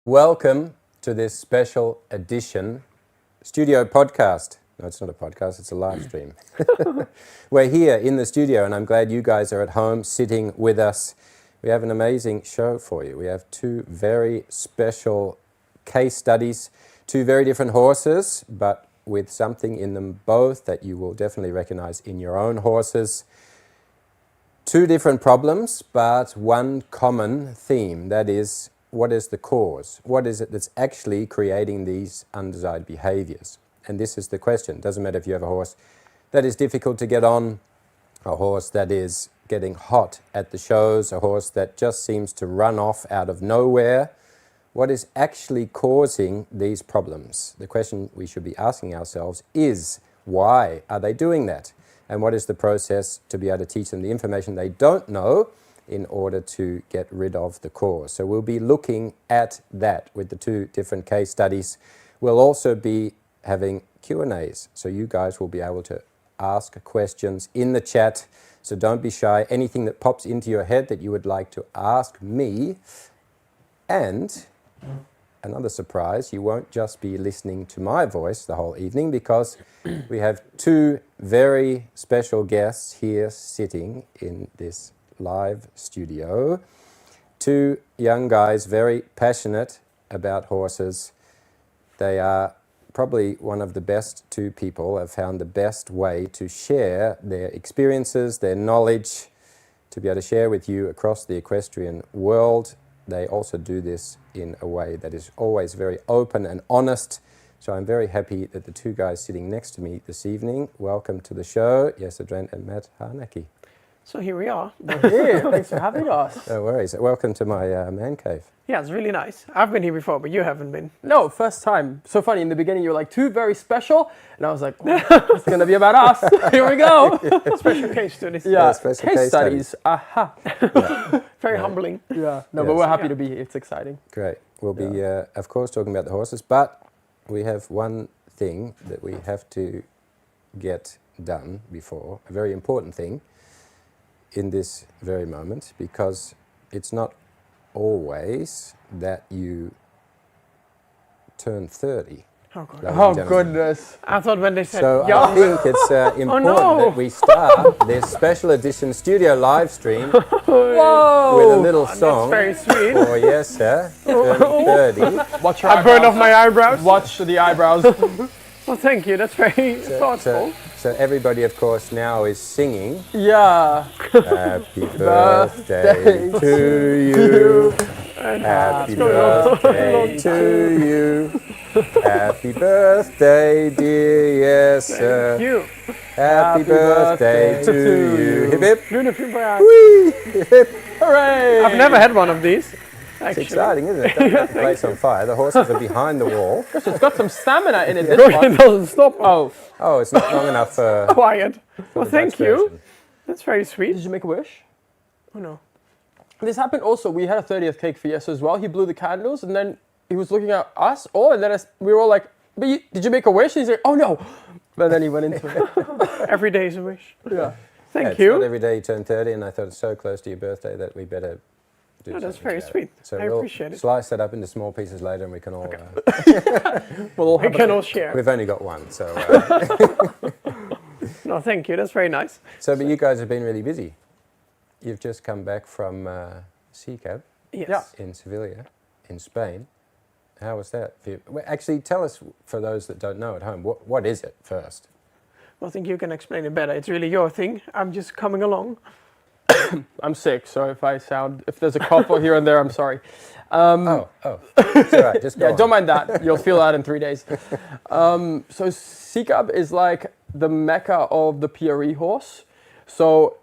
Welcome to this special edition studio podcast. No, it's not a podcast, it's a live stream. We're here in the studio and I'm glad you guys are at home sitting with us. We have an amazing show for you. We have two very special case studies, two very different horses, but with something in them both that you will definitely recognize in your own horses. Two different problems, but one common theme, that is, what is the cause? What is it that's actually creating these undesired behaviors? And this is the question. It doesn't matter if you have a horse that is difficult to get on, a horse that is getting hot at the shows, a horse that just seems to run off out of nowhere. What is actually causing these problems? The question we should be asking ourselves is, why are they doing that? And what is the process to be able to teach them the information they don't know in order to get rid of the cause? So we'll be looking at that with the two different case studies. We'll also be having Q&As, so you guys will be able to ask questions in the chat. So don't be shy. Anything that pops into your head that you would like to ask me. And another surprise, you won't just be listening to my voice the whole evening, because we have two very special guests here sitting in this live studio. Two young guys, very passionate about horses. They are probably one of the best two people have found the best way to share their experiences, their knowledge, to be able to share with you across the equestrian world. They also do this in a way that is always very open and honest. So I'm very happy that the two guys sitting next to me this evening, welcome to the show, Jesse Drent and Matt Harnacke. So here we are. We're here. Thanks for having us. No worries. Welcome to my man cave. Yeah, it's really nice. I've been here before, but you haven't been. No, first time. So funny, in the beginning you were like, two very special, and I was like, oh, it's going to be about us. Here we go. Special case studies. Yeah, special case studies. Aha. Yeah. Very humbling. Yeah, no, Yes. but we're happy to be here. It's exciting. Great. We'll be, of course, talking about the horses, but we have one thing that we have to get done before, a very important thing in this very moment, because it's not always that you turn 30. Oh, God. ladies Oh, and gentlemen. goodness. I thought when they said, So yeah. I think it's important no. that we start this special edition studio live stream Whoa. with a little song that's very sweet. for yes, sir, turning 30. Watch your I burned eyebrows. off my eyebrows. Watch the eyebrows. Well, thank you. That's very thoughtful. So everybody, of course, now is singing. Yeah. Happy birthday to you. Happy birthday to you. Happy birthday, dear yes, sir. You. Happy birthday to you. Hip hip. Beautiful boy. Whee! Hip hip. Hooray. I've never had one of these. It's Actually. exciting, isn't it? The place on fire. The horses are behind the wall. It's got some stamina in it, this It one. doesn't stop. Oh, Oh, it's not long enough for Quiet. Well, the thank Dutch you. version. That's very sweet. did you make a wish? Oh, no. This happened also. We had a 30th cake for Yes as well. He blew the candles, and then he was looking at us all, and then we were all like, but did you make a wish? And he's like, oh no. But then he went into it. Every day is a wish. Yeah. Thank It's not you. every day you turn 30, and I thought it's so close to your birthday that we better do Oh, that's something very about it. sweet. So I we'll appreciate it. slice that up into small pieces later, and we can all. We'll all We have can a all share. We've only got one, so. No, thank you. That's very nice. But you guys have been really busy. You've just come back from CCAB Yes. Yeah. in Sevilla, in Spain. How was that for you? Well, actually, tell us, for those that don't know at home, what is it first? Well, I think you can explain it better. It's really your thing. I'm just coming along. I'm sick, so if there's a cough here and there, I'm sorry. It's all right, just go Yeah, on. don't mind that. You'll feel that in 3 days. So CCAB is like the mecca of the PRE horse. So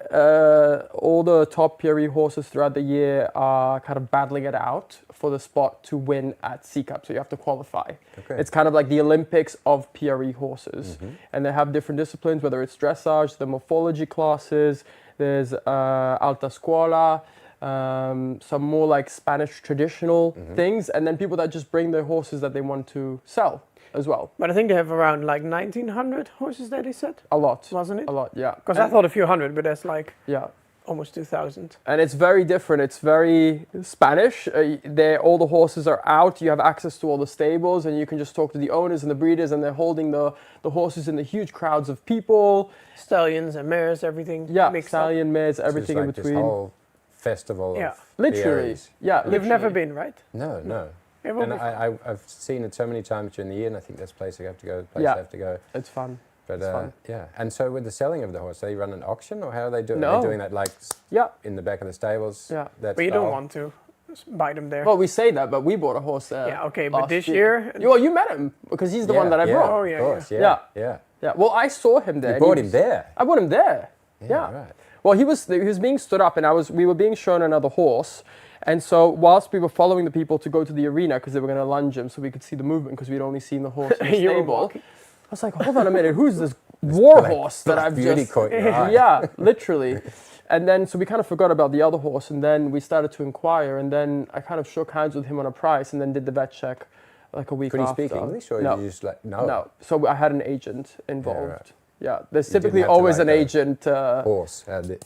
all the top PRE horses throughout the year are kind of battling it out for the spot to win at CCAB. So you have to qualify. Okay. It's kind of like the Olympics of PRE horses. And they have different disciplines, whether it's dressage, the morphology classes, There's Alta Scuola, some more like Spanish traditional things, and then people that just bring their horses that they want to sell as well. But I think they have around like 1,900 horses that they said, A lot. wasn't it? A lot, yeah. Because I thought a few hundred, but that's like Yeah. almost 2,000. And it's very different. It's very Spanish. All the horses are out. You have access to all the stables, and you can just talk to the owners and the breeders, and they're holding the horses in the huge crowds of people. Stallions and mares, everything Yeah, mixed stallion, mares, So it's everything like in this between. whole festival Yeah. of Literally. PREs. Yeah, up. You've literally. never been, right? No, no. It will And be fun. I've seen it so many times during the year, and I think that's the place I have to go, the place Yeah. I have to go. It's fun. But It's fun. yeah, and so with the selling of the horse, they run an auction, or how are they doing? No. Are they doing that like Yeah. in the back of the stables? Yeah. That But you don't style? want to buy them there. Well, we say that, but we bought a horse there. Yeah, okay, but last this year- Well, you met him because he's the one that I yeah, brought. Oh, yeah, of course, yeah. yeah, yeah. Yeah. Well, I saw him there. You and he bought him was- there. I bought him there. Yeah. Right. Well, he was being stood up, and we were being shown another horse. And so whilst we were following the people to go to the arena because they were going to lunge him so we could see the movement because we'd only seen the horse in the You were stable, walking. I was like, hold on a minute, who's this war horse that I've beauty just... caught your eye. Yeah, literally. And then, so we kind of forgot about the other horse, and then we started to inquire, and then I kind of shook hands with him on a price, and then did the vet check like a week Could he after. speak English, or No. did you just like no? No. So I had an agent involved. right. Yeah, there's You didn't typically have to always like an a agent. Horse. Had it.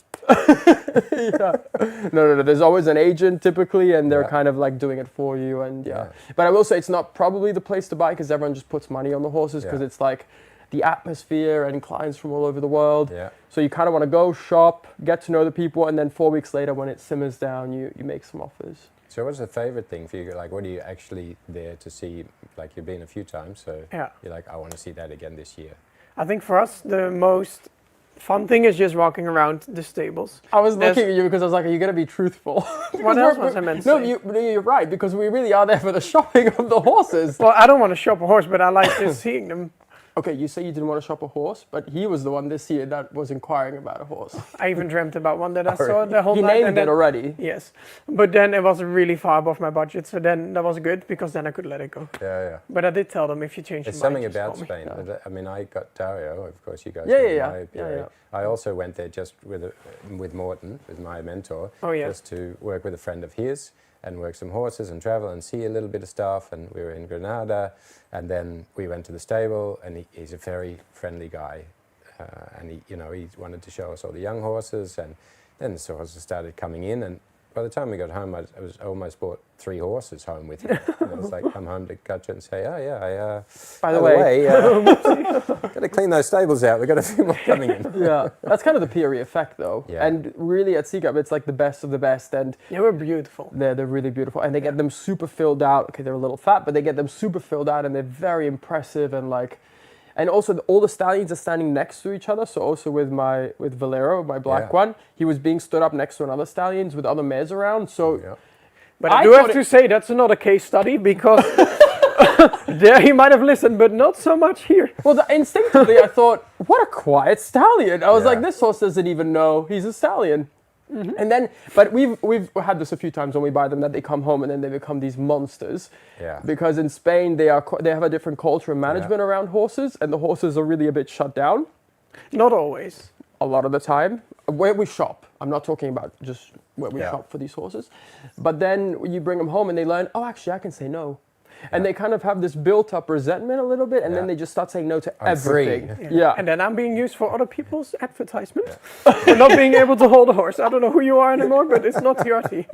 No. There's always an agent typically, and they're Yeah. kind of like doing it for you. And yeah. Yeah. But I will say it's not probably the place to buy because everyone just puts money on the horses because Yeah. it's like the atmosphere and clients from all over the world. Yeah. So you kind of want to go shop, get to know the people, and then 4 weeks later when it simmers down, you make some offers. So what's the favorite thing for you? Like, what are you actually there to see? Like, you've been a few times, so Yeah. you're like, I want to see that again this year. I think for us, the most fun thing is just walking around the stables. I was There's- looking at you because I was like, are you going to be truthful? What else was I meant to No, say? you're right, because we really are there for the shopping of the horses. Well, I don't want to shop a horse, but I like just seeing them. Okay, you say you didn't want to shop a horse, but he was the one this year that was inquiring about a horse. I even dreamt about one that I saw the whole He night. named and it then, already. yes, but then it was really far above my budget, so then that was good because then I could let it go. Yeah, yeah. But I did tell them if you change There's your mind, something just about call me. Spain. Yeah. I mean, I got Dario, of course, you guys. Yeah, know yeah, my yeah. PRA. Yeah, yeah. I also went there just with Morten, with my mentor, Oh, yeah. just to work with a friend of his and work some horses and travel and see a little bit of stuff. And we were in Granada, and then we went to the stable, and he's a very friendly guy, and he wanted to show us all the young horses, and then the horses started coming in, and by the time we got home, I almost bought 3 horses home with me. And I was like, come home to Gutcha and say, oh yeah, By the way, got to clean those stables out. We've got a few more coming in. yeah, that's kind of the PRE effect though. Yeah. And really at Seacup, it's like the best of the best, and They were beautiful. they're really beautiful, and they get them super filled out. Okay, they're a little fat, but they get them super filled out, and they're very impressive, and like, and also all the stallions are standing next to each other. So also with Valero, my black Yeah. one, he was being stood up next to another stallions with other mares around. So Yeah. But I I do have thought to say that's not a case study because there he might have listened, but not so much here. well, instinctively I thought, what a quiet stallion. I was Yeah. like, this horse doesn't even know he's a stallion. And then, but we've had this a few times when we buy them that they come home and then they become these monsters. Yeah. Because in Spain they have a different culture and management around horses, and the horses are really a bit shut down Not always. a lot of the time. Where we shop, I'm not talking about just where we Yeah. shop for these horses, but then you bring them home and they learn, oh, actually I can say no. And they kind of have this built-up resentment a little bit, and then Yeah. they just start saying no to I'm free. everything. Yeah. And then I'm being used for other people's advertisement for not being able to hold a horse. I don't know who you are anymore, but it's not TRT.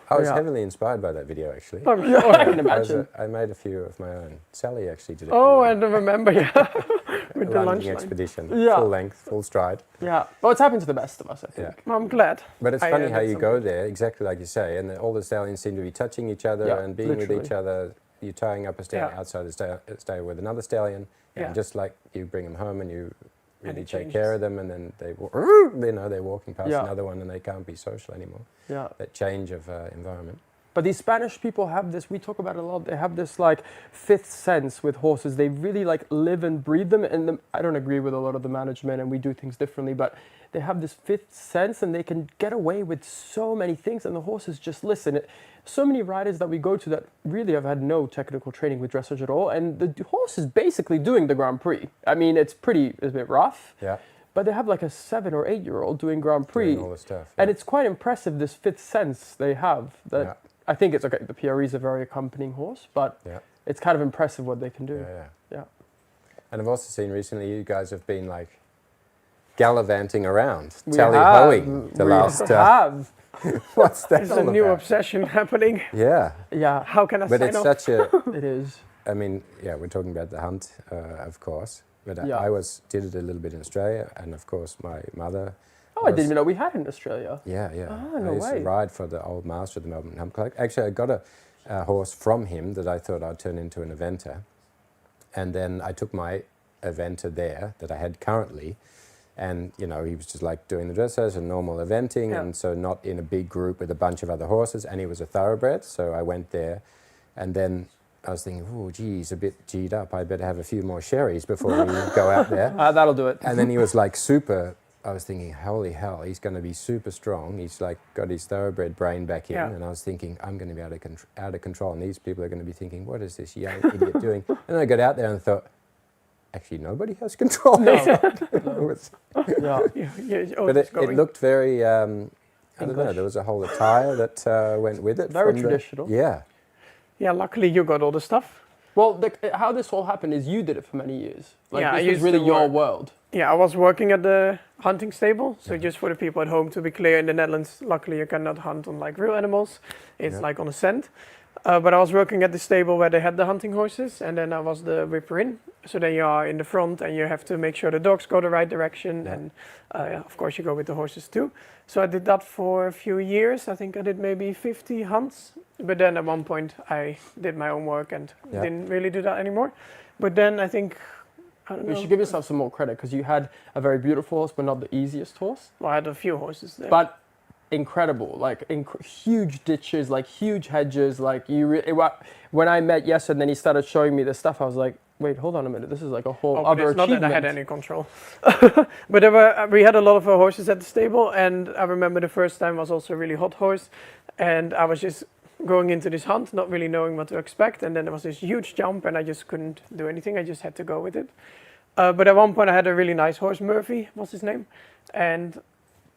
I was Yeah. heavily inspired by that video, actually. I'm sure. I can imagine. I made a few of my own. Sally actually did it. Oh, for I don't remember, yeah. With the a lunch lunging line. expedition, Yeah. full length, full stride. Yeah. Well, it's happened to the best of us, I think. Yeah. I'm glad. But it's I funny how did you some- go there, exactly like you say, and all the stallions seem to be touching each other Yeah, and being literally. with each other. You're tying up a stallion Yeah. outside the stable with another stallion, Yeah. and just like you bring them home and you And really it take changes. care of them, and then they're walking past Yeah. another one and they can't be social anymore. Yeah. That change of environment. But these Spanish people have this, we talk about it a lot, they have this like fifth sense with horses. They really like live and breathe them. And I don't agree with a lot of the management and we do things differently, but they have this fifth sense and they can get away with so many things and the horses just listen. So many riders that we go to that really have had no technical training with dressage at all. And the horse is basically doing the Grand Prix. I mean, it's a bit rough. Yeah. but they have like a 7 or 8-year-old doing Grand Prix. Doing all the stuff. And it's quite impressive, this fifth sense they have. That I think it's okay. The PRE is a very accompanying horse, but it's kind of impressive what they can do. Yeah. And I've also seen recently you guys have been like gallivanting around, tally-hoing the last. What's that? There's a new obsession happening. Yeah. Yeah. How can I But sign it's off? such a. It is. I mean, yeah, we're talking about the hunt, of course. But I did it a little bit in Australia, and of course my mother. Oh, I didn't even know we had it in Australia. Yeah. Oh, I no used to way. ride for the old master of the Melbourne Hump Club. Actually, I got a horse from him that I thought I'd turn into an eventer. And then I took my eventer there that I had currently. And, you know, he was just like doing the dressage and normal eventing. And so not in a big group with a bunch of other horses. And he was a thoroughbred. So I went there. And then I was thinking, oh, geez, a bit G'd up. I better have a few more sherries before we go out there. That'll do it. And then he was like super, I was thinking, holy hell, he's going to be super strong. He's like got his thoroughbred brain back in. And I was thinking, I'm going to be out of control. And these people are going to be thinking, what is this young idiot doing? And I got out there and thought, actually, nobody has control. No. But it looked very, I don't know, there was a whole attire that went with it. Very traditional. Yeah, luckily you got all the stuff. Well, how this all happened is you did it for many years. Like, Yeah, I this was used really to your work- world. Yeah, I was working at the hunting stable. So just for the people at home, to be clear, in the Netherlands, luckily you cannot hunt on like real animals. It's like on a scent. But I was working at the stable where they had the hunting horses, and then I was the whipper in. So then you are in the front, and you have to make sure the dogs go the right direction, and of course you go with the horses too. So I did that for a few years. I think I did maybe 50 hunts, but then at one point I did my own work and didn't really do that anymore. But then I think, I don't know. You should give yourself some more credit because you had a very beautiful horse, but not the easiest horse. Well, I had a few horses there. But incredible, like huge ditches, like huge hedges, like when I met Yes and then he started showing me this stuff, I was like, wait, hold on a minute, this is like a whole other it's not achievement. that I had any control. But we had a lot of horses at the stable, and I remember the first time was also a really hot horse, and I was just going into this hunt, not really knowing what to expect, and then there was this huge jump, and I just couldn't do anything, I just had to go with it. But at one point I had a really nice horse, Murphy was his name, and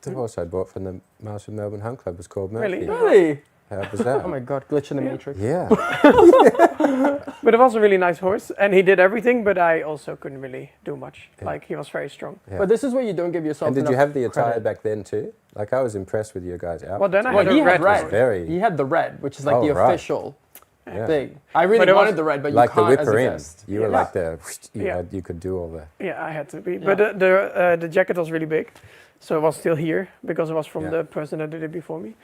the horse I bought from the Master of Melbourne Hunt Club was called Murphy. Really? How bizarre. Oh my god, glitch in the matrix. Yeah. But it was a really nice horse, and he did everything, but I also couldn't really do much. Like, he was very strong. Yeah. But this is where you don't give yourself And did you enough have the attire credit. back then too? Like, I was impressed with your guys' outfits. Well, then I Well, had he a had red red. horse. Very. He had the red, which is like the right. official Yeah. thing. I really But it wanted was the red, but Like you the can't as a whipper in. guest. You were like the, you could do all the. Yeah, I had to be. Yeah. But the jacket was really big, so it was still here because it was from the person that did it before me.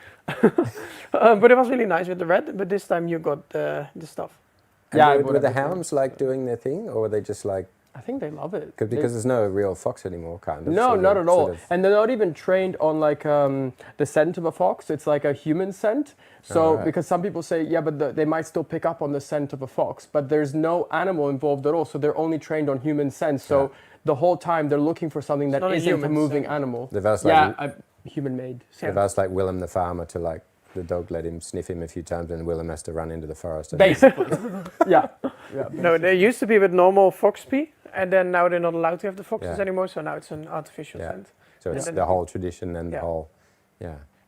But it was really nice with the red. But this time you got the stuff. And Yeah, I were bought the everything. hounds like doing their thing, or were they just like, I think they love it. because there's no real fox anymore, kind of? No, sort not of- at all. sort of- And they're not even trained on like the scent of a fox. It's like a human scent. So right. because some people say, yeah, but they might still pick up on the scent of a fox, but there's no animal involved at all. So they're only trained on human scent. So the whole time they're looking for something that not a isn't a human moving scent. animal. They've asked like, Human made. they've asked like Willem the farmer to like, the dog let him sniff him a few times and Willem has to run into the forest. And Basically. yeah. No, they used to be with normal fox pee, and then now they're not allowed to have the foxes Yeah. anymore. So now it's an artificial Yeah. scent. So it's Yeah. the whole tradition and the Yeah. whole,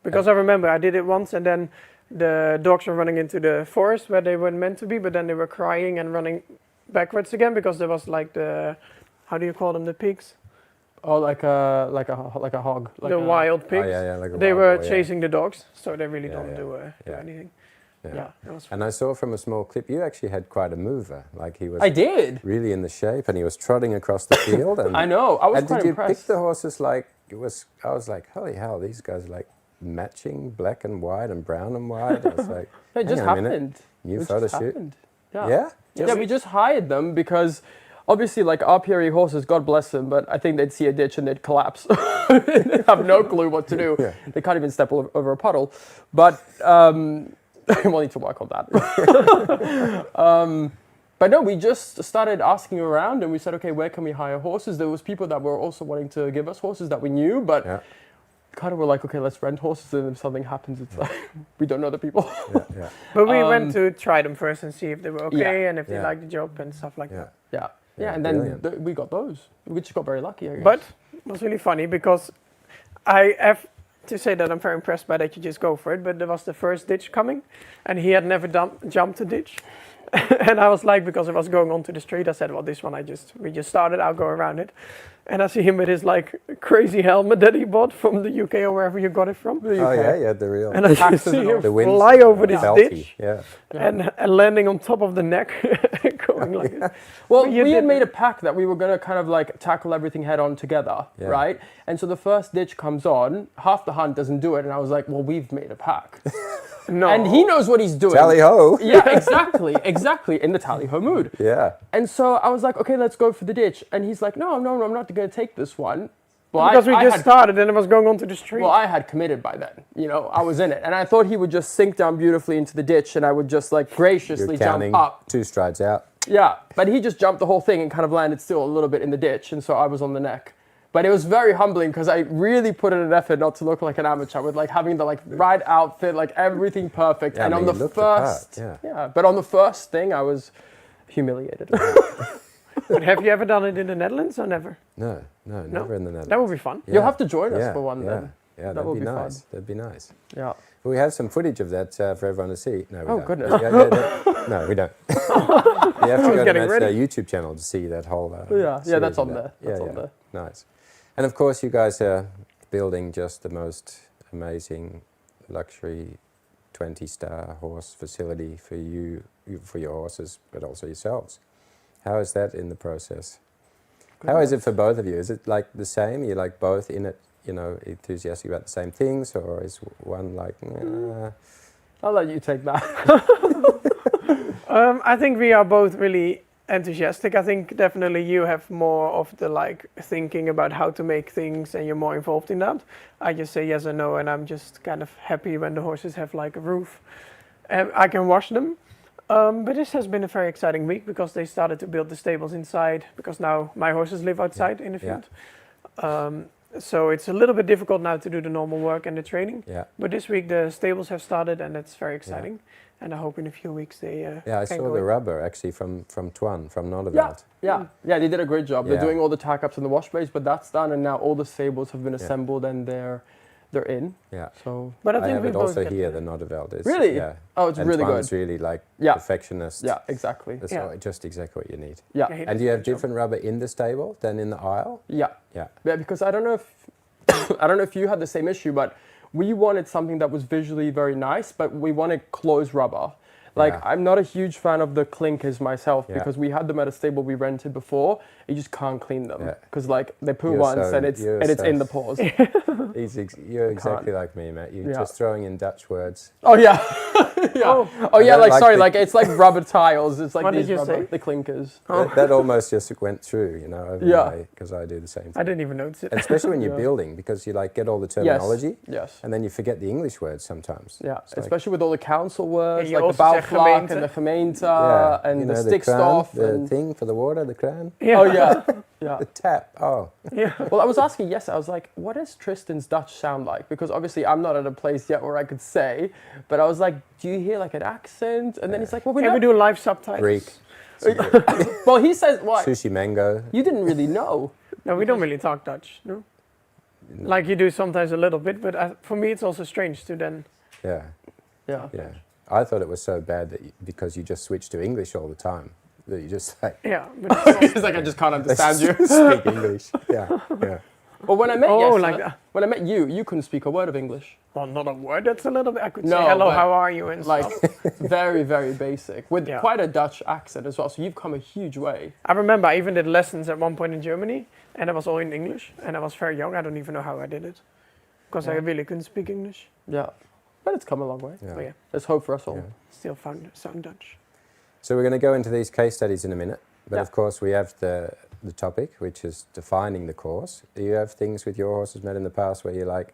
Because I remember I did it once, and then the dogs were running into the forest where they weren't meant to be, but then they were crying and running backwards again because there was like how do you call them, the pigs? Oh, like a hog. Like The wild Oh, pigs. yeah, like a They wild were boar, yeah. chasing the dogs, so they really Yeah, don't yeah. do Yeah. anything. Yeah. Yeah, it was And I saw from a small clip, you actually had quite a mover. Like he was I did. really in the shape and he was trotting across the field. And, I know. I was and quite did you impressed. pick the horses like, I was like, holy hell, these guys are like matching black and white and brown and white. I was like, It just hang on a minute. happened. New It photo just shoot. happened. Yeah? Yeah, we just hired them because obviously, like our PRE horses, God bless them, but I think they'd see a ditch and they'd collapse. They have no clue what to do. Yeah. They can't even step over a puddle. But we'll need to work on that. But no, we just started asking around and we said, okay, where can we hire horses? There was people that were also wanting to give us horses that we knew, but kind of were like, okay, let's rent horses, and if something happens, it's like, we don't know the people. Yeah. But we went to try them first and see if they were okay and if they Yeah. liked the job and stuff like that. Yeah, Yeah, and then brilliant. we got those. We just got very lucky, I guess. But was really funny because I have to say that I'm very impressed by that you just go for it. But there was the first ditch coming, and he had never jumped a ditch. And I was like, because I was going onto the street, I said, well, this one we just started, I'll go around it. And I see him with his like crazy helmet that he bought from the UK or wherever you got it from. Oh yeah, yeah, the real. And I just see him the wind's fly over this felty, ditch yeah. and landing on top of the neck, going like this. Well, But you we had did- made a pact that we were going to kind of like tackle everything head on together, Yeah. right? And so the first ditch comes on, half the hunt doesn't do it, and I was like, well, we've made a pact. No. And he knows what he's doing. Tally ho! Yeah, exactly, in the tally-ho mood. Yeah. And so I was like, okay, let's go for the ditch. And he's like, no, I'm not going to take this one. Well, Because we I just had, started and it was going onto the street. well, I had committed by then. You know, I was in it. And I thought he would just sink down beautifully into the ditch and I would just like graciously You're counting jump up. 2 strides out. Yeah, but he just jumped the whole thing and kind of landed still a little bit in the ditch. And so I was on the neck. But it was very humbling because I really put in an effort not to look like an amateur with like having the like right outfit, like everything perfect. Yeah, and I on mean, the you looked the part, first, yeah. but on the first thing I was humiliated. But have you ever done it in the Netherlands or never? No, never in the Netherlands. That would be fun. Yeah. You'll have to join us Yeah, for one yeah. then. Yeah, That that'd would be be fun. nice. That'd be nice. Yeah. We have some footage of that for everyone to see. No, we Oh, don't. goodness. No, we don't. You have to go to getting Matt's ready. YouTube channel to see that whole. Yeah, series that's of on that. there. That's on there. Nice. And of course, you guys are building just the most amazing luxury 20-star horse facility for you, for your horses, but also yourselves. How is that in the process? How is it for both of you? Is it like the same? You're like both in it, you know, enthusiastic about the same things, or is one like, nah? I'll let you take that. I think we are both really enthusiastic. I think definitely you have more of the like thinking about how to make things and you're more involved in that. I just say yes or no and I'm just kind of happy when the horses have like a roof and I can wash them. But this has been a very exciting week because they started to build the stables inside because now my horses live outside in the Yeah. field. So it's a little bit difficult now to do the normal work and the training. Yeah. But this week the stables have started and it's very exciting. And I hope in a few weeks they Yeah, I can saw go the in. rubber actually from Tuan, from Nordeveld. Yeah, they did a great job. Yeah. They're doing all the tack ups in the wash bays, but that's done, and now all the stables have been Yeah. assembled and they're in. Yeah. So But I I think have we it both also get here, there. the Nordeveld. Is, Really? Yeah. Oh, it's And really Tuan's good. really like Yeah. perfectionist. Yeah, exactly. That's Yeah. just exactly what you need. Yeah, Yeah, he And does do you a have good job. different rubber in the stable than in the aisle? yeah, Yeah. yeah. Because I don't know if I don't know if you had the same issue, but we wanted something that was visually very nice, but we wanted closed rubber. Like, Yeah. I'm not a huge fan of the clinkers myself Yeah. because we had them at a stable we rented before. You just can't clean them Yeah. because like they poo You're once so- and it's you're and it's so- in the paws. You're exactly like me, Matt. You're Yeah. just throwing in Dutch words. Oh yeah, yeah. Oh yeah, don't like like sorry, the- like it's like rubber tiles. It's like What did these you rubber, say? the clinkers. That almost just went through, you know, over Yeah. because I do the same I thing. didn't even notice it. And especially when you're Yeah. building, because you like get all the terminology, Yes. and then you forget the English words sometimes. Yeah, It's like- especially with all the council words, you like the also say bouwvlak gemeente. and the gemeente yeah, and you the know, stikstof. the and thing for the water, the craan, Yeah. Oh yeah, yeah. the tap. Oh, Yeah. Well, I was asking yesterday, I was like, what does Tristan's Dutch sound like? Because obviously I'm not at a place yet where I could say, but I was like, do you hear like an accent? And then he's like, well, we Can we know. do live subtitles? Greek, Well, he says, what? sushi mango. You didn't really know. No, we don't really talk Dutch. No. Like you do sometimes a little bit, but for me it's also strange to then. Yeah, Yeah. yeah. I thought it was so bad that because you just switched to English all the time, that you just like Yeah. But it's also, He's like, I just can't understand you. speak English. Yeah, yeah. Well, when I met Oh, yesterday, like that. when I met you, you couldn't speak a word of English. well, not a word. That's a little bit. I could No, say hello, but how are you, and Like, stuff. very, very basic, with Yeah. quite a Dutch accent as well. So you've come a huge way. I remember I even did lessons at one point in Germany, and it was all in English, and I was very young. I don't even know how I did it, because I Yeah. really couldn't speak English. Yeah, but it's come a long way. Yeah. But yeah, There's hope for us all. Yeah. still found sound Dutch. So we're going to go into these case studies in a minute, but Yeah. of course we have the topic, which is defining the course. Do you have things with your horses, Matt, in the past where you're like,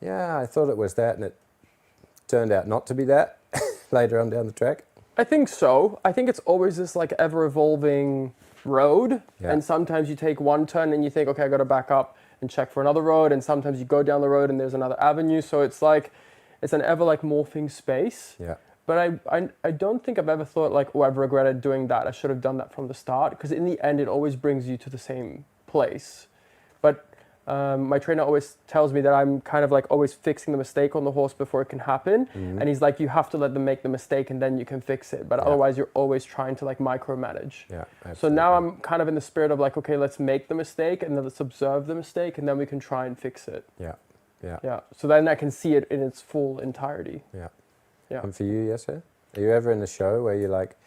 yeah, I thought it was that, and it turned out not to be that later on down the track? I think so. I think it's always this like ever-evolving road, Yeah. and sometimes you take one turn and you think, okay, I got to back up and check for another road, and sometimes you go down the road and there's another avenue. So it's like it's an ever like morphing space. Yeah. But I don't think I've ever thought like, oh, I've regretted doing that. I should have done that from the start. Because in the end, it always brings you to the same place. But my trainer always tells me that I'm kind of like always fixing the mistake on the horse before it can happen. And he's like, you have to let them make the mistake and then you can fix it. But otherwise you're always trying to like micromanage. Yeah, absolutely. So now I'm kind of in the spirit of like, okay, let's make the mistake and then let's observe the mistake and then we can try and fix it. Yeah, yeah. Yeah. So then I can see it in its full entirety. Yeah. Yeah. And for you, yes, sir? Are you ever in a show where you're like,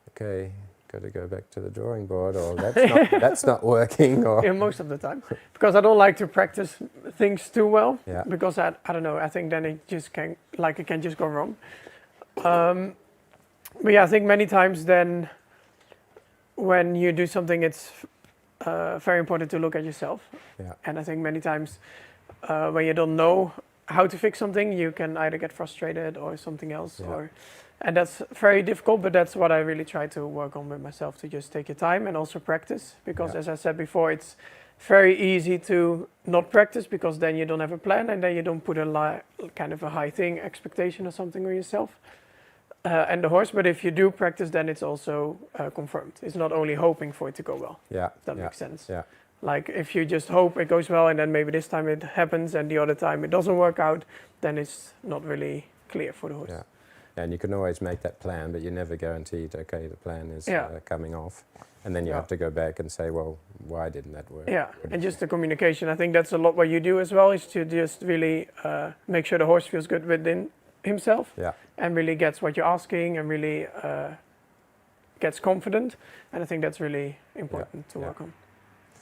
okay, got to go back to the drawing board, or that's not working, or Yeah, most of the time, because I don't like to practice things too well. Yeah. Because I don't know. I think then it can just go wrong. But yeah, I think many times then, when you do something, it's very important to look at yourself. Yeah. And I think many times when you don't know how to fix something, you can either get frustrated or something else, and that's very difficult. But that's what I really try to work on with myself, to just take your time and also practice. Because as I said before, it's very easy to not practice, because then you don't have a plan and then you don't put a kind of a high expectation or something on yourself and the horse. But if you do practice, then it's also confirmed. It's not only hoping for it to go well. Yeah. If that makes sense. Yeah. Like if you just hope it goes well and then maybe this time it happens and the other time it doesn't work out, then it's not really clear for the horse. Yeah. And you can always make that plan, but you're never guaranteed, okay, the plan is coming off. And then you have to go back and say, well, why didn't that work? Yeah, and just the communication. I think that's a lot what you do as well, is to just really make sure the horse feels good within himself and really gets what you're asking and really gets confident. And I think that's really important to work on.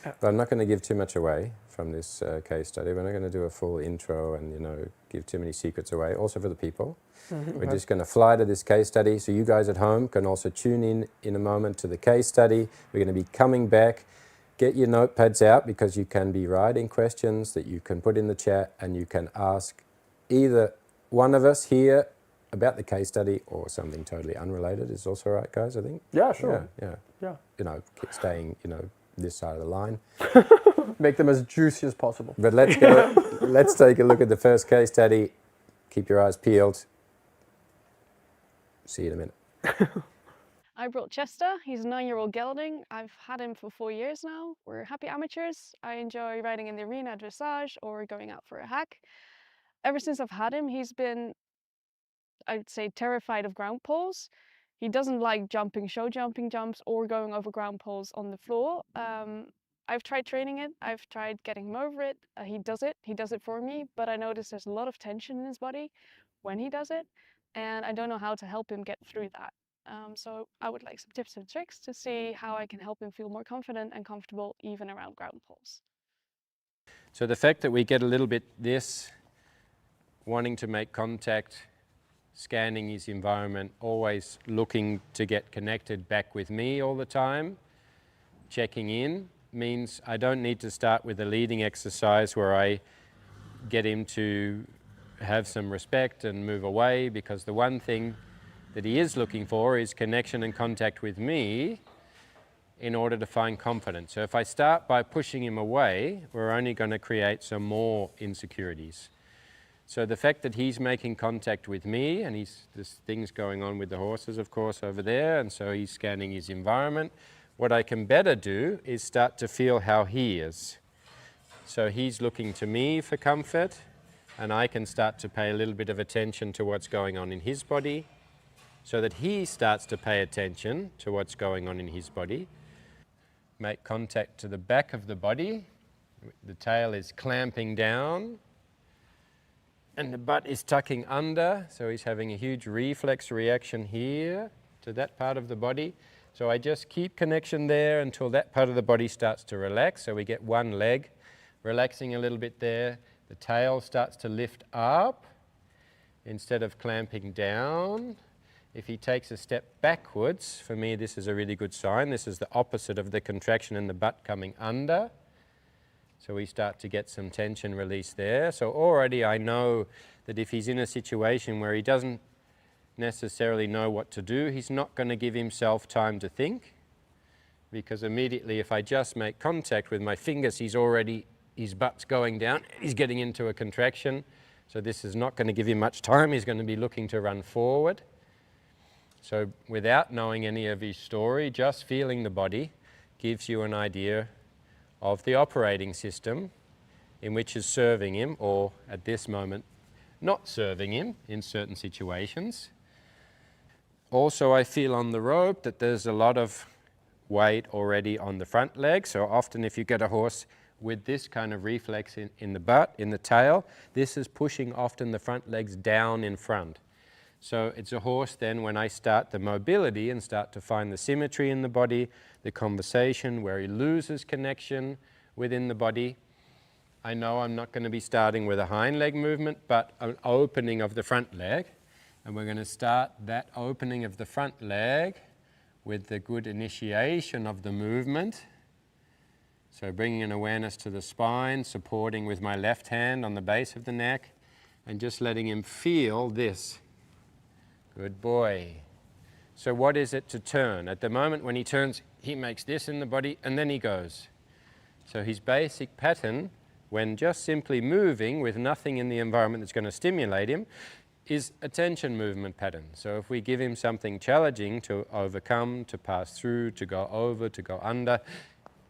Yeah. But I'm not going to give too much away from this case study. We're not going to do a full intro and, give too many secrets away, also for the people. We're just going to fly to this case study. So you guys at home can also tune in a moment to the case study. We're going to be coming back. Get your notepads out, because you can be writing questions that you can put in the chat, and you can ask either one of us here about the case study or something totally unrelated. Is also right, guys, I think? Yeah, sure. Yeah. Staying, this side of the line. Make them as juicy as possible. But let's go. Let's take a look at the first case study. Keep your eyes peeled. See you in a minute. I brought Chester. He's a 9-year-old gelding. I've had him for 4 years now. We're happy amateurs. I enjoy riding in the arena, dressage, or going out for a hack. Ever since I've had him, he's been, I'd say, terrified of ground poles. He doesn't like jumping, show jumping jumps, or going over ground poles on the floor. I've tried training it. I've tried getting him over it. He does it for me, but I notice there's a lot of tension in his body when he does it, and I don't know how to help him get through that. So I would like some tips and tricks to see how I can help him feel more confident and comfortable even around ground poles. So the fact that we get a little bit this, wanting to make contact, scanning his environment, always looking to get connected back with me all the time, checking in, means I don't need to start with a leading exercise where I get him to have some respect and move away, because the one thing that he is looking for is connection and contact with me in order to find confidence. So if I start by pushing him away, we're only going to create some more insecurities. So the fact that he's making contact with me, and there's things going on with the horses, of course, over there, and so he's scanning his environment. What I can better do is start to feel how he is. So he's looking to me for comfort, and I can start to pay a little bit of attention to what's going on in his body, so that he starts to pay attention to what's going on in his body. Make contact to the back of the body. The tail is clamping down, and the butt is tucking under, so he's having a huge reflex reaction here to that part of the body. So I just keep connection there until that part of the body starts to relax. So we get one leg relaxing a little bit there. The tail starts to lift up instead of clamping down. If he takes a step backwards, for me this is a really good sign. This is the opposite of the contraction and the butt coming under. So we start to get some tension release there. So already I know that if he's in a situation where he doesn't necessarily know what to do, he's not going to give himself time to think, because immediately if I just make contact with my fingers, his butt's going down, he's getting into a contraction. So this is not going to give him much time. He's going to be looking to run forward. So without knowing any of his story, just feeling the body gives you an idea of the operating system, in which is serving him, or at this moment not serving him in certain situations. Also, I feel on the rope that there's a lot of weight already on the front leg. So often if you get a horse with this kind of reflex in the butt, in the tail, this is pushing often the front legs down in front. So it's a horse then, when I start the mobility and start to find the symmetry in the body, the conversation where he loses connection within the body, I know I'm not going to be starting with a hind leg movement, but an opening of the front leg. And we're going to start that opening of the front leg with the good initiation of the movement. So bringing an awareness to the spine, supporting with my left hand on the base of the neck, and just letting him feel this. Good boy. So what is it to turn? At the moment when he turns, he makes this in the body and then he goes. So his basic pattern, when just simply moving with nothing in the environment that's going to stimulate him, is a tension movement pattern. So if we give him something challenging to overcome, to pass through, to go over, to go under,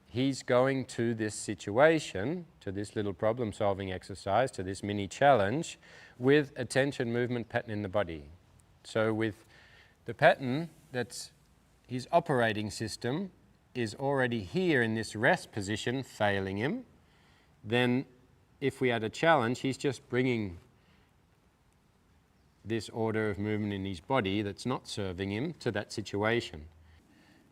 he's going to this situation, to this little problem-solving exercise, to this mini challenge, with a tension movement pattern in the body. So with the pattern that's his operating system is already here in this rest position, failing him, then if we had a challenge, he's just bringing this order of movement in his body that's not serving him to that situation.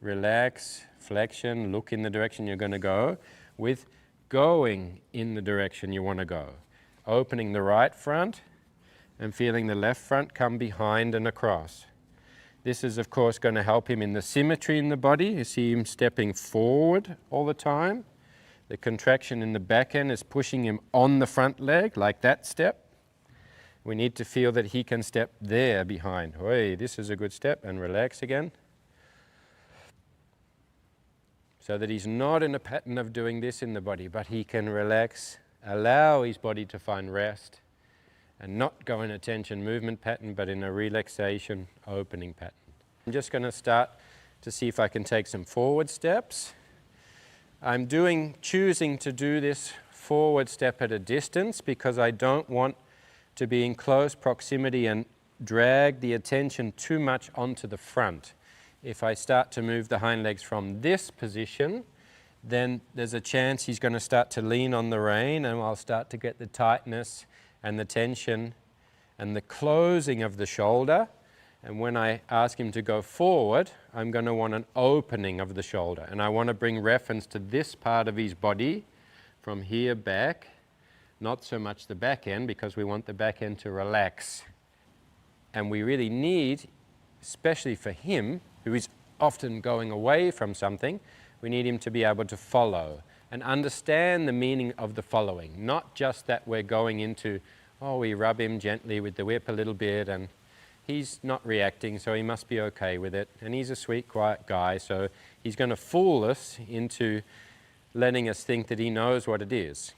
Relax, flexion, look in the direction you're going to go, with going in the direction you want to go. Opening the right front and feeling the left front come behind and across. This is of course going to help him in the symmetry in the body. You see him stepping forward all the time. The contraction in the back end is pushing him on the front leg, like that step. We need to feel that he can step there behind. Oi, this is a good step, and relax again. So that he's not in a pattern of doing this in the body, but he can relax, allow his body to find rest, and not go in a tension movement pattern, but in a relaxation opening pattern. I'm just going to start to see if I can take some forward steps. I'm choosing to do this forward step at a distance because I don't want to be in close proximity and drag the attention too much onto the front. If I start to move the hind legs from this position, then there's a chance he's going to start to lean on the rein, and I'll start to get the tightness and the tension and the closing of the shoulder. And when I ask him to go forward, I'm going to want an opening of the shoulder. And I want to bring reference to this part of his body from here back, not so much the back end, because we want the back end to relax. And we really need, especially for him, who is often going away from something, we need him to be able to follow and understand the meaning of the following. Not just that we're going into, oh, we rub him gently with the whip a little bit and he's not reacting, so he must be okay with it. And he's a sweet, quiet guy, so he's going to fool us into letting us think that he knows what it is.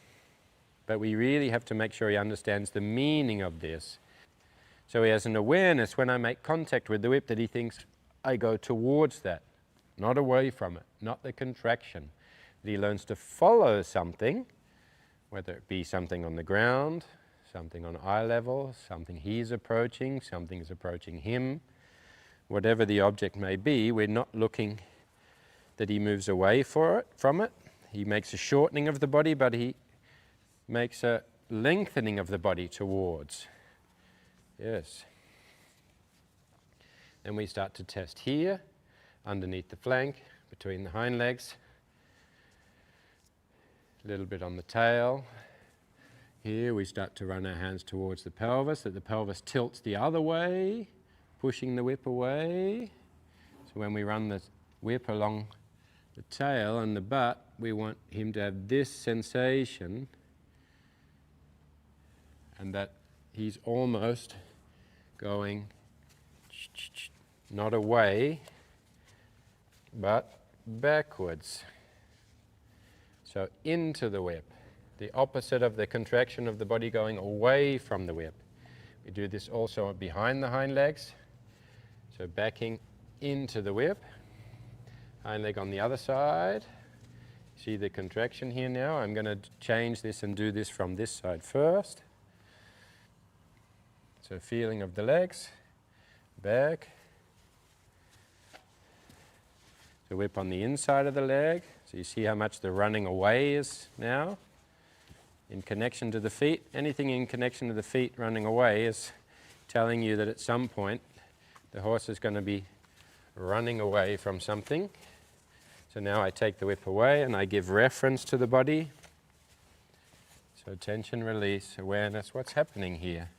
But we really have to make sure he understands the meaning of this. So he has an awareness when I make contact with the whip that he thinks I go towards that, not away from it, not the contraction. That he learns to follow something, whether it be something on the ground, something on eye level, something he's approaching, something is approaching him. Whatever the object may be, we're not looking that he moves away from it. He makes a shortening of the body, but he makes a lengthening of the body towards. Yes. Then we start to test here, underneath the flank, between the hind legs, a little bit on the tail. Here we start to run our hands towards the pelvis, that the pelvis tilts the other way, pushing the whip away. So when we run the whip along the tail and the butt, we want him to have this sensation, and that he's almost going not away, but backwards. So into the whip, the opposite of the contraction of the body going away from the whip. We do this also behind the hind legs. So backing into the whip, hind leg on the other side, See the contraction here now? I'm going to change this and do this from this side first. So feeling of the legs, back. The whip on the inside of the leg. So you see how much the running away is now. In connection to the feet, anything in connection to the feet running away is telling you that at some point the horse is going to be running away from something. So now I take the whip away and I give reference to the body. So tension, release, awareness, what's happening here?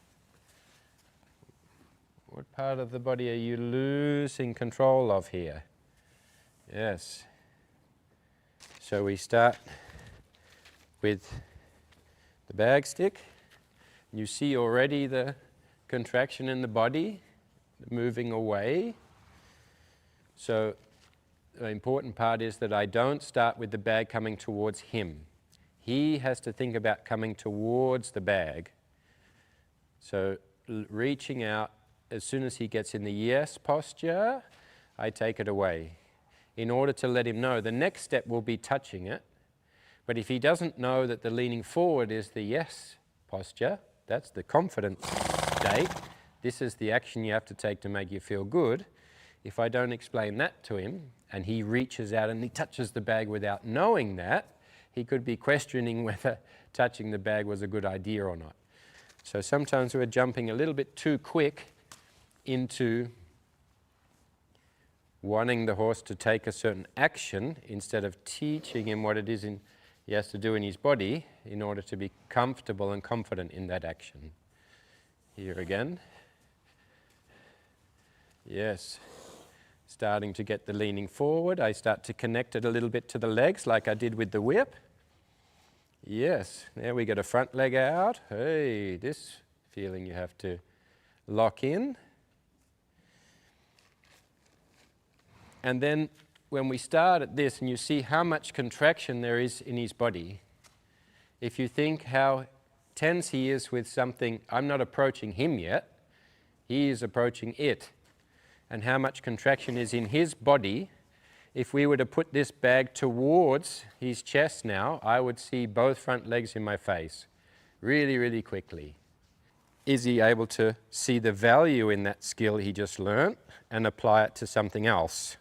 What part of the body are you losing control of here? Yes. So we start with the bag stick. You see already the contraction in the body, moving away. So the important part is that I don't start with the bag coming towards him. He has to think about coming towards the bag. So reaching out, as soon as he gets in the yes posture, I take it away. In order to let him know the next step will be touching it. But if he doesn't know that the leaning forward is the yes posture, that's the confident state, this is the action you have to take to make you feel good. If I don't explain that to him and he reaches out and he touches the bag without knowing that, he could be questioning whether touching the bag was a good idea or not. So sometimes we're jumping a little bit too quick into wanting the horse to take a certain action instead of teaching him what it is he has to do in his body in order to be comfortable and confident in that action. Here again. Yes. Starting to get the leaning forward. I start to connect it a little bit to the legs like I did with the whip. Yes. There we get a front leg out. Hey, this feeling you have to lock in. And then when we start at this and you see how much contraction there is in his body, if you think how tense he is with something, I'm not approaching him yet, he is approaching it, and how much contraction is in his body, if we were to put this bag towards his chest now, I would see both front legs in my face really, really quickly. Is he able to see the value in that skill he just learnt and apply it to something else?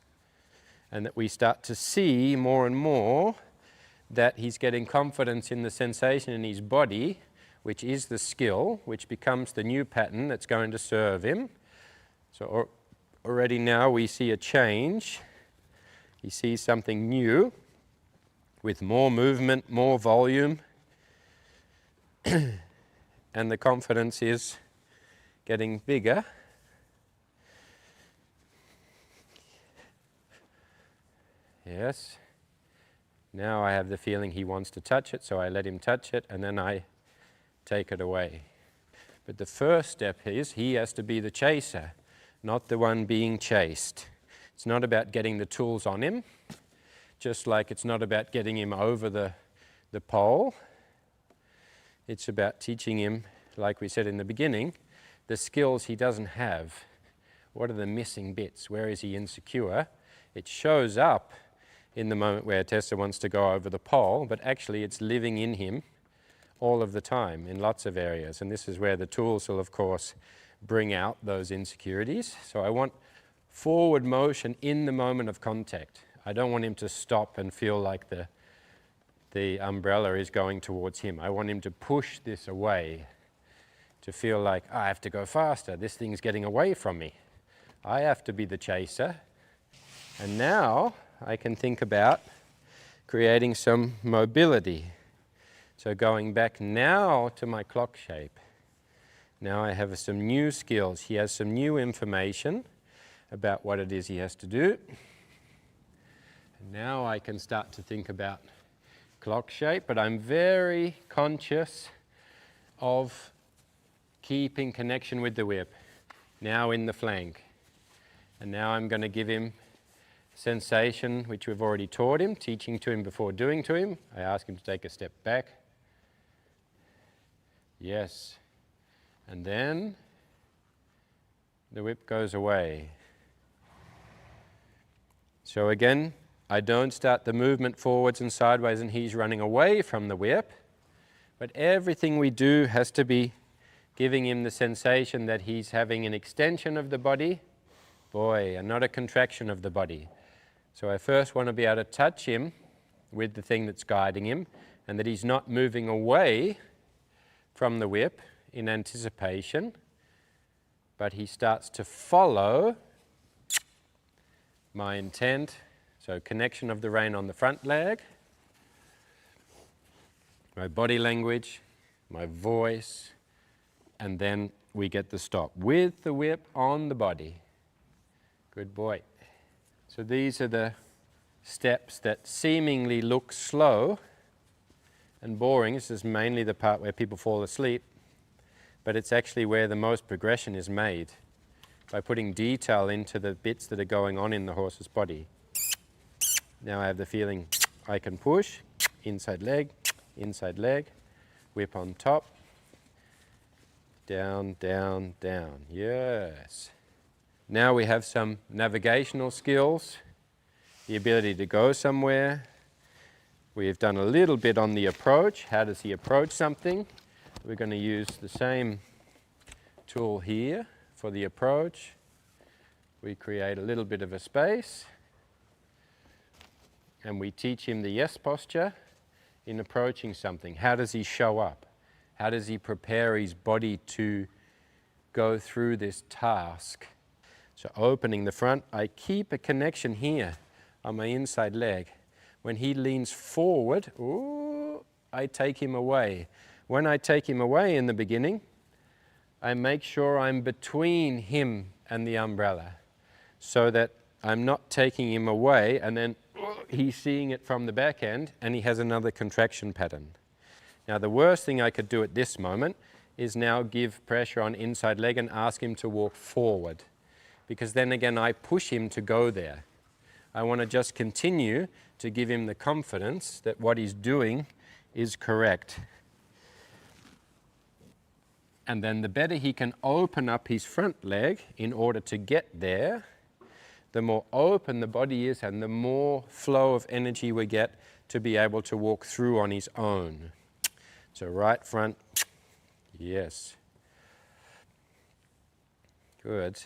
And that we start to see more and more that he's getting confidence in the sensation in his body, which is the skill, which becomes the new pattern that's going to serve him. So already now we see a change. He sees something new with more movement, more volume, and the confidence is getting bigger. Yes. Now I have the feeling he wants to touch it, so I let him touch it, and then I take it away. But the first step is he has to be the chaser, not the one being chased. It's not about getting the tools on him, just like it's not about getting him over the pole. It's about teaching him, like we said in the beginning, the skills he doesn't have. What are the missing bits? Where is he insecure? It shows up in the moment where Tessa wants to go over the pole, but actually it's living in him all of the time in lots of areas. And this is where the tools will, of course, bring out those insecurities. So I want forward motion in the moment of contact. I don't want him to stop and feel like the umbrella is going towards him. I want him to push this away, to feel like, I have to go faster. This thing's getting away from me. I have to be the chaser. And now I can think about creating some mobility. So going back now to my clock shape. Now I have some new skills. He has some new information about what it is he has to do. And now I can start to think about clock shape, but I'm very conscious of keeping connection with the whip. Now in the flank. And now I'm going to give him sensation, which we've already taught him, teaching to him before doing to him. I ask him to take a step back. Yes. And then the whip goes away. So again, I don't start the movement forwards and sideways and he's running away from the whip, but everything we do has to be giving him the sensation that he's having an extension of the body, boy, and not a contraction of the body. So I first want to be able to touch him with the thing that's guiding him, and that he's not moving away from the whip in anticipation, but he starts to follow my intent. So connection of the rein on the front leg, my body language, my voice, and then we get the stop with the whip on the body. Good boy. So these are the steps that seemingly look slow and boring. This is mainly the part where people fall asleep, but it's actually where the most progression is made, by putting detail into the bits that are going on in the horse's body. Now I have the feeling I can push, inside leg, whip on top, down, down, down. Yes. Now we have some navigational skills, the ability to go somewhere. We've done a little bit on the approach. How does he approach something? We're going to use the same tool here for the approach. We create a little bit of a space, and we teach him the yes posture in approaching something. How does he show up? How does he prepare his body to go through this task? So opening the front, I keep a connection here on my inside leg. When he leans forward, ooh, I take him away. When I take him away in the beginning, I make sure I'm between him and the umbrella, so that I'm not taking him away and then he's seeing it from the back end and he has another contraction pattern. Now the worst thing I could do at this moment is now give pressure on inside leg and ask him to walk forward, because then again I push him to go there. I want to just continue to give him the confidence that what he's doing is correct. And then the better he can open up his front leg in order to get there, the more open the body is and the more flow of energy we get to be able to walk through on his own. So right front, yes. Good.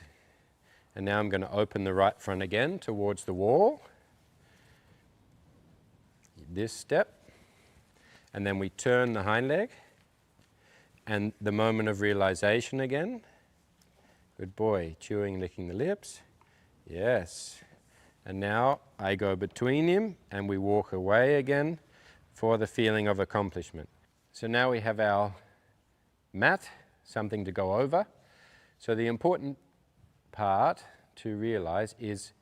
And now I'm going to open the right front again towards the wall. This step. And then we turn the hind leg. And the moment of realization again. Good boy. Chewing, licking the lips. Yes. And now I go between him and we walk away again for the feeling of accomplishment. So now we have our mat, something to go over. So the important part to realize is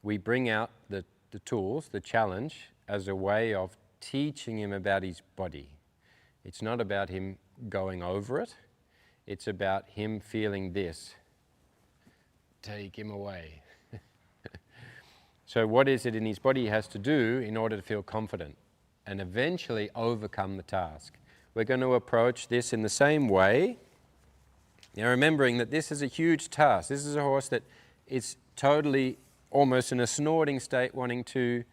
we bring out the tools, the challenge, as a way of teaching him about his body. It's not about him going over it. It's about him feeling this. Take him away. So what is it in his body he has to do in order to feel confident and eventually overcome the task? We're going to approach this in the same way. Now remembering that this is a huge task. This is a horse that is totally almost in a snorting state, wanting to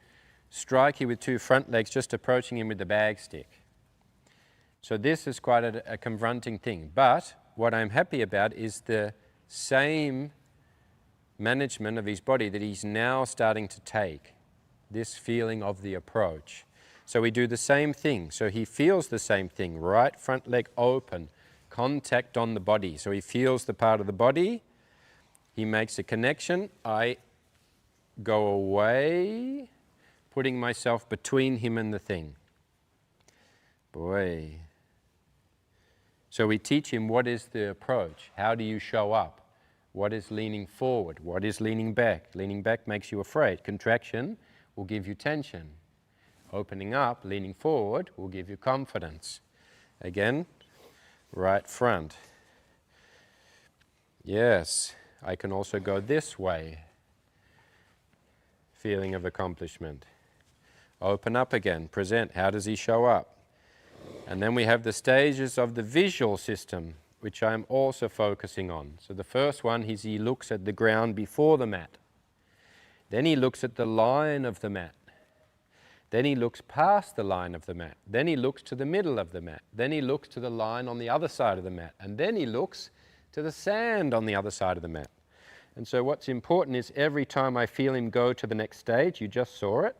strike you with two front legs, just approaching him with the bag stick. So this is quite a confronting thing. But what I'm happy about is the same management of his body that he's now starting to take, this feeling of the approach. So we do the same thing. So he feels the same thing, right front leg open, contact on the body. So he feels the part of the body, he makes a connection, I go away, putting myself between him and the thing. Boy. So we teach him what is the approach, how do you show up? What is leaning forward? What is leaning back? Leaning back makes you afraid. Contraction will give you tension. Opening up, leaning forward, will give you confidence. Again, right front. Yes, I can also go this way. Feeling of accomplishment. Open up again, present. How does he show up? And then we have the stages of the visual system, which I'm also focusing on. So the first one is he looks at the ground before the mat. Then he looks at the line of the mat. Then he looks past the line of the mat. Then he looks to the middle of the mat. Then he looks to the line on the other side of the mat. And then he looks to the sand on the other side of the mat. And so what's important is every time I feel him go to the next stage, you just saw it,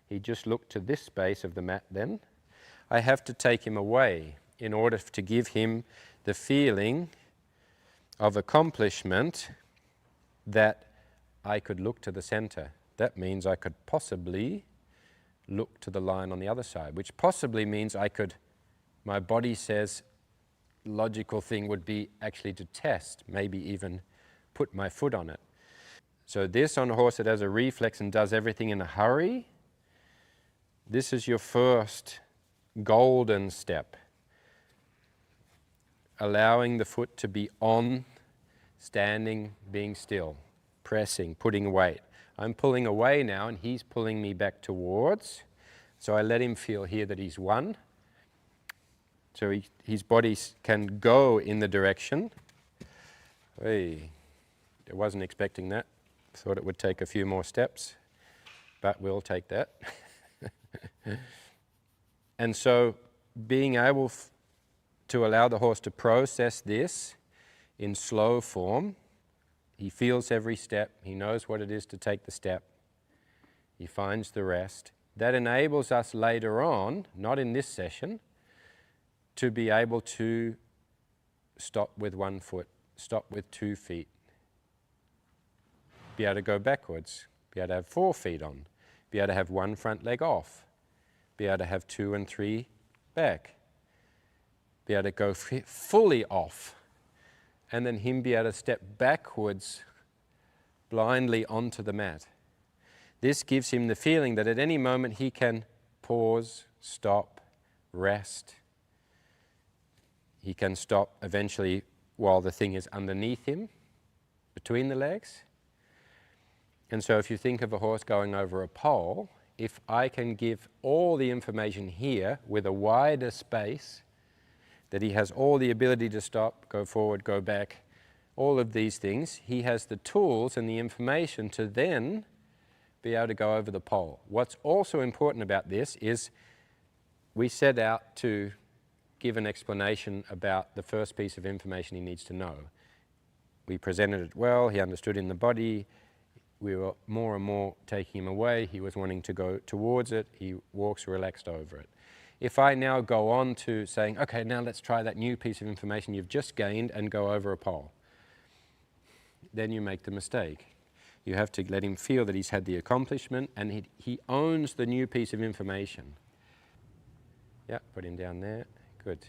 he just looked to this space of the mat then, I have to take him away in order to give him the feeling of accomplishment that I could look to the center. That means I could possibly look to the line on the other side, which possibly means I could, my body says, logical thing would be actually to test, maybe even put my foot on it. So this on a horse that has a reflex and does everything in a hurry, this is your first golden step. Allowing the foot to be on, standing, being still, pressing, putting weight. I'm pulling away now and he's pulling me back towards. So I let him feel here that he's one. So his body can go in the direction. Hey, I wasn't expecting that. Thought it would take a few more steps, but we'll take that. And so being able to allow the horse to process this in slow form, he feels every step, he knows what it is to take the step, he finds the rest. That enables us later on, not in this session, to be able to stop with 1 foot, stop with 2 feet, be able to go backwards, be able to have 4 feet on, be able to have 1 front leg off, be able to have 2 and 3 back, be able to go fully off, and then him be able to step backwards blindly onto the mat. This gives him the feeling that at any moment he can pause, stop, rest. He can stop eventually while the thing is underneath him, between the legs. And so if you think of a horse going over a pole, if I can give all the information here with a wider space, that he has all the ability to stop, go forward, go back, all of these things, he has the tools and the information to then be able to go over the pole. What's also important about this is we set out to give an explanation about the first piece of information he needs to know. We presented it well, he understood in the body, we were more and more taking him away, he was wanting to go towards it, he walks relaxed over it. If I now go on to saying, okay, now let's try that new piece of information you've just gained and go over a pole, then you make the mistake. You have to let him feel that he's had the accomplishment and he owns the new piece of information. Yeah, put him down there, good.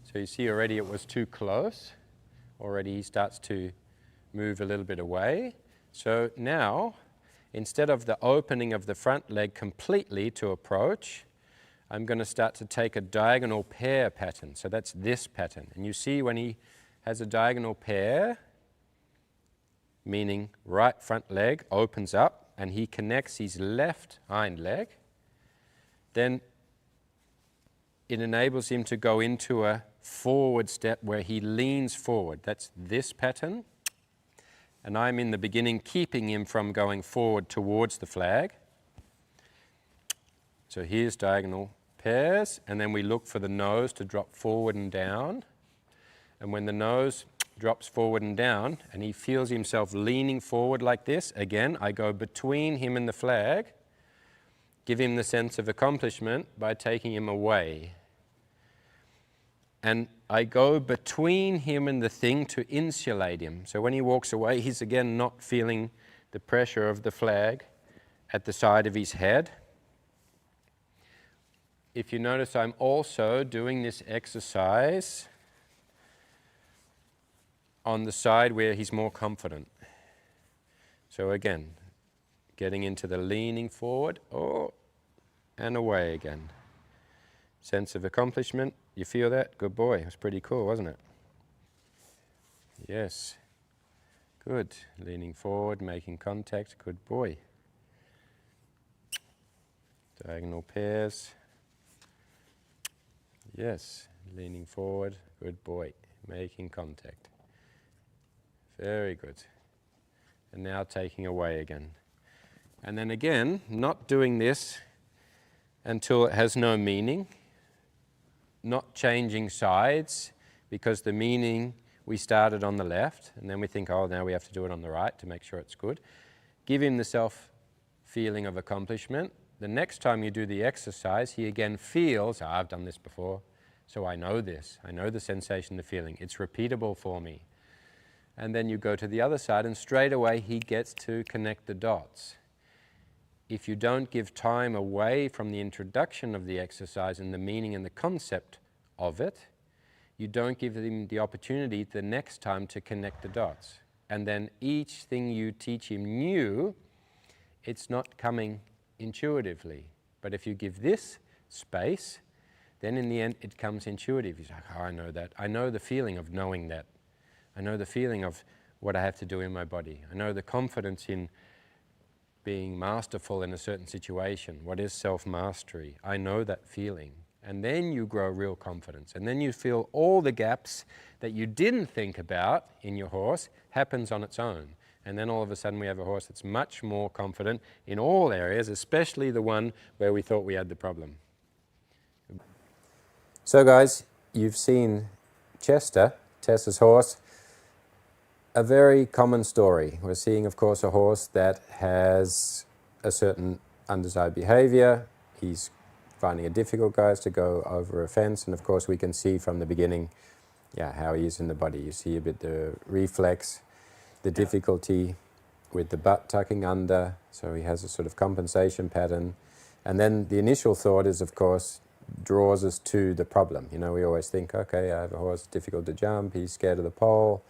So you see already it was too close. Already he starts to move a little bit away. So now, instead of the opening of the front leg completely to approach, I'm going to start to take a diagonal pair pattern. So that's this pattern. And you see when he has a diagonal pair, meaning right front leg opens up and he connects his left hind leg, then it enables him to go into a forward step where he leans forward. That's this pattern. And I'm in the beginning keeping him from going forward towards the flag. So here's diagonal pairs, and then we look for the nose to drop forward and down. And when the nose drops forward and down, and he feels himself leaning forward like this, again, I go between him and the flag, give him the sense of accomplishment by taking him away. And I go between him and the thing to insulate him. So when he walks away, he's again not feeling the pressure of the flag at the side of his head. If you notice, I'm also doing this exercise on the side where he's more confident. So again, getting into the leaning forward, and away again. Sense of accomplishment. You feel that? Good boy. It was pretty cool, wasn't it? Yes. Good. Leaning forward, making contact. Good boy. Diagonal pairs. Yes. Leaning forward. Good boy. Making contact. Very good. And now taking away again. And then again, not doing this until it has no meaning, not changing sides, because the meaning we started on the left, and then we think, oh, now we have to do it on the right to make sure it's good. Give him the self-feeling of accomplishment. The next time you do the exercise, he again feels, I've done this before, so I know this. I know the sensation, the feeling. It's repeatable for me. And then you go to the other side, and straight away he gets to connect the dots. If you don't give time away from the introduction of the exercise and the meaning and the concept of it, you don't give him the opportunity the next time to connect the dots. And then each thing you teach him new, it's not coming intuitively. But if you give this space, then in the end it comes intuitive. He's like, oh, I know that. I know the feeling of knowing that. I know the feeling of what I have to do in my body. I know the confidence in being masterful in a certain situation. What is self-mastery? I know that feeling. And then you grow real confidence. And then you feel all the gaps that you didn't think about in your horse happens on its own. And then all of a sudden we have a horse that's much more confident in all areas, especially the one where we thought we had the problem. So guys, you've seen Chester, Tessa's horse, a very common story. We're seeing, of course, a horse that has a certain undesired behavior. He's finding it difficult, guys, to go over a fence. And of course, we can see from the beginning, how he is in the body. You see a bit the reflex, the difficulty with the butt tucking under. So he has a sort of compensation pattern. And then the initial thought is, of course, draws us to the problem. You know, we always think, okay, I have a horse difficult to jump. He's scared of the pole.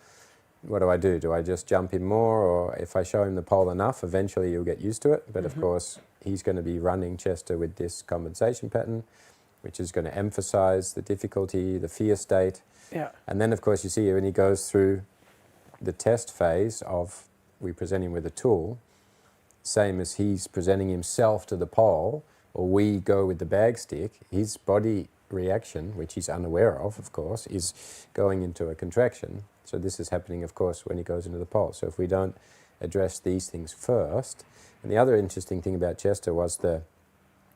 What do? Do I just jump him more? Or if I show him the pole enough, eventually he'll get used to it. But of course, he's going to be running Chester with this compensation pattern, which is going to emphasize the difficulty, the fear state. Yeah. And then, of course, you see when he goes through the test phase of we present him with a tool, same as he's presenting himself to the pole, or we go with the bag stick, his body reaction, which he's unaware of course, is going into a contraction. So this is happening, of course, when he goes into the pole. So if we don't address these things first, and the other interesting thing about Chester was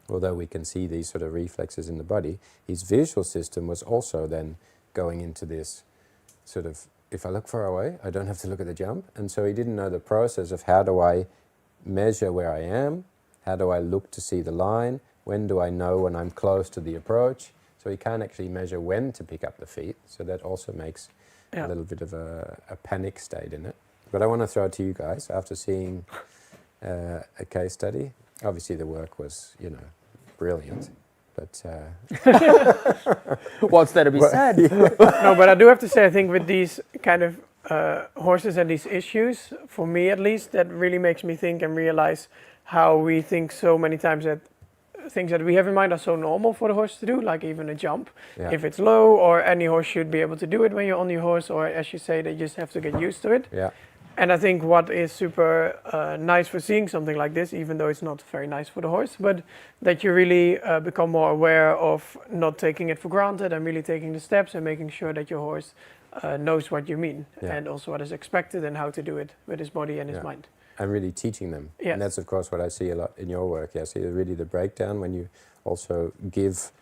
although we can see these sort of reflexes in the body, his visual system was also then going into this sort of, if I look far away, I don't have to look at the jump. And so he didn't know the process of how do I measure where I am, how do I look to see the line, when do I know when I'm close to the approach. So he can't actually measure when to pick up the feet. So that also makes a little bit of a panic state in it. But I want to throw it to you guys after seeing a case study. Obviously the work was, brilliant, but... What's there to be said? No, but I do have to say, I think with these kind of horses and these issues, for me at least, that really makes me think and realize how we think so many times that things that we have in mind are so normal for the horse to do, like even a jump. Yeah. If it's low, or any horse should be able to do it when you're on your horse, or as you say, they just have to get used to it. Yeah. And I think what is super nice for seeing something like this, even though it's not very nice for the horse, but that you really become more aware of not taking it for granted and really taking the steps and making sure that your horse knows what you mean and also what is expected and how to do it with his body and his mind. And really teaching them. Yes. And that's, of course, what I see a lot in your work. I see really the breakdown when you also give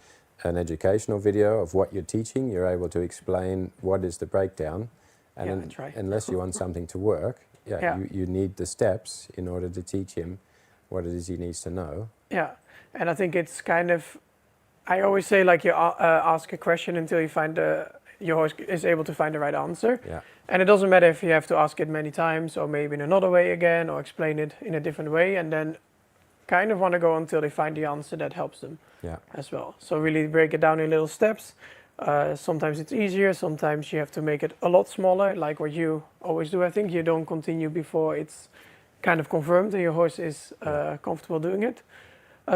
an educational video of what you're teaching, you're able to explain what is the breakdown. And I try. unless you want something to work, you need the steps in order to teach him what it is he needs to know. Yeah, and I think it's kind of, I always say, like, you ask a question until you find your horse is able to find the right answer. Yeah. And it doesn't matter if you have to ask it many times, or maybe in another way again, or explain it in a different way, and then kind of want to go until they find the answer that helps them as well. So really break it down in little steps. Sometimes it's easier, sometimes you have to make it a lot smaller, like what you always do. I think you don't continue before it's kind of confirmed and your horse is comfortable doing it.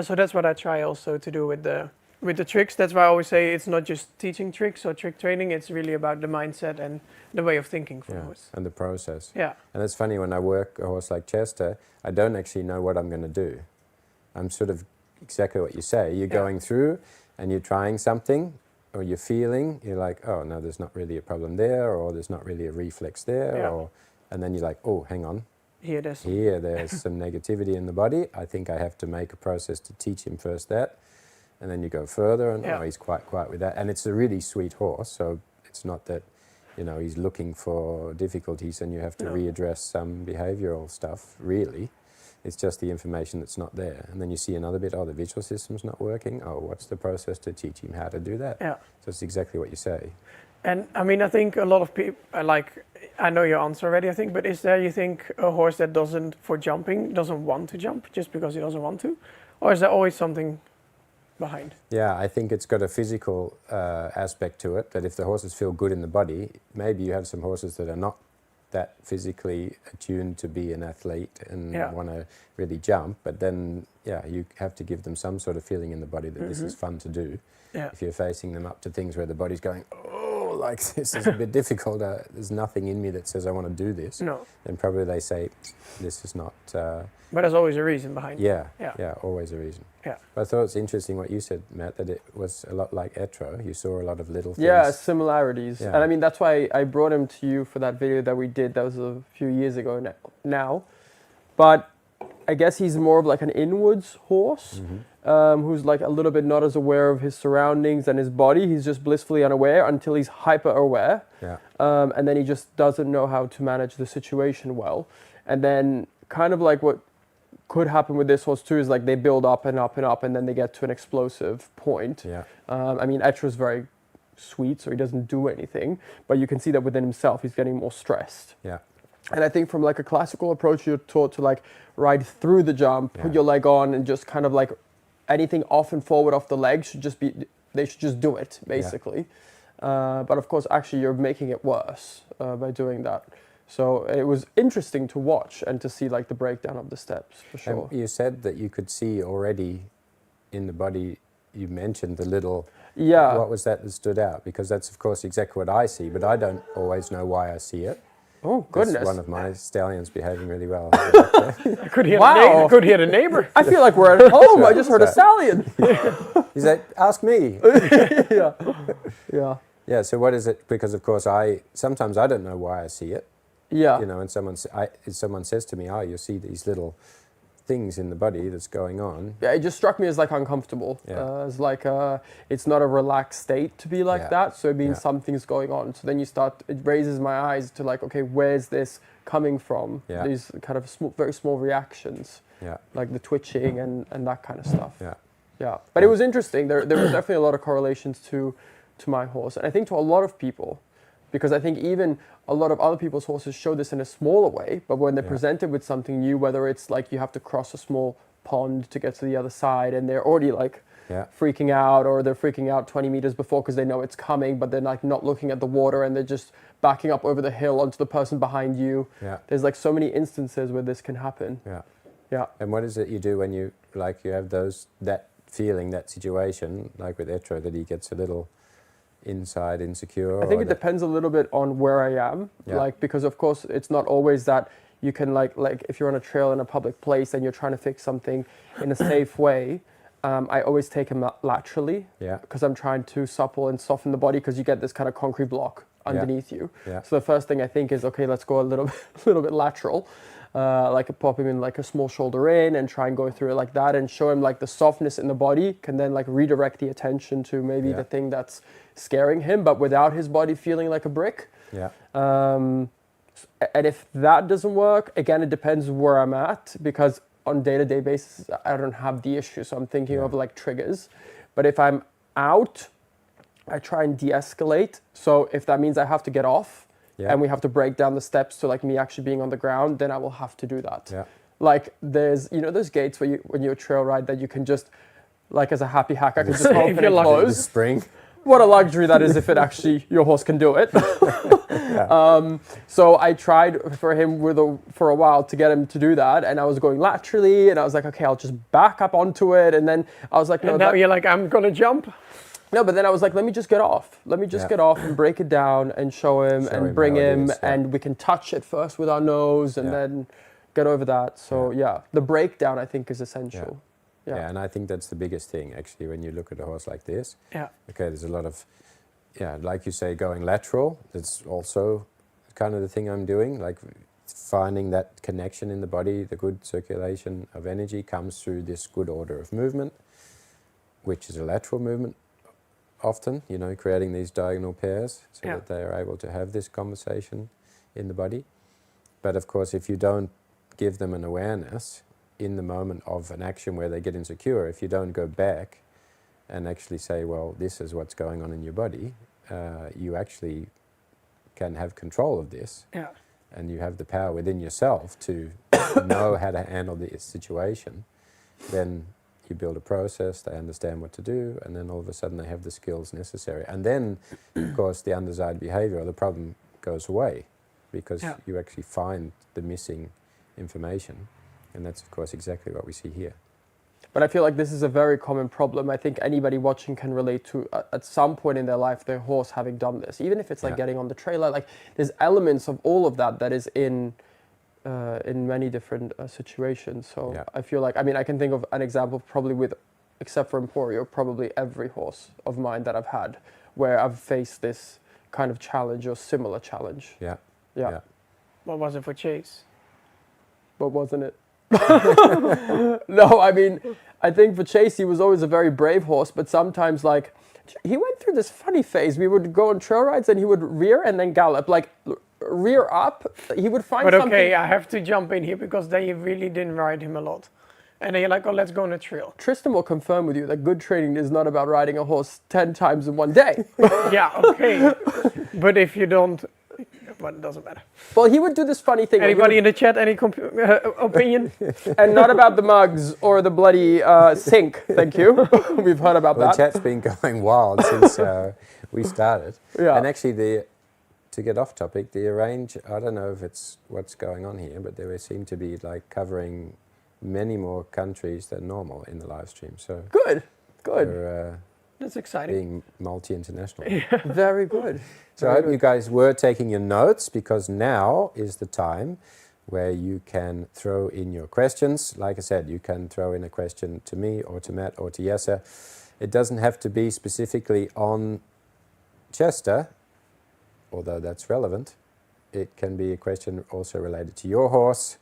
So that's what I try also to do with the tricks. That's why I always say it's not just teaching tricks or trick training, it's really about the mindset and the way of thinking for the horse. And the process. Yeah. And it's funny, when I work a horse like Chester, I don't actually know what I'm going to do. I'm sort of exactly what you say. You're going through and you're trying something, or you're feeling, you're like, oh, no, there's not really a problem there, or there's not really a reflex there, and then you're like, oh, hang on. Here there's some negativity in the body. I think I have to make a process to teach him first that. and then you go further, and Yeah. oh, he's quite quiet with that. And it's a really sweet horse, so it's not that, you know, he's looking for difficulties and you have to No. readdress some behavioural stuff, really. It's just the information that's not there. And then you see another bit, oh, the visual system's not working. Oh, what's the process to teach him how to do that? Yeah. So it's exactly what you say. And I mean, I think a lot of people, I know your answer already, I think, but is there, you think, a horse that doesn't want to jump just because he doesn't want to? Or is there always something behind? Yeah, I think it's got a physical aspect to it, that if the horses feel good in the body, maybe you have some horses that are not that physically attuned to be an athlete and want to really jump, but then, you have to give them some sort of feeling in the body that this is fun to do. Yeah. If you're facing them up to things where the body's going, oh, like this is a bit difficult, there's nothing in me that says I want to do this, No. then probably they say, this is not... But there's always a reason behind it. Yeah, always a reason. Yeah. But I thought it's interesting what you said, Matt, that it was a lot like Etro. You saw a lot of little things. Yeah, similarities. Yeah. And I mean, that's why I brought him to you for that video that we did. That was a few years ago now. But I guess he's more of like an inwards horse, who's like a little bit not as aware of his surroundings and his body. He's just blissfully unaware until he's hyper aware. Yeah. And then he just doesn't know how to manage the situation well. And then kind of like what could happen with this horse too is like they build up and up and up, and then they get to an explosive point. Yeah. I mean, Etro's very sweet, so he doesn't do anything, but you can see that within himself he's getting more stressed. Yeah. And I think from like a classical approach, you're taught to like ride through the jump, put your leg on, and just kind of like anything off and forward off the leg should just do it basically. But of course, actually, you're making it worse by doing that. So it was interesting to watch and to see like the breakdown of the steps for sure. And you said that you could see already in the body, you mentioned the little, Yeah. what was that stood out? Because that's of course exactly what I see, but I don't always know why I see it. Oh, goodness. That's one of my stallions behaving really well. I could hear Wow. the neighbor. I feel like we're at home. I just heard a stallion. He's like, ask me. Yeah. Yeah. Yeah, so what is it? Because of course sometimes I don't know why I see it. Yeah. You know, and someone says to me, oh, you see these little things in the body that's going on. Yeah, it just struck me as like uncomfortable. Yeah. As like it's not a relaxed state to be like that. So it means Yeah. something's going on. So then it raises my eyes to like, okay, where's this coming from? Yeah. These kind of very small reactions, Yeah, like the twitching and that kind of stuff. yeah, Yeah, but it was interesting. There was definitely a lot of correlations to my horse, and I think to a lot of people, because I think even a lot of other people's horses show this in a smaller way. But when they're presented with something new, whether it's like you have to cross a small pond to get to the other side, and they're already like freaking out, or they're freaking out 20 meters before because they know it's coming, but they're like not looking at the water and they're just backing up over the hill onto the person behind you. yeah, There's like so many instances where this can happen. yeah. Yeah. And what is it you do when you have that feeling, that situation, like with Etro, that he gets a little inside insecure? I think it depends a little bit on where I am, like, because of course it's not always that you can like if you're on a trail in a public place and you're trying to fix something in a safe way. I always take him laterally, because I'm trying to supple and soften the body, because you get this kind of concrete block underneath you. Yeah. So the first thing I think is, okay, let's go a little bit lateral, like pop him in like a small shoulder in and try and go through it like that, and show him like the softness in the body can then like redirect the attention to maybe the thing that's scaring him, but without his body feeling like a brick. Yeah. And if that doesn't work, again, it depends where I'm at, because on day-to-day basis, I don't have the issue. So I'm thinking of like triggers. But if I'm out, I try and de-escalate. So if that means I have to get off and we have to break down the steps to like me actually being on the ground, then I will have to do that. Yeah. Like there's, those gates where when you trail ride that you can just, like as a happy hacker, can just open and The close. spring. What a luxury that is if it actually, your horse can do it. So I tried for him for a while to get him to do that, and I was going laterally, and I was like, okay, I'll just back up onto it, and then I was like, no. And now you're like, I'm gonna jump. No, but then I was like, let me just get off. Let me just get off and break it down and show him and bring how it him, is, and we can touch it first with our nose and then get over that. So the breakdown I think is essential. Yeah, and I think that's the biggest thing, actually, when you look at a horse like this. Yeah. Okay, there's a lot of, like you say, going lateral. That's also kind of the thing I'm doing, like finding that connection in the body. The good circulation of energy comes through this good order of movement. which is a lateral movement often, you know, creating these diagonal pairs so that they are able to have this conversation in the body. But of course, if you don't give them an awareness in the moment of an action where they get insecure, if you don't go back and actually say, well, this is what's going on in your body, you actually can have control of this. Yeah. And you have the power within yourself to know how to handle the situation, then you build a process, they understand what to do, and then all of a sudden they have the skills necessary. And then, of course, the undesired behavior or the problem goes away because you actually find the missing information. And that's, of course, exactly what we see here. But I feel like this is a very common problem. I think anybody watching can relate to, at some point in their life, their horse having done this. Even if it's like getting on the trailer, like there's elements of all of that that is in many different situations. So I feel like, I mean, I can think of an example probably with, except for Emporio, probably every horse of mine that I've had, where I've faced this kind of challenge or similar challenge. Yeah. What was it for Chase? But wasn't it? No, I mean, I think for Chase, he was always a very brave horse, but sometimes like, he went through this funny phase. We would go on trail rides and he would rear and then gallop, like rear up. He would find something. But okay, I have to jump in here because they really didn't ride him a lot. And they're like, oh, let's go on a trail. Tristan will confirm with you that good training is not about riding a horse 10 times in one day. Yeah, okay. But if you don't, well, it doesn't matter. Well, he would do this funny thing. Anybody in the chat, any opinion? And not about the mugs or the bloody sink, thank you. We've heard about that. The chat's been going wild since we started. Yeah. And actually, to get off topic, the arrange, I don't know if it's what's going on here, but they seem to be like covering many more countries than normal in the live stream. So good. That's exciting. Being multi-international. Very good. So I hope you guys were taking your notes, because now is the time where you can throw in your questions. Like I said, you can throw in a question to me or to Matt or to Jesse. It doesn't have to be specifically on Chester, although that's relevant. It can be a question also related to your horse.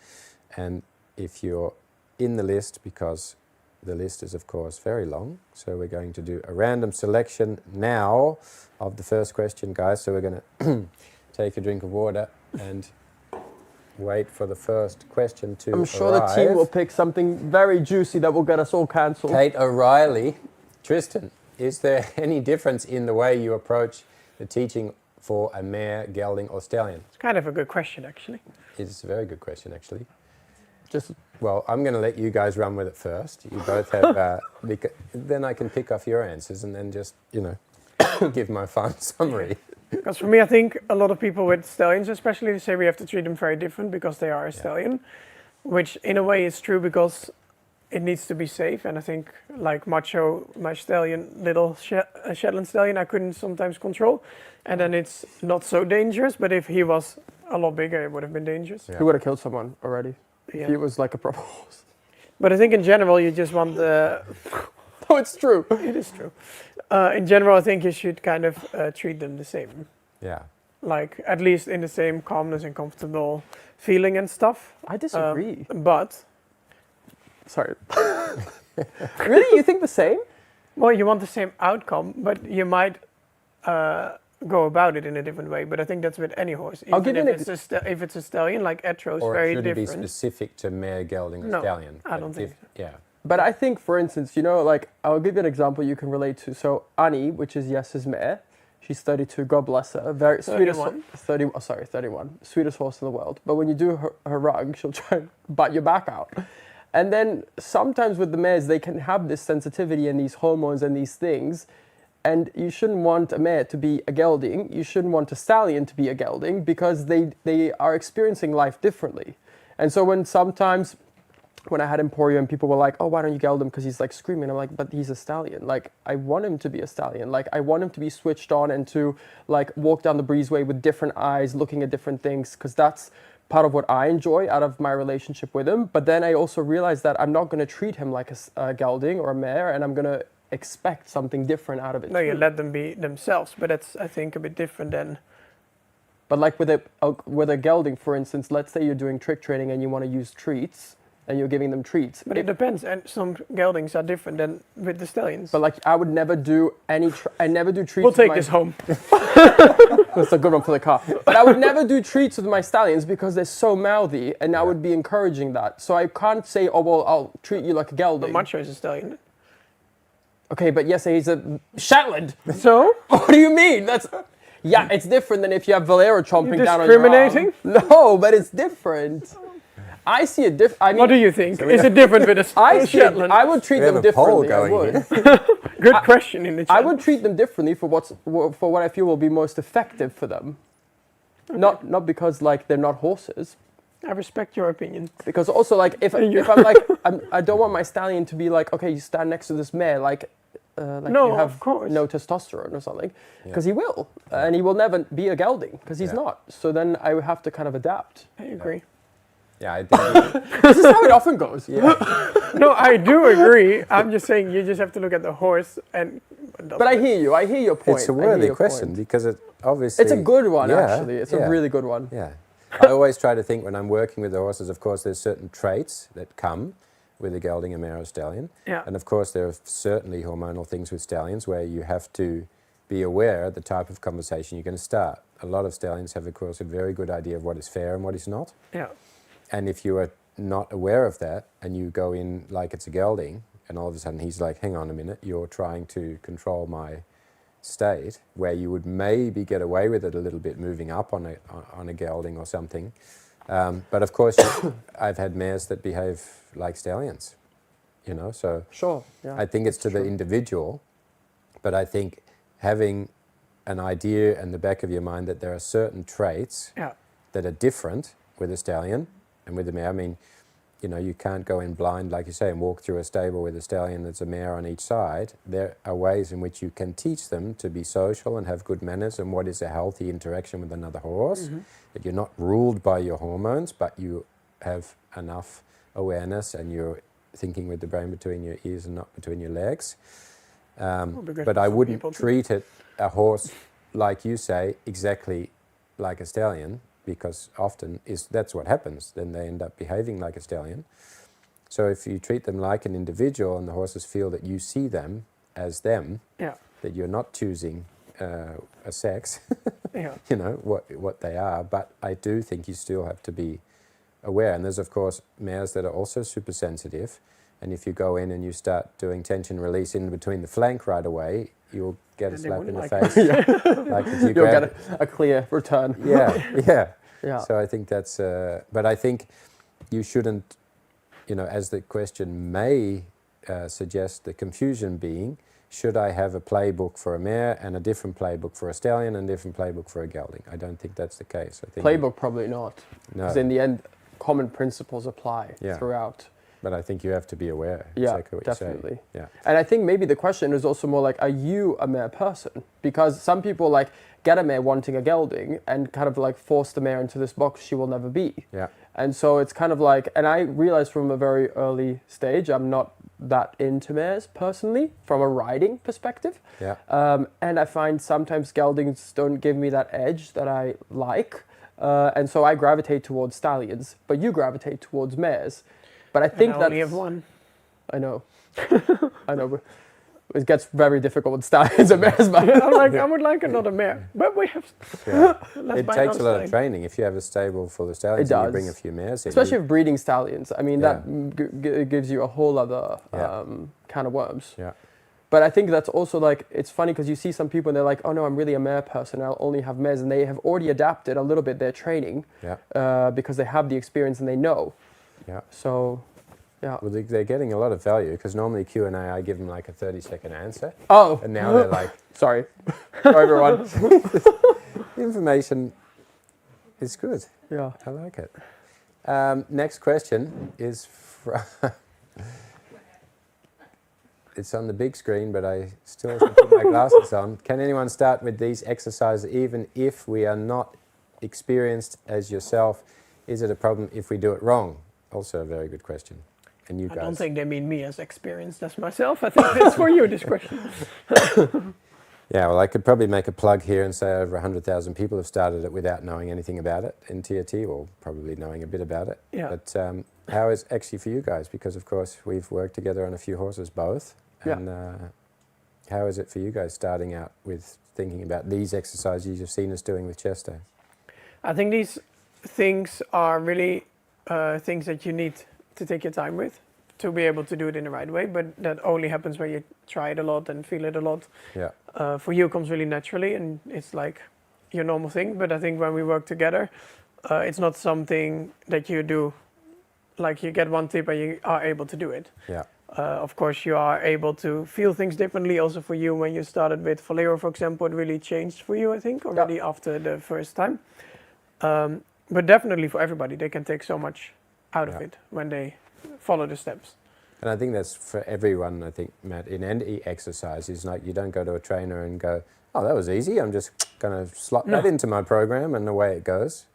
And if you're in the list, because the list is, of course, very long, so we're going to do a random selection now of the first question, guys. So we're going to take a drink of water and wait for the first question to arrive. I'm sure the team will pick something very juicy that will get us all cancelled. Kate O'Reilly. Tristan, is there any difference in the way you approach the teaching for a mare, gelding or stallion? It's kind of a good question, actually. It's a very good question, actually. Just Well, I'm going to let you guys run with it first. You both have, then I can pick off your answers and then just, give my fun summary. Because for me, I think a lot of people with stallions, especially, they say we have to treat them very different because they are a stallion, which in a way is true because it needs to be safe. And I think like Macho, my stallion, little Shetland stallion, I couldn't sometimes control. And then it's not so dangerous, but if he was a lot bigger, it would have been dangerous. He would have killed someone already. Yeah. He was like a proper horse. But I think in general, you just want the... Oh, it's true. It is true. In general, I think you should kind of treat them the same. Yeah. Like, at least in the same calmness and comfortable feeling and stuff. I disagree. But... Sorry. Really? You think the same? Well, you want the same outcome, but you might go about it in a different way. But I think that's with any horse. Even I'll give you if it's a stallion, like Etro is Or very should it different. be specific to mare, gelding or No, stallion? I don't think so. Yeah. But I think, for instance, like, I'll give you an example you can relate to. So Annie, which is Jesse's mare, she studied to, God bless her, very 31. 31, sweetest horse in the world. But when you do her rug, she'll try and bite your back out. And then sometimes with the mares, they can have this sensitivity and these hormones and these things. And you shouldn't want a mare to be a gelding. You shouldn't want a stallion to be a gelding because they are experiencing life differently. And so when I had Emporio and people were like, oh, why don't you geld him? Because he's like screaming. I'm like, but he's a stallion. Like, I want him to be a stallion. Like, I want him to be switched on and to like walk down the breezeway with different eyes, looking at different things. Because that's part of what I enjoy out of my relationship with him. But then I also realized that I'm not going to treat him like a gelding or a mare, and I'm going to expect something different out of it. No, you let them be themselves. But that's, I think, a bit different than... But like with a gelding, for instance, let's say you're doing trick training and you want to use treats. and you're giving them treats. But it depends, and some geldings are different than with the stallions. But like, I would never do any. I never do treats. We'll with take my- this home. That's a good one for the car. But I would never do treats with my stallions because they're so mouthy, and I would be encouraging that. So I can't say, oh well, I'll treat you like a The gelding. macho is a stallion. Okay, but yes, he's a Shetland. So? What do you mean? That's yeah, it's different than if you have Valero chomping You're down on your arm. discriminating? No, but it's different. I see a diff. I mean, What do you think? Is it different with a I see. Shetland? I would treat We have them a poll differently. I going would. Good question in the chat. I would treat them differently for what I feel will be most effective for them. Not because like they're not horses. I respect your opinion. Because also like if I'm like I don't want my stallion to be like, okay, you stand next to this mare like No, you have of course. no testosterone or something, because he will, and he will never be a gelding because he's not. So then I would have to kind of adapt. I agree. Yeah, I think This is how it often goes. No, I do agree. I'm just saying you just have to look at the horse and. But I hear you. I hear your point. it's a I hear worthy your question point. because it obviously... It's a good one, Yeah, actually. It's yeah. a really good one. Yeah. I always try to think when I'm working with the horses, of course, there's certain traits that come with a gelding, a mare, or stallion. Yeah. And of course, there are certainly hormonal things with stallions where you have to be aware of the type of conversation you're going to start. A lot of stallions have, of course, a very good idea of what is fair and what is not. Yeah. And if you are not aware of that and you go in like it's a gelding and all of a sudden he's like, hang on a minute, you're trying to control my state, where you would maybe get away with it a little bit moving up on a gelding or something. But of course, I've had mares that behave like stallions, you know, so Sure. Yeah. I think it's to the individual, but I think having an idea in the back of your mind that there are certain traits Yeah. that are different with a stallion and with a mare. I mean, you know, you can't go in blind, like you say, and walk through a stable with a stallion that's a mare on each side. There are ways in which you can teach them to be social and have good manners and what is a healthy interaction with another horse, that you're not ruled by your hormones, but you have enough awareness and you're thinking with the brain between your ears and not between your legs. because But I some wouldn't people do. treat it, a horse, like you say, exactly like a stallion, because often that's what happens. Then they end up behaving like a stallion. So if you treat them like an individual and the horses feel that you see them as them, Yeah. that you're not choosing a sex, Yeah. you know, what they are, but I do think you still have to be aware. And there's, of course, mares that are also super sensitive, and if you go in and you start doing tension release in between the flank right away, you'll get a And they slap in the wouldn't face. Like if you You'll grab get a clear return. yeah. Yeah. So I think that's, but I think you shouldn't, you know, as the question may suggest, the confusion being, should I have a playbook for a mare and a different playbook for a stallion and a different playbook for a gelding? I don't think that's the case. I think Playbook probably not. No, Because in the end, common principles apply Yeah. throughout. but I think you have to be aware. Yeah, exactly what definitely. you say. Yeah. And I think maybe the question is also more like, are you a mare person? Because some people like get a mare wanting a gelding and kind of like force the mare into this box she will never be. Yeah. And so it's kind of like, and I realized from a very early stage, I'm not that into mares personally from a riding perspective. Yeah. And I find sometimes geldings don't give me that edge that I like. And so I gravitate towards stallions, but you gravitate towards mares. But I think I that only have one. I know. I know. But it gets very difficult with stallions and mares, but I would like another mare, but we have. Yeah. Let's It buy takes a another lot of stallion. training. If you have a stable full of stallions It and you does. bring a few mares in, especially you- with breeding stallions. I mean, Yeah. that gives you a whole other Yeah. kind of worms. yeah. But I think that's also like, it's funny because you see some people and they're like, oh no, I'm really a mare person. I'll only have mares. And they have already adapted a little bit their training Yeah. because they have the experience and they know. Yeah. So, yeah. Well, they're getting a lot of value because normally Q&A, I give them like a 30-second answer. Oh, And now they're like, sorry. Sorry, everyone. the information is good. Yeah. I like it. Next question is from... It's on the big screen, but I still have to put my glasses on. Can anyone start with these exercises even if we are not experienced as yourself? Is it a problem if we do it wrong? Also a very good question. And you I guys... don't think they mean me as experienced as myself. I think that's for you, this question. Yeah, well, I could probably make a plug here and say over 100,000 people have started it without knowing anything about it in TRT, or probably knowing a bit about it. Yeah. But how is actually for you guys? Because of course we've worked together on a few horses both. And how is it for you guys starting out with thinking about these exercises you've seen us doing with Chester? I think these things are really things that you need to take your time with to be able to do it in the right way, but that only happens when you try it a lot and feel it a lot. Yeah. For you, it comes really naturally, and it's like your normal thing. But I think when we work together, it's not something that you do, like you get one tip and you are able to do it. Yeah. Of course, you are able to feel things differently. Also for you, when you started with Valero, for example, it really changed for you, I think, already after the first time. But definitely for everybody, they can take so much out of it when they follow the steps. And I think that's for everyone, I think, Matt, in any exercise, is like you don't go to a trainer and go, oh, that was easy, I'm just going to slot that into my program and away it goes.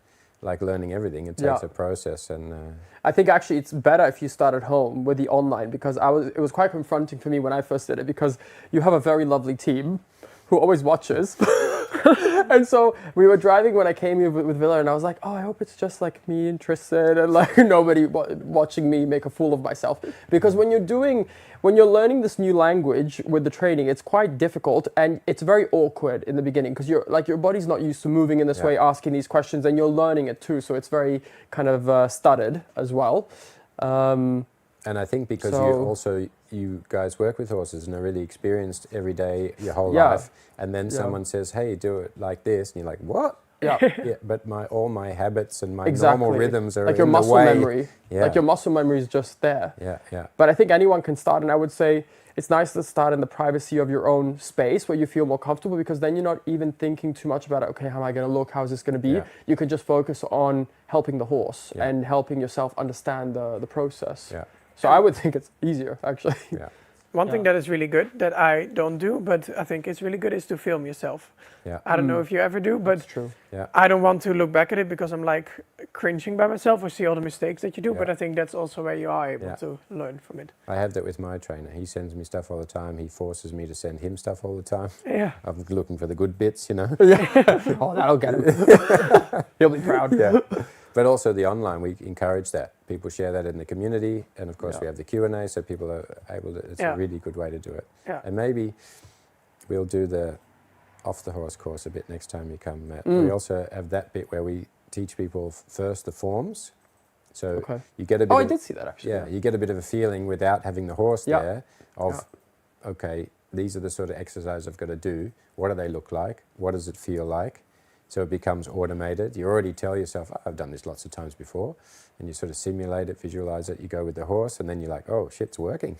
Like learning everything, it takes a process. And I think actually it's better if you start at home with the online, because it was quite confronting for me when I first did it, because you have a very lovely team who always watches. And so we were driving when I came here with Villa, and I was like, oh, I hope it's just like me and Tristan and like nobody watching me make a fool of myself. Because when you're learning this new language with the training, it's quite difficult and it's very awkward in the beginning, because your body's not used to moving in this way, asking these questions, and you're learning it too. So it's very kind of stuttered as well. And I think because you guys work with horses and are really experienced every day, your whole life, and then someone says, hey, do it like this, and you're like, what? Yeah. But all my habits and my normal rhythms are like your in muscle the way. memory. Like your muscle memory is just there. Yeah. But I think anyone can start, and I would say it's nice to start in the privacy of your own space where you feel more comfortable, because then you're not even thinking too much about, okay, how am I going to look? How is this going to be? Yeah. You can just focus on helping the horse and helping yourself understand the process. Yeah. So I would think it's easier, actually. Yeah. One thing that is really good that I don't do, but I think it's really good, is to film yourself. Yeah. I don't know if you ever do, but That's true. Yeah. I don't want to look back at it because I'm like cringing by myself or see all the mistakes that you do. Yeah. But I think that's also where you are able to learn from it. I have that with my trainer. He sends me stuff all the time. He forces me to send him stuff all the time. Yeah. I'm looking for the good bits, you know. Oh, that'll get him. He'll be proud. Yeah. But also the online, we encourage that. People share that in the community, and of course we have the Q&A, so people are able to, it's a really good way to do it. Yeah. And maybe we'll do the off-the-horse course a bit next time you come, Matt. We also have that bit where we teach people first the forms. So you get a bit I did see that, actually. Yeah, you get a bit of a feeling without having the horse there of, okay, these are the sort of exercises I've got to do. What do they look like? What does it feel like? So it becomes automated. You already tell yourself, oh, I've done this lots of times before. And you sort of simulate it, visualize it, you go with the horse, and then you're like, oh, shit, it's working.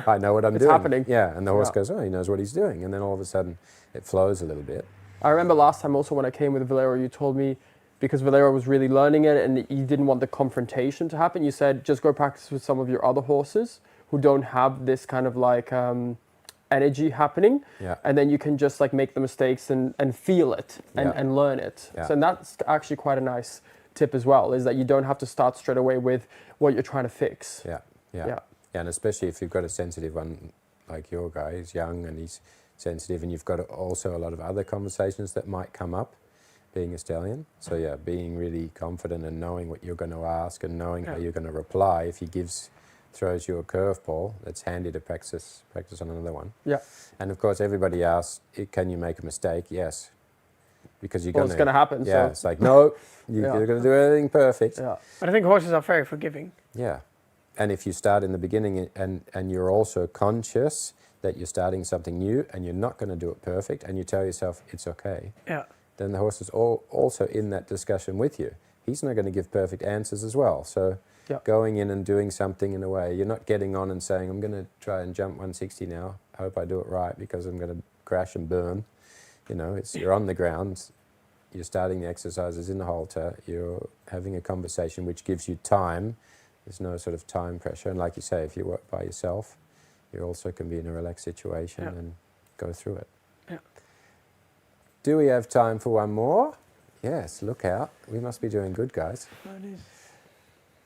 I know what I'm doing. It's happening. Yeah, and the horse goes, oh, he knows what he's doing. And then all of a sudden, it flows a little bit. I remember last time also when I came with Valero, you told me, because Valero was really learning it and you didn't want the confrontation to happen, you said, just go practice with some of your other horses who don't have this kind of like energy happening, and then you can just like make the mistakes and feel it and learn it. So and that's actually quite a nice tip as well, is that you don't have to start straight away with what you're trying to fix. Yeah, and especially if you've got a sensitive one like your guy, he's young and he's sensitive, and you've got also a lot of other conversations that might come up being a stallion. So yeah, being really confident and knowing what you're going to ask and knowing how you're going to reply if he throws you a curveball, that's handy to practice on another one. Yeah. And of course, everybody asks, can you make a mistake? Yes. Because you're it's going to happen. Yeah, so. It's like, no, you're going to do everything perfect. Yeah. But I think horses are very forgiving. Yeah. And if you start in the beginning and you're also conscious that you're starting something new and you're not going to do it perfect, and you tell yourself it's okay, then the horse is also in that discussion with you. He's not going to give perfect answers as well. So going in and doing something in a way, you're not getting on and saying, I'm going to try and jump 160 now. I hope I do it right because I'm going to crash and burn. You know, you're on the ground, you're starting the exercises in the halter, you're having a conversation which gives you time. There's no sort of time pressure. And like you say, if you work by yourself, you also can be in a relaxed situation and go through it. Yeah. Do we have time for one more? Yes, look out. We must be doing good, guys.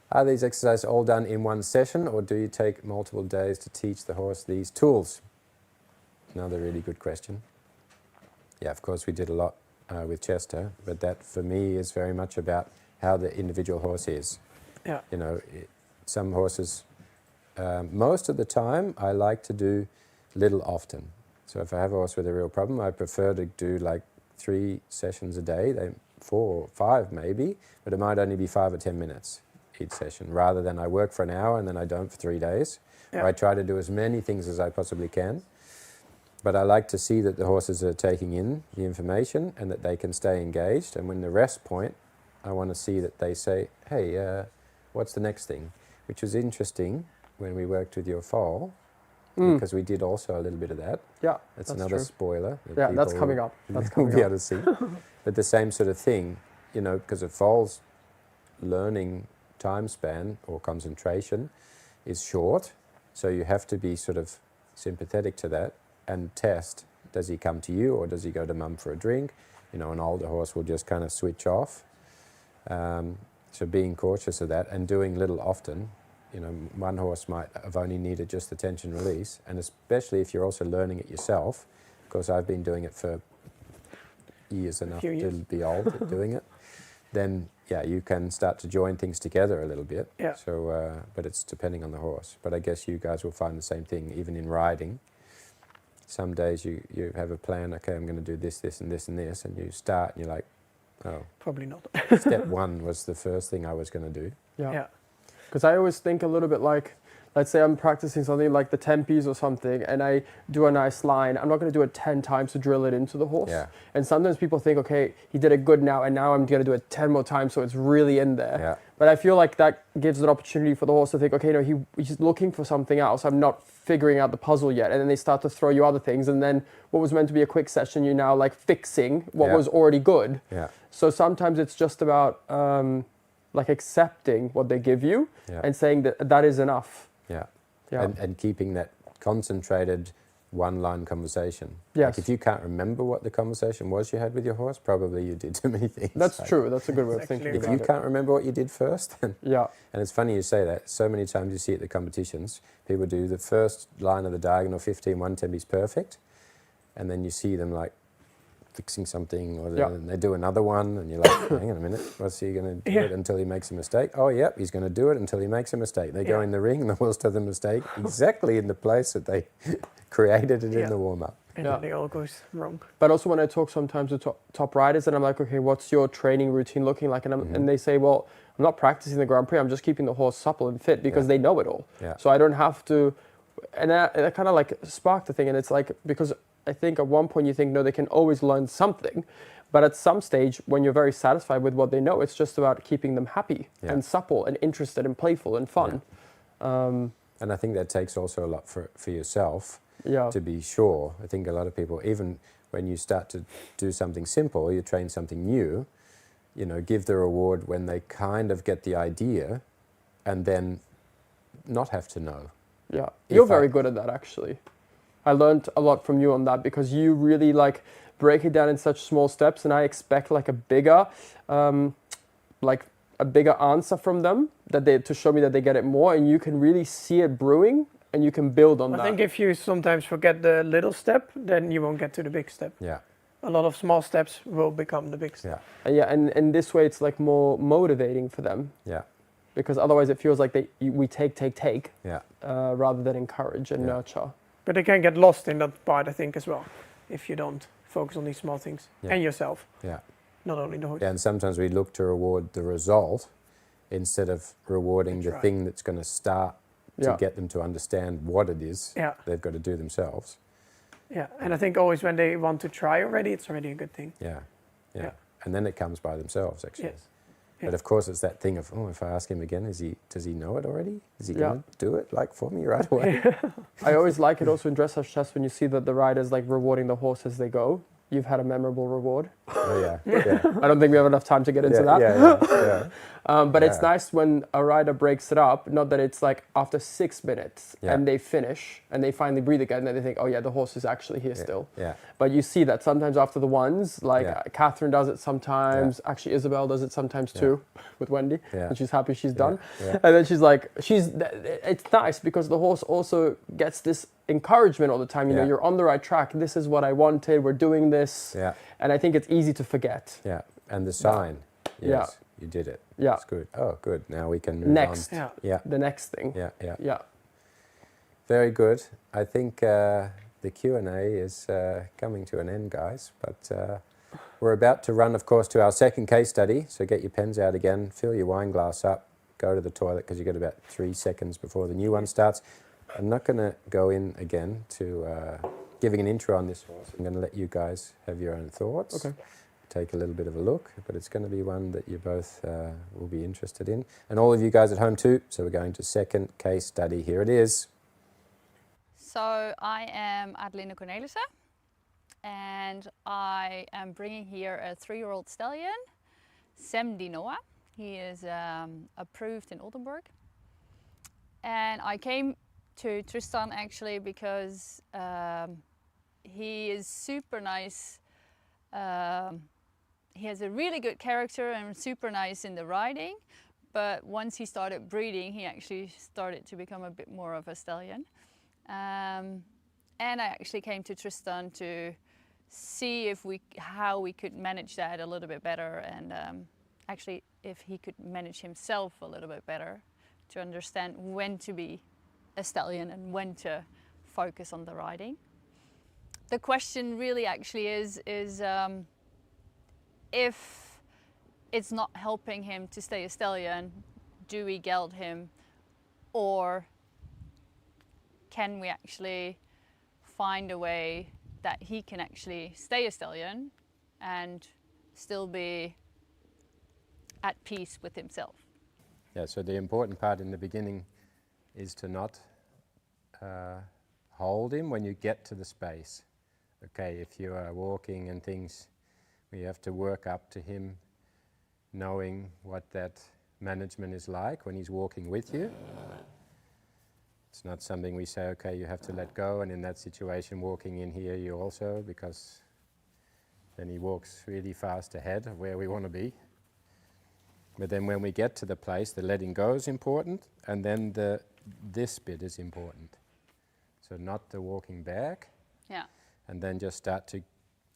Are these exercises all done in one session, or do you take multiple days to teach the horse these tools? Another really good question. Yeah, of course we did a lot with Chester, but that for me is very much about how the individual horse is. Yeah. You know, some horses, most of the time I like to do little often. So if I have a horse with a real problem, I prefer to do like 3 sessions a day, 4 or 5 maybe, but it might only be 5 or 10 minutes each session, rather than I work for an hour and then I don't for 3 days. Yeah. Or I try to do as many things as I possibly can. But I like to see that the horses are taking in the information and that they can stay engaged. And when the rest point, I want to see that they say, hey, what's the next thing? Which was interesting when we worked with your foal, because we did also a little bit of that. Yeah, That's that's another true. spoiler. that Yeah, that's people coming up. That's will coming be up. able to see. But the same sort of thing, you know, because a foal's learning time span or concentration is short. So you have to be sort of sympathetic to that and test, does he come to you or does he go to mum for a drink? You know, an older horse will just kind of switch off. So being cautious of that and doing little often. You know, one horse might have only needed just the tension release, and especially if you're also learning it yourself, because I've been doing it for years enough to be old at doing it, then yeah, you can start to join things together a little bit. Yeah. So, but it's depending on the horse. But I guess you guys will find the same thing, even in riding. Some days you have a plan, okay, I'm going to do this, this, and this, and this, and you start and you're like, oh, Probably not. step 1 was the first thing I was going to do. Yeah. Because I always think a little bit like, let's say I'm practicing something like the tempies or something, and I do a nice line. I'm not going to do it 10 times to drill it into the horse. Yeah. And sometimes people think, okay, he did it good now, and now I'm going to do it 10 more times so it's really in there. Yeah. But I feel like that gives an opportunity for the horse to think, okay, no, he's looking for something else. I'm not figuring out the puzzle yet. And then they start to throw you other things. And then what was meant to be a quick session, you're now like fixing what Yeah. was already good. Yeah. So sometimes it's just about like accepting what they give you Yeah. and saying that that is enough. Yeah. Yeah. And keeping that concentrated one-line conversation. Yes. Like if you can't remember what the conversation was you had with your horse, probably you did too many things. That's Like, true. That's a good way of That's thinking actually If about you it. can't remember what you did first, then Yeah. and it's funny you say that. So many times you see at the competitions, people do the first line of the diagonal 15, one tempi's perfect, and then you see them like fixing something, or Yeah. and they do another one, and you're like, hang on a minute, what's he going to do it until he makes a mistake? Oh, yep, he's going to do it until he makes a mistake. They go Yeah. in the ring, and the horse does the mistake exactly in the place that they created it Yeah. in the warm-up. And Yeah. then it all goes wrong. But also when I talk sometimes to top riders, and I'm like, okay, what's your training routine looking like? And they say, well, I'm not practicing the Grand Prix. I'm just keeping the horse supple and fit because Yeah. they know it all. Yeah. So I don't have to. And that kind of like sparked the thing. And it's like, because I think at one point you think, no, they can always learn something. But at some stage, when you're very satisfied with what they know, it's just about keeping them happy Yeah. and supple and interested and playful and fun. And I think that takes also a lot for yourself. Yeah. To be sure. I think a lot of people, even when you start to do something simple, you train something new, you know, give the reward when they kind of get the idea and then not have to know. Yeah, If you're I- very good at that actually. I learned a lot from you on that because you really like break it down in such small steps, and I expect like a bigger, answer from them to show me that they get it more, and you can really see it brewing, and you can build on I that. think if you sometimes forget the little step, then you won't get to the big step. Yeah, A lot of small steps will become the big step. yeah, And this way it's like more motivating for them, yeah, because otherwise it feels like we take yeah, rather than encourage and Yeah. nurture. But they can get lost in that part, I think, as well, if you don't focus on these small things. Yeah. And yourself, yeah. not only the horse. Yeah, and sometimes we look to reward the result instead of rewarding That's the right. thing that's going to start to Yeah. get them to understand what it is Yeah, they've got to do themselves. yeah. And I think always when they want to try already, it's already a good thing. Yeah, yeah. Yeah. And then it comes by themselves, actually. Yes. But Yeah. of course, it's that thing of, oh, if I ask him again, does he know it already? Is he Yeah. going to do it like for me right away? I always like it also in dressage tests when you see that the riders like rewarding the horse as they go. You've had a memorable reward. Oh yeah, yeah. I don't think we have enough time to get into that. Yeah, But it's Yeah. nice when a rider breaks it up, not that it's like after 6 minutes Yeah. and they finish and they finally breathe again, and then they think, oh yeah, the horse is actually here still. Yeah. But you see that sometimes after the ones, like Yeah. Catherine does it sometimes, actually Isabel does it sometimes too, with Wendy, Yeah. and she's happy she's done. Yeah. And then she's like, it's nice because the horse also gets this encouragement all the time, you know, Yeah. you're on the right track, this is what I wanted, we're doing this. Yeah. And I think it's easy to forget. Yeah. And the sign. Yes. Yeah. You did it. Yeah. That's good. Oh, good. Now we can move Next. on. Yeah. Yeah. The next thing. Yeah. Yeah. Yeah. Very good. I think the Q&A is coming to an end, guys. But we're about to run, of course, to our second case study. So get your pens out again, fill your wine glass up, go to the toilet because you've got about 3 seconds before the new one starts. I'm not going to go in again to giving an intro on this horse. I'm going to let you guys have your own thoughts. Okay. Take a little bit of a look, but it's going to be one that you both will be interested in. And all of you guys at home too. So we're going to second case study. Here it is. So I am Adelina Cornelissen and I am bringing here a 3-year-old stallion, Sam Dinoa. He is approved in Oldenburg. And I came to Tristan actually because he is super nice. He has a really good character and super nice in the riding, but once he started breeding, he actually started to become a bit more of a stallion. And I actually came to Tristan to see if how we could manage that a little bit better, and actually if he could manage himself a little bit better to understand when to be a stallion and when to focus on the riding. The question really actually is if it's not helping him to stay a stallion, do we geld him, or can we actually find a way that he can actually stay a stallion and still be at peace with himself? Yeah, so the important part in the beginning is to not hold him when you get to the space. Okay, if you are walking and things, we have to work up to him, knowing what that management is like when he's walking with you. It's not something we say, okay, you have to let go, and in that situation walking in here you also, because then he walks really fast ahead of where we want to be. But then when we get to the place, the letting go is important, and then this bit is important. So not the walking back, Yeah. and then just start to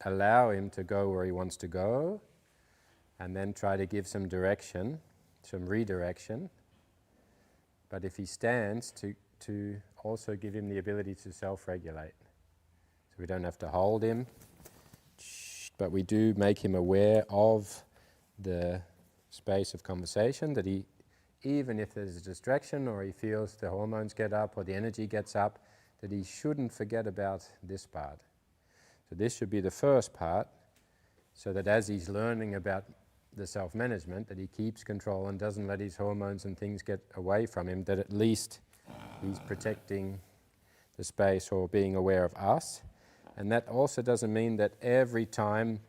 allow him to go where he wants to go, and then try to give some direction, some redirection. But if he stands, to also give him the ability to self-regulate. So we don't have to hold him, but we do make him aware of the space of conversation, that he, even if there's a distraction or he feels the hormones get up or the energy gets up, that he shouldn't forget about this part. So this should be the first part, so that as he's learning about the self-management, that he keeps control and doesn't let his hormones and things get away from him, that at least he's protecting the space or being aware of us. And that also doesn't mean that every time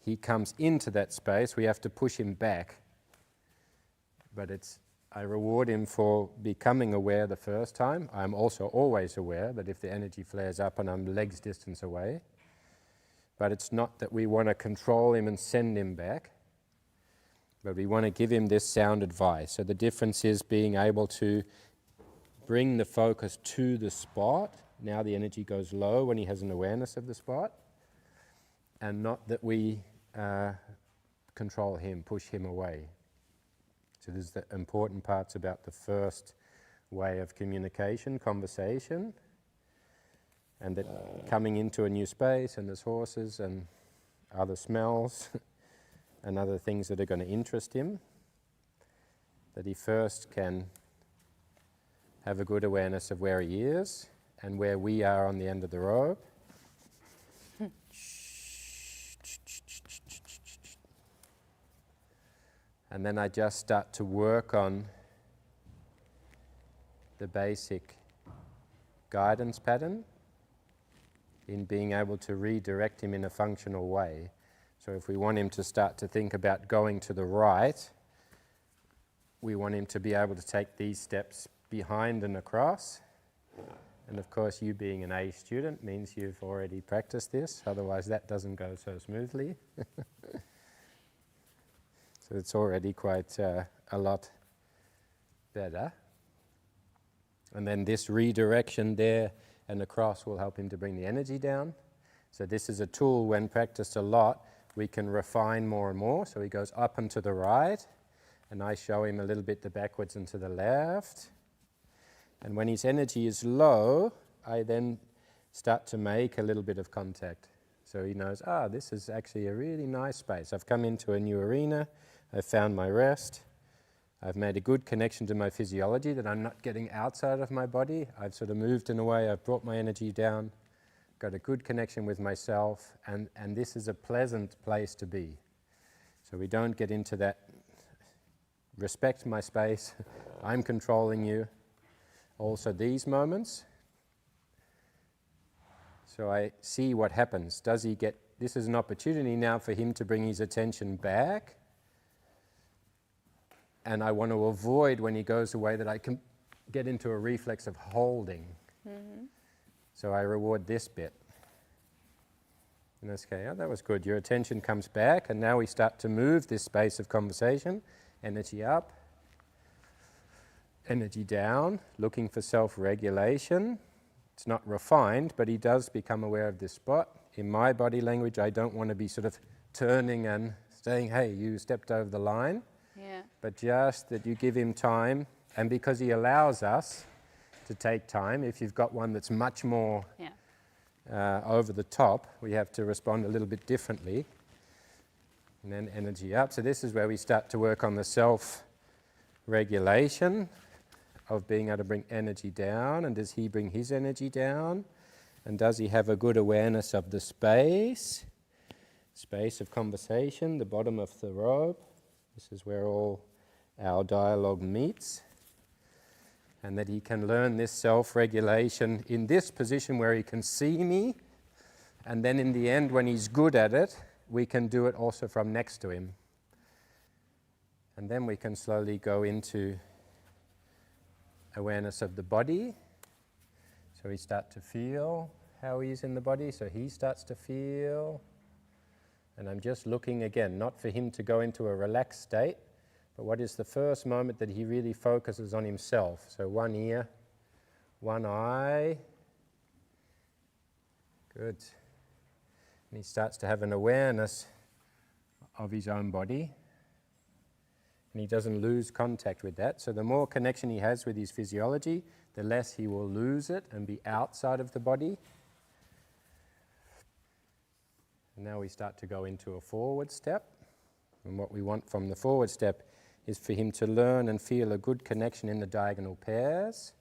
he comes into that space we have to push him back. But I reward him for becoming aware the first time. I'm also always aware that if the energy flares up and I'm legs distance away. But it's not that we want to control him and send him back, but we want to give him this sound advice. So the difference is being able to bring the focus to the spot. Now the energy goes low when he has an awareness of the spot, and not that we control him, push him away. So there's the important parts about the first way of communication, conversation, and that coming into a new space, and there's horses and other smells and other things that are going to interest him, that he first can have a good awareness of where he is and where we are on the end of the rope. And then I just start to work on the basic guidance pattern in being able to redirect him in a functional way. So if we want him to start to think about going to the right, we want him to be able to take these steps behind and across. And of course, you being an A student means you've already practiced this, otherwise that doesn't go so smoothly. So it's already quite a lot better. And then this redirection there and across will help him to bring the energy down. So this is a tool, when practiced a lot, we can refine more and more. So he goes up and to the right, and I show him a little bit the backwards and to the left. And when his energy is low, I then start to make a little bit of contact. So he knows, this is actually a really nice space. I've come into a new arena, I've found my rest, I've made a good connection to my physiology, that I'm not getting outside of my body. I've sort of moved in a way, I've brought my energy down, got a good connection with myself, and this is a pleasant place to be. So we don't get into that, respect my space, I'm controlling you. Also these moments. So I see what happens. Does he get, this is an opportunity now for him to bring his attention back. And I want to avoid, when he goes away, that I can get into a reflex of holding. Mm-hmm. So I reward this bit. And that's okay, that was good. Your attention comes back, and now we start to move this space of conversation. Energy up, energy down, looking for self-regulation. It's not refined, but he does become aware of this spot. In my body language, I don't want to be sort of turning and saying, hey, you stepped over the line. Yeah. But just that you give him time, and because he allows us to take time, if you've got one that's much more over the top, we have to respond a little bit differently. And then energy up. So this is where we start to work on the self-regulation of being able to bring energy down. And does he bring his energy down? And does he have a good awareness of the space of conversation, the bottom of the robe? This is where all our dialogue meets. And that he can learn this self-regulation in this position where he can see me. And then in the end, when he's good at it, we can do it also from next to him. And then we can slowly go into awareness of the body. So we start to feel how he is in the body, so he starts to feel. And I'm just looking again, not for him to go into a relaxed state, but what is the first moment that he really focuses on himself? So one ear, one eye. Good. And he starts to have an awareness of his own body. And he doesn't lose contact with that. So the more connection he has with his physiology, the less he will lose it and be outside of the body. And now we start to go into a forward step. And what we want from the forward step is for him to learn and feel a good connection in the diagonal pairs,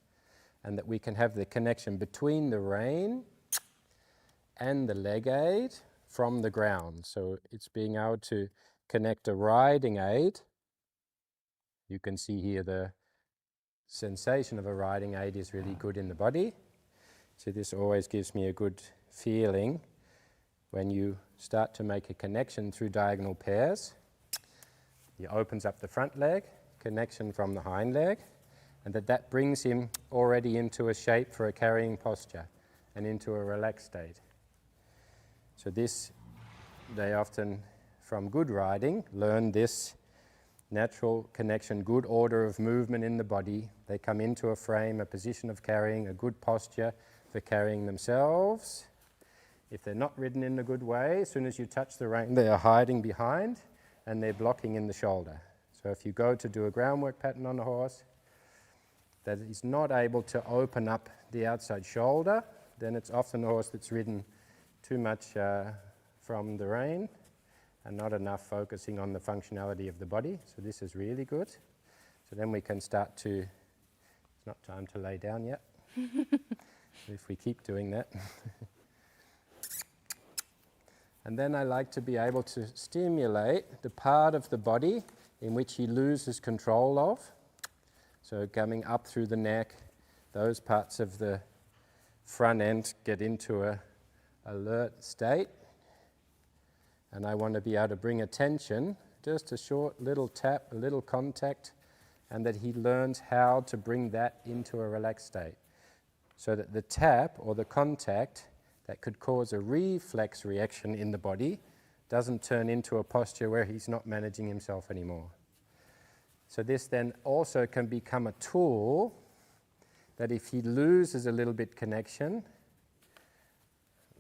and that we can have the connection between the rein and the leg aid from the ground. So it's being able to connect a riding aid. You can see here the sensation of a riding aid is really good in the body. So this always gives me a good feeling when you start to make a connection through diagonal pairs. He opens up the front leg, connection from the hind leg, and that brings him already into a shape for a carrying posture and into a relaxed state. So this, they often, from good riding, learn this natural connection, good order of movement in the body. They come into a frame, a position of carrying, a good posture for carrying themselves. If they're not ridden in a good way, as soon as you touch the rein, they are hiding behind and they're blocking in the shoulder. So if you go to do a groundwork pattern on a horse that is not able to open up the outside shoulder, then it's often a horse that's ridden too much from the rein and not enough focusing on the functionality of the body. So this is really good. So then we can start to, it's not time to lay down yet, if we keep doing that. And then I like to be able to stimulate the part of the body in which he loses control of. So coming up through the neck, those parts of the front end get into a alert state. And I want to be able to bring attention, just a short little tap, a little contact and that he learns how to bring that into a relaxed state. So that the tap or the contact that could cause a reflex reaction in the body doesn't turn into a posture where he's not managing himself anymore. So this then also can become a tool that if he loses a little bit connection,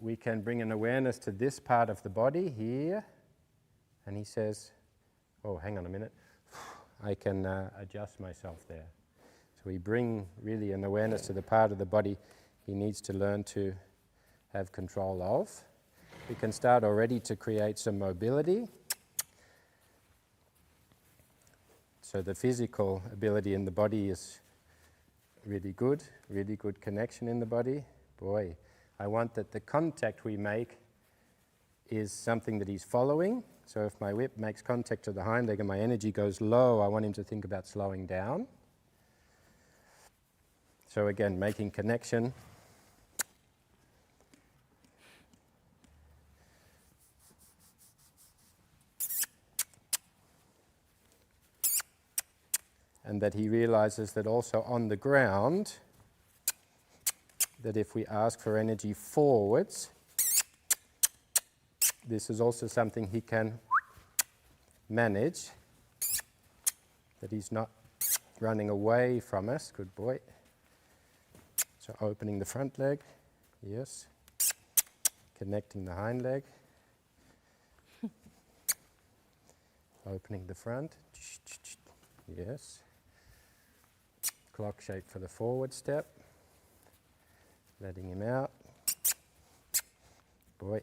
we can bring an awareness to this part of the body here, and he says, oh, hang on a minute, I can adjust myself there. So we bring really an awareness to the part of the body he needs to learn to have control of. We can start already to create some mobility. So the physical ability in the body is really good connection in the body. Boy, I want that the contact we make is something that he's following. So if my whip makes contact to the hind leg and my energy goes low, I want him to think about slowing down. So again, making connection. And that he realizes that also on the ground, that if we ask for energy forwards, this is also something he can manage, that he's not running away from us. Good boy. So opening the front leg, yes. Connecting the hind leg. Opening the front, yes. Clock shape for the forward step. Letting him out. Boy.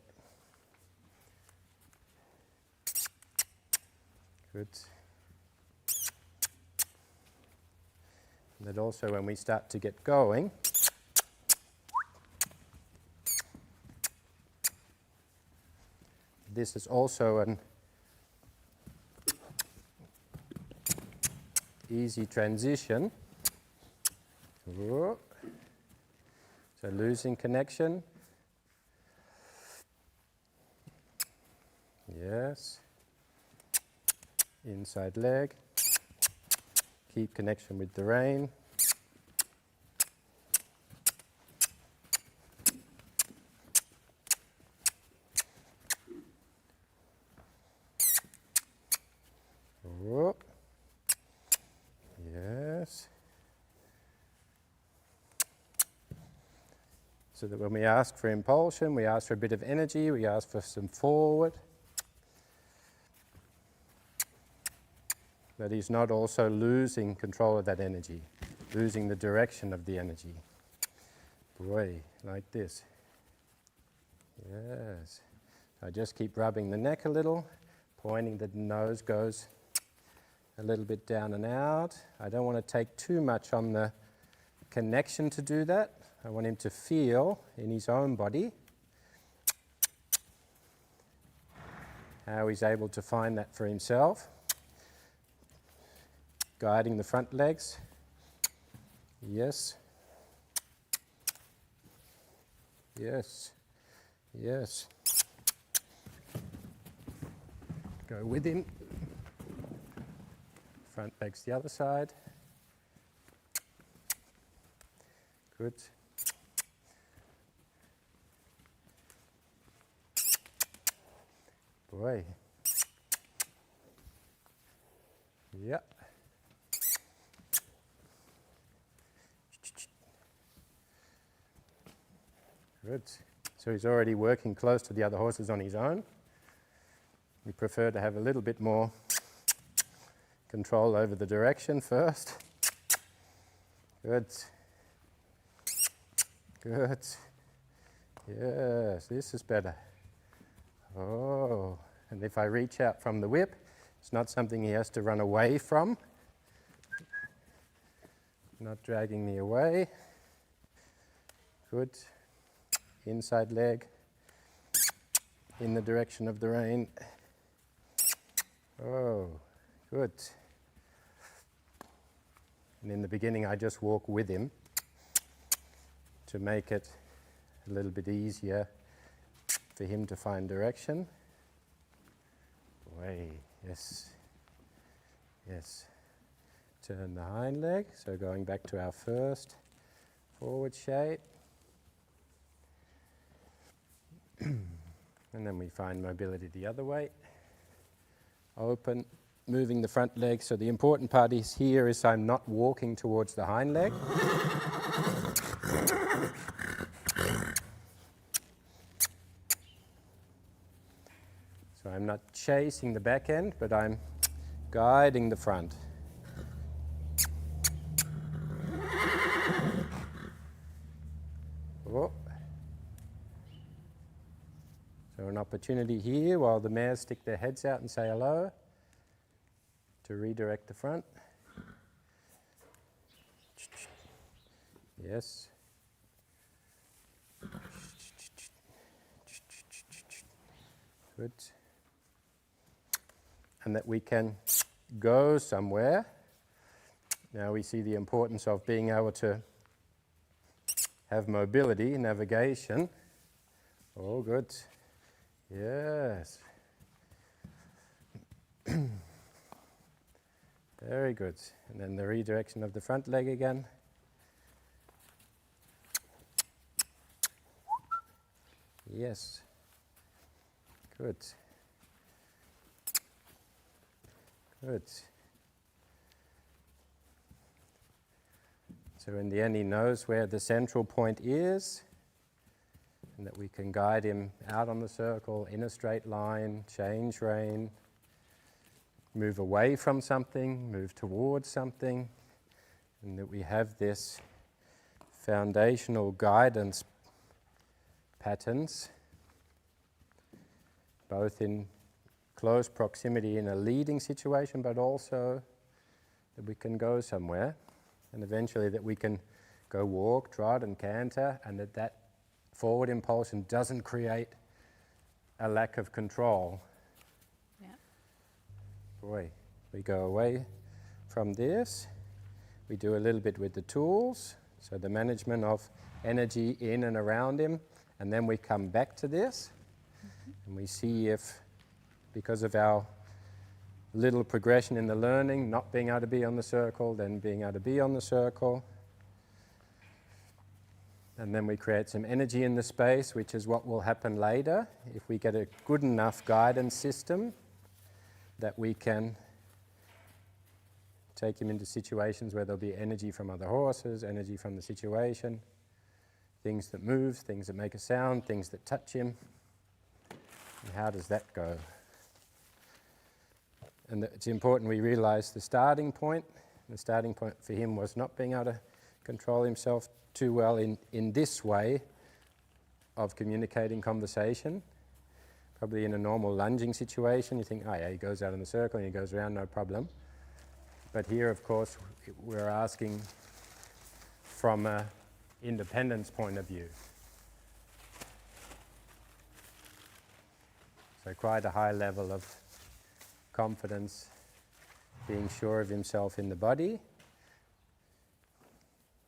Good. And that also when we start to get going, this is also an easy transition. Whoa. So losing connection. Yes. Inside leg. Keep connection with the rein. Whoa. Yes. So that when we ask for impulsion, we ask for a bit of energy, we ask for some forward. But he's not also losing control of that energy, losing the direction of the energy. Boy, like this. Yes. I just keep rubbing the neck a little, pointing that the nose goes a little bit down and out. I don't want to take too much on the connection to do that. I want him to feel in his own body how he's able to find that for himself. Guiding the front legs. Yes. Yes. Yes. Go with him. Front legs the other side. Good. Boy. Yeah. Good. So he's already working close to the other horses on his own. We prefer to have a little bit more control over the direction first. Good. Good. Yes, this is better. Oh, and if I reach out from the whip, it's not something he has to run away from. Not dragging me away. Good. Inside leg. In the direction of the rein. Oh, good. And in the beginning, I just walk with him to make it a little bit easier for him to find direction. Way, yes, yes. turn the hind leg, so going back to our first forward shape. And then we find mobility the other way. Open, moving the front leg. So the important part is here is I'm not walking towards the hind leg. So I'm not chasing the back end, but I'm guiding the front. Oh. So an opportunity here while the mares stick their heads out and say hello to redirect the front. Yes. Good. And that we can go somewhere. Now we see the importance of being able to have mobility, navigation. Oh, good. Yes. Very good. And then the redirection of the front leg again. Yes. Good. Good. So in the end he knows where the central point is, and that we can guide him out on the circle in a straight line, change rein, move away from something, move towards something, and that we have this foundational guidance patterns, both in close proximity in a leading situation, but also that we can go somewhere, and eventually that we can go walk, trot and canter, and that forward impulsion doesn't create a lack of control. Yeah. Boy, we go away from this, we do a little bit with the tools, so the management of energy in and around him, and then we come back to this, and we see if, because of our little progression in the learning, not being able to be on the circle, then being able to be on the circle, and then we create some energy in the space, which is what will happen later if we get a good enough guidance system that we can take him into situations where there'll be energy from other horses, energy from the situation, things that move, things that make a sound, things that touch him. And how does that go? And it's important we realize the starting point. The starting point for him was not being able to control himself too well in this way of communicating conversation. Probably in a normal lunging situation, you think, oh yeah, he goes out in the circle and he goes around, no problem. But here, of course, we're asking from an independence point of view. So quite a high level of confidence, being sure of himself in the body,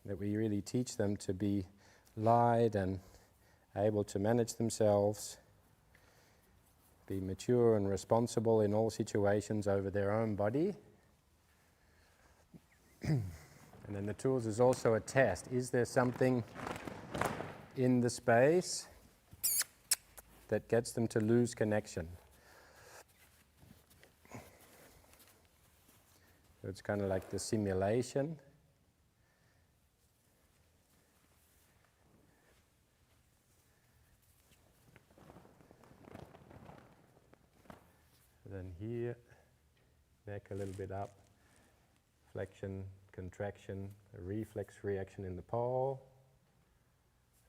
that we really teach them to be light and able to manage themselves, be mature and responsible in all situations over their own body. And then the tools is also a test. Is there something in the space that gets them to lose connection? So it's kind of like the simulation. Then here, neck a little bit up, flexion, contraction, a reflex reaction in the pole.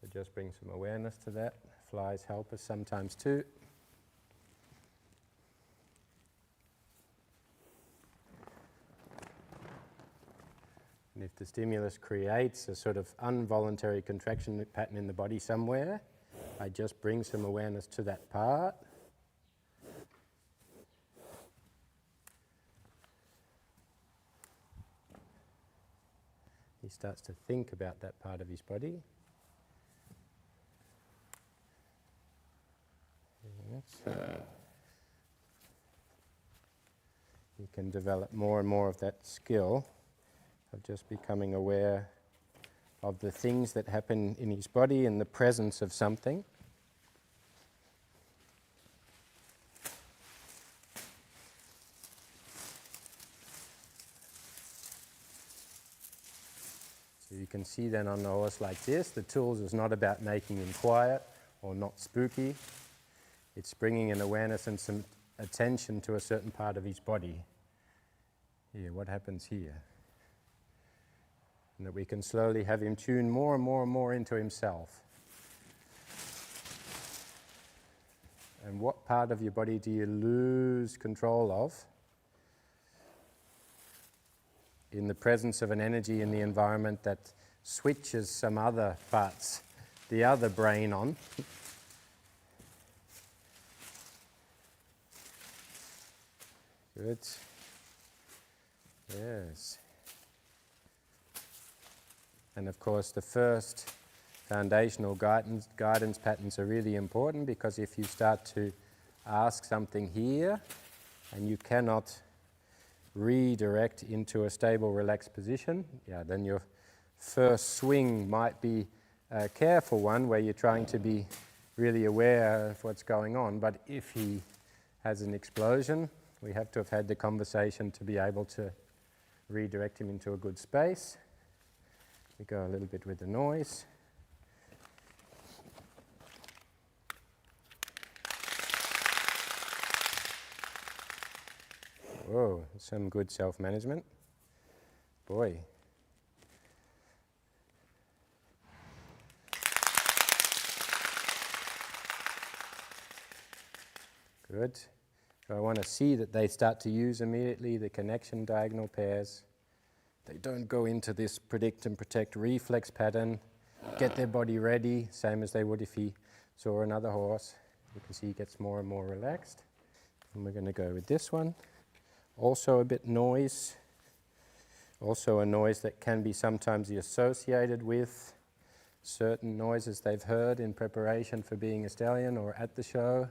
So just bring some awareness to that. Flies help us sometimes too. And if the stimulus creates a sort of involuntary contraction pattern in the body somewhere, I just bring some awareness to that part. He starts to think about that part of his body. Yes. You can develop more and more of that skill of just becoming aware of the things that happen in his body in the presence of something. So you can see then on the horse like this, the tools is not about making him quiet or not spooky. It's bringing an awareness and some attention to a certain part of his body. Here, what happens here? And that we can slowly have him tune more and more and more into himself. And what part of your body do you lose control of in the presence of an energy in the environment that switches some other parts, the other brain on? Good. Yes. And of course, the first foundational guidance patterns are really important, because if you start to ask something here and you cannot redirect into a stable, relaxed position, then your first swing might be a careful one where you're trying to be really aware of what's going on. But if he has an explosion, we have to have had the conversation to be able to redirect him into a good space. We go a little bit with the noise. Whoa, some good self-management. Boy. Good. So I want to see that they start to use immediately the connection diagonal pairs. They don't go into this predict and protect reflex pattern, get their body ready, same as they would if he saw another horse. You can see he gets more and more relaxed. And we're going to go with this one. Also a bit noise. Also a noise that can be sometimes associated with certain noises they've heard in preparation for being a stallion or at the show.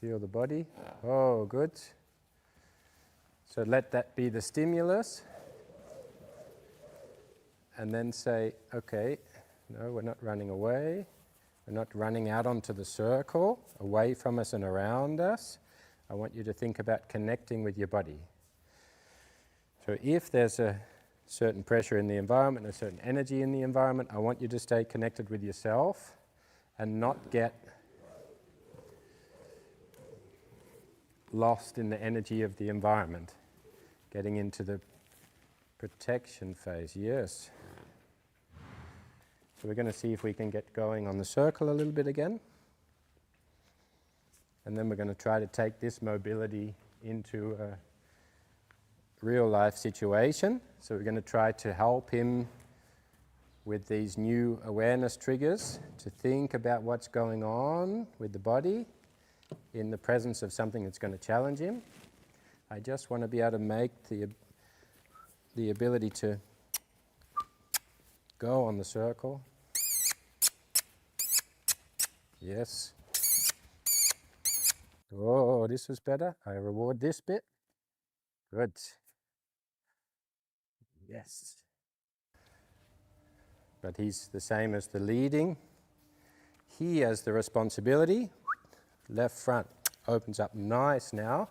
Feel the body. Oh, good. So let that be the stimulus. And then say, okay, no, we're not running away. We're not running out onto the circle, away from us and around us. I want you to think about connecting with your body. So if there's a certain pressure in the environment, a certain energy in the environment, I want you to stay connected with yourself and not get lost in the energy of the environment, getting into the protection phase. Yes. So we're going to see if we can get going on the circle a little bit again. And then we're going to try to take this mobility into a real life situation. So we're going to try to help him with these new awareness triggers to think about what's going on with the body in the presence of something that's going to challenge him. I just want to be able to make the ability to go on the circle. Yes. Oh, this was better. I reward this bit. Good. Yes. But he's the same as the leading. He has the responsibility. Left front opens up nice now.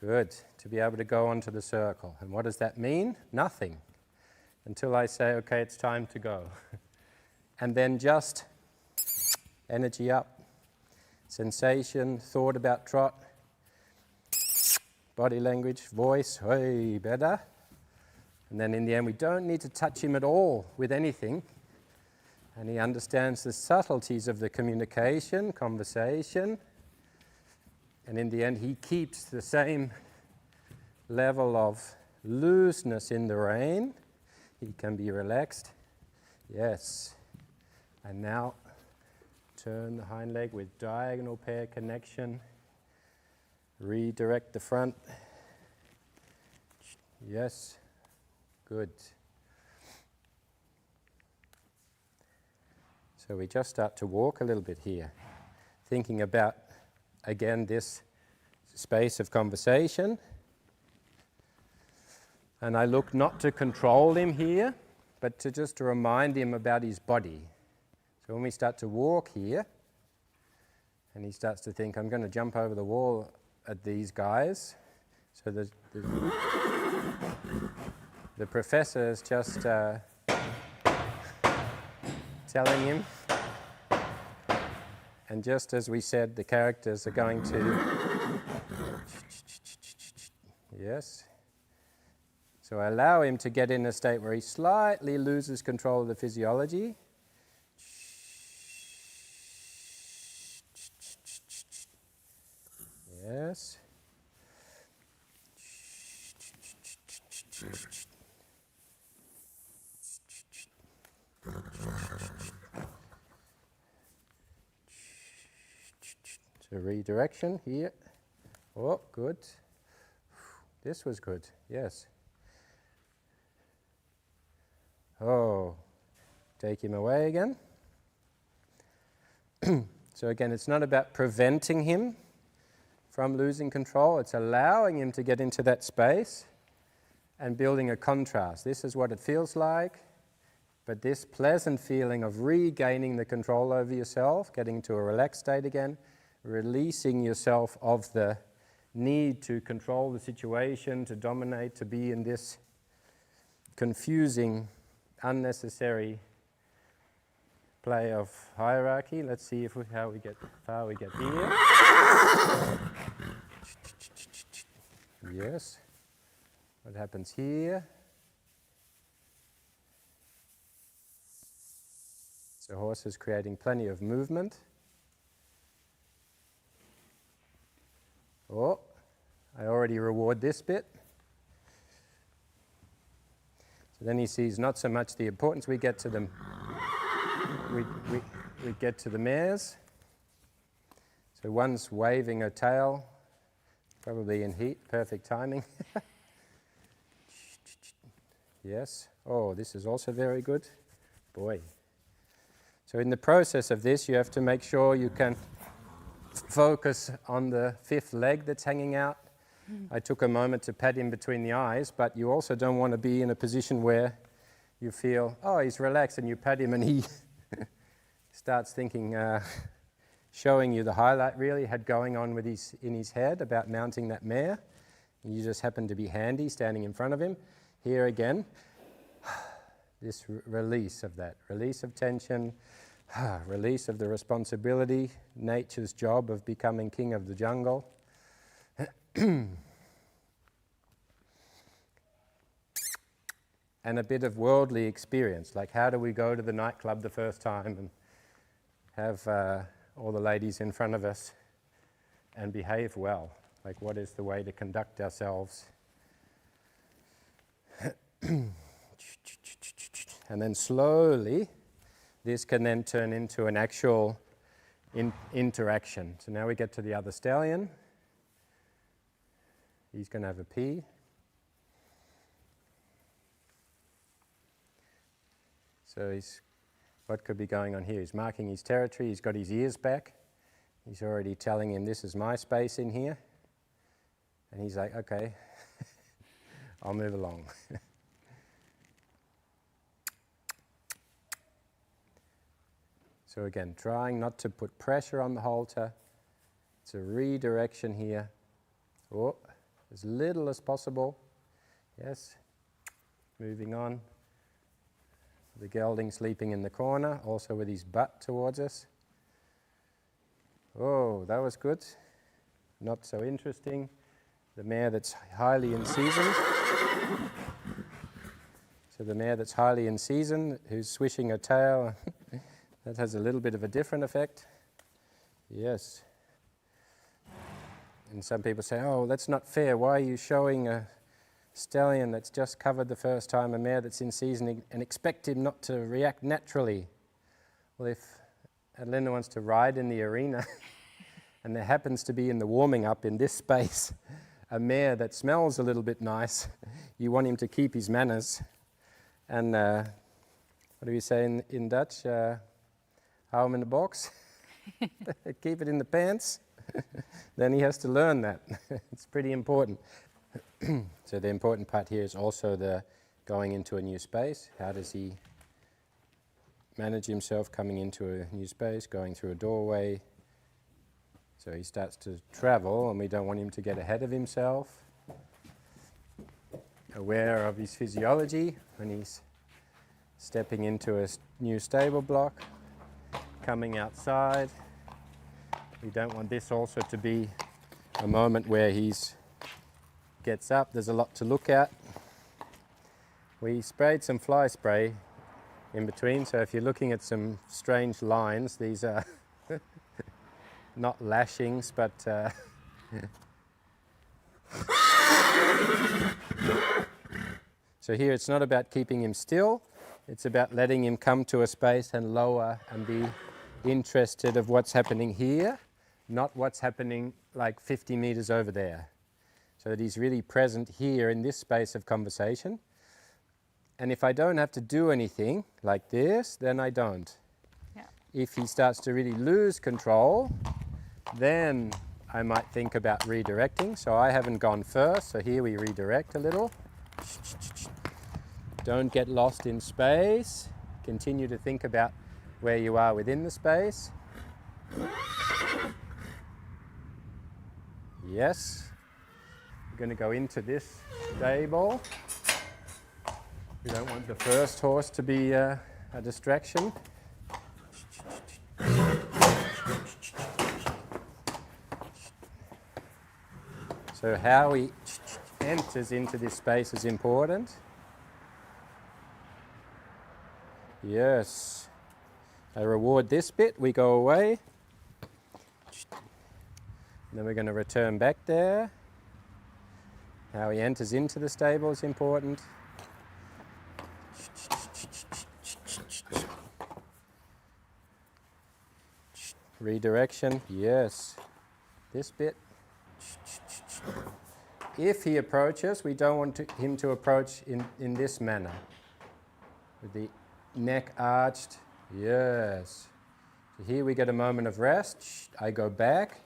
Good. To be able to go onto the circle. And what does that mean? Nothing. Until I say, okay, it's time to go. And then just energy up. Sensation, thought about trot. Body language, voice, hey, better. And then in the end, we don't need to touch him at all with anything. And he understands the subtleties of the communication, conversation. And in the end, he keeps the same level of looseness in the rein. He can be relaxed. Yes. And now, turn the hind leg with diagonal pair connection. Redirect the front. Yes. Good. So we just start to walk a little bit here, thinking about, again, this space of conversation. And I look not to control him here, but to just to remind him about his body. So when we start to walk here, and he starts to think, I'm going to jump over the wall at these guys. So the professor is just telling him, and just as we said, the characters are going to, yes. So I allow him to get in a state where he slightly loses control of the physiology. Yes. So redirection here. Oh, good. This was good, yes. Oh, take him away again. So again, it's not about preventing him from losing control, it's allowing him to get into that space and building a contrast. This is what it feels like, but this pleasant feeling of regaining the control over yourself, getting to a relaxed state again, releasing yourself of the need to control the situation, to dominate, to be in this confusing, unnecessary play of hierarchy. Let's see if how far we get here. Yes. What happens here? So horse is creating plenty of movement. Oh, I already reward this bit. So then he sees not so much the importance we get to them. We get to the mares. So one's waving her tail, probably in heat, perfect timing. Yes. Oh, this is also very good. Boy. So in the process of this, you have to make sure you can focus on the fifth leg that's hanging out. I took a moment to pat him between the eyes, but you also don't want to be in a position where you feel, oh, he's relaxed, and you pat him and he starts thinking, showing you the highlight really had going on with in his head about mounting that mare. And you just happen to be handy, standing in front of him. Here again, this release of that, release of tension, release of the responsibility, nature's job of becoming king of the jungle. And a bit of worldly experience, like how do we go to the nightclub the first time and have all the ladies in front of us and behave well? Like, what is the way to conduct ourselves? And then slowly, this can then turn into an actual interaction. So now we get to the other stallion. He's going to have a pee. So what could be going on here? He's marking his territory. He's got his ears back. He's already telling him, this is my space in here. And he's like, okay, I'll move along. So again, trying not to put pressure on the halter. It's a redirection here. Oh, as little as possible. Yes. Moving on. The gelding sleeping in the corner, also with his butt towards us. Oh, that was good. Not so interesting. The mare that's highly in season. So the mare that's highly in season, who's swishing her tail, that has a little bit of a different effect. Yes. And some people say, oh, that's not fair. Why are you showing a stallion that's just covered the first time, a mare that's in season, and expect him not to react naturally? Well, if Adelinda wants to ride in the arena and there happens to be in the warming up in this space a mare that smells a little bit nice, you want him to keep his manners. And what do we say in Dutch? Hou hem in the box. Keep it in the pants. then he has to learn that. It's pretty important. So the important part here is also the going into a new space. How does he manage himself coming into a new space, going through a doorway? So he starts to travel, and we don't want him to get ahead of himself. Aware of his physiology when he's stepping into a new stable block, coming outside. We don't want this also to be a moment where he's gets up. There's a lot to look at. We sprayed some fly spray in between, so if you're looking at some strange lines, these are not lashings, but so here it's not about keeping him still, it's about letting him come to a space and lower and be interested of what's happening here, not what's happening like 50 meters over there. So that he's really present here in this space of conversation. And if I don't have to do anything like this, then I don't. Yeah. If he starts to really lose control, then I might think about redirecting. So I haven't gone first, so here we redirect a little. Don't get lost in space. Continue to think about where you are within the space. Yes. We're going to go into this stable. We don't want the first horse to be a distraction. So how he enters into this space is important. Yes. I reward this bit, we go away. And then we're going to return back there. How he enters into the stable is important. Redirection, yes. This bit. If he approaches, we don't want him to approach in this manner. With the neck arched, yes. So here we get a moment of rest. I go back.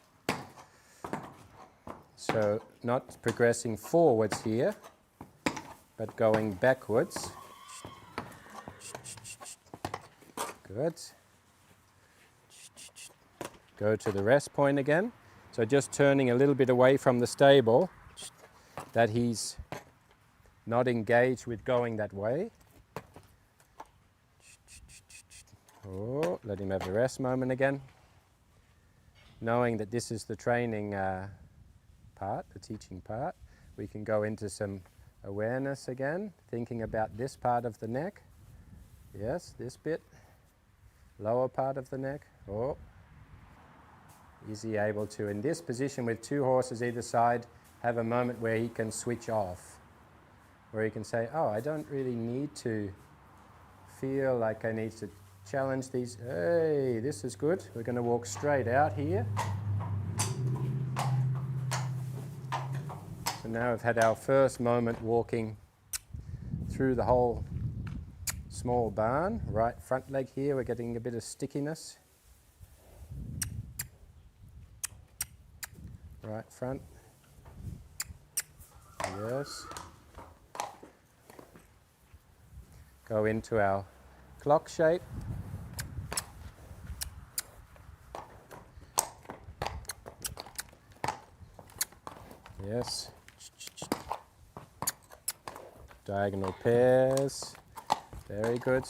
So not progressing forwards here, but going backwards. Good. Go to the rest point again. So just turning a little bit away from the stable, that he's not engaged with going that way. Oh, let him have the rest moment again. Knowing that this is the training part, the teaching part, we can go into some awareness again, thinking about this part of the neck. Yes, this bit. Lower part of the neck. Oh. Is he able to, in this position with two horses either side, have a moment where he can switch off? Where he can say, oh, I don't really need to feel like I need to challenge these. Hey, this is good. We're going to walk straight out here. So now we've had our first moment walking through the whole small barn. Right front leg here, we're getting a bit of stickiness. Right front. Yes. Go into our clock shape. Yes. Diagonal pairs. Very good.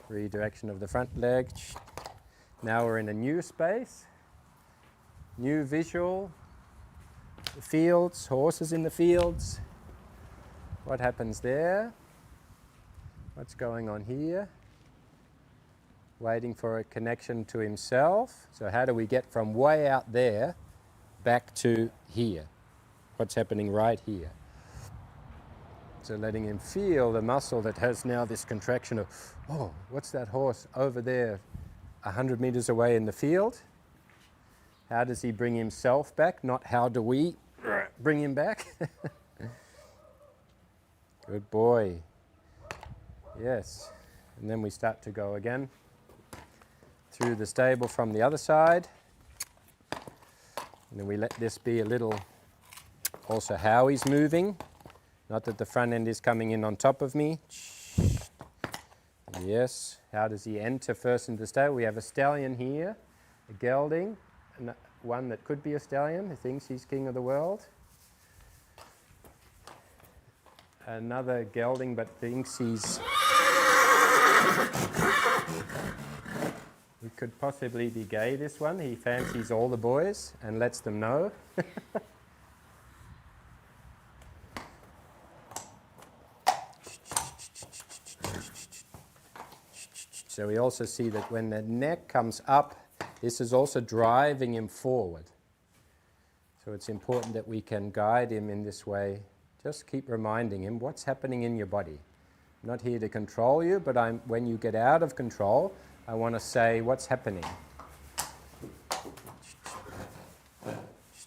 Redirection of the front leg. Now we're in a new space. New visual. The fields, horses in the fields. What happens there? What's going on here? Waiting for a connection to himself. So how do we get from way out there back to here? What's happening right here? So letting him feel the muscle that has now this contraction of, oh, what's that horse over there 100 meters away in the field? How does he bring himself back? Not how do we bring him back? Good boy. Yes. And then we start to go again through the stable from the other side. And then we let this be a little, also how he's moving. Not that the front end is coming in on top of me. Yes, how does he enter first into the stable? We have a stallion here, a gelding, and one that could be a stallion who thinks he's king of the world. Another gelding but thinks he's... He could possibly be gay, this one. He fancies all the boys and lets them know. So we also see that when the neck comes up, this is also driving him forward. So it's important that we can guide him in this way. Just keep reminding him what's happening in your body. I'm not here to control you, but when you get out of control, I want to say what's happening.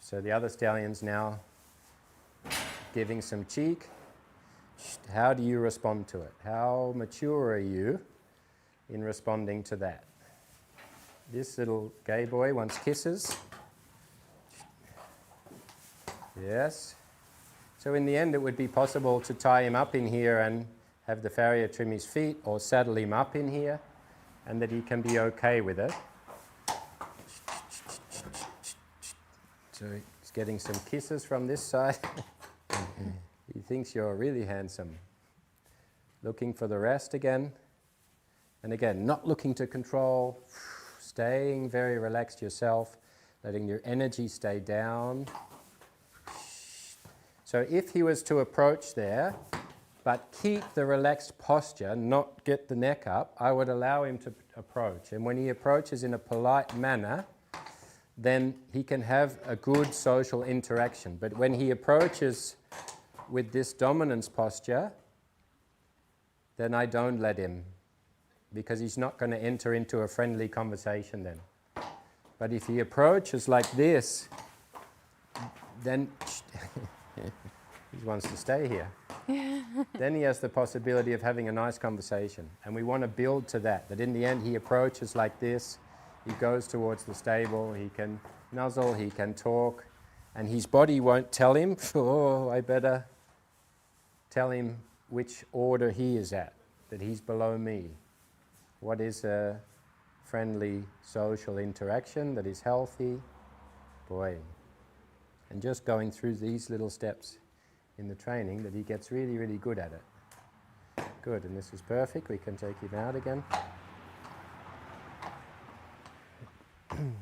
So the other stallion's now giving some cheek. How do you respond to it? How mature are you in responding to that? This little gay boy wants kisses. Yes. So in the end it would be possible to tie him up in here and have the farrier trim his feet, or saddle him up in here, and that he can be okay with it. So he's getting some kisses from this side. He thinks you're really handsome. Looking for the rest again. And again, not looking to control, staying very relaxed yourself, letting your energy stay down. So if he was to approach there, but keep the relaxed posture, not get the neck up, I would allow him to approach. And when he approaches in a polite manner, then he can have a good social interaction. But when he approaches with this dominance posture, then I don't let him, because he's not going to enter into a friendly conversation then. But if he approaches like this, then he wants to stay here. Then he has the possibility of having a nice conversation. And we want to build to that in the end he approaches like this, he goes towards the stable, he can nuzzle, he can talk, and his body won't tell him, oh, I better tell him which order he is at, that he's below me. What is a friendly social interaction that is healthy? Boy. And just going through these little steps in the training that he gets really, really good at it. Good, and this is perfect. We can take him out again. Did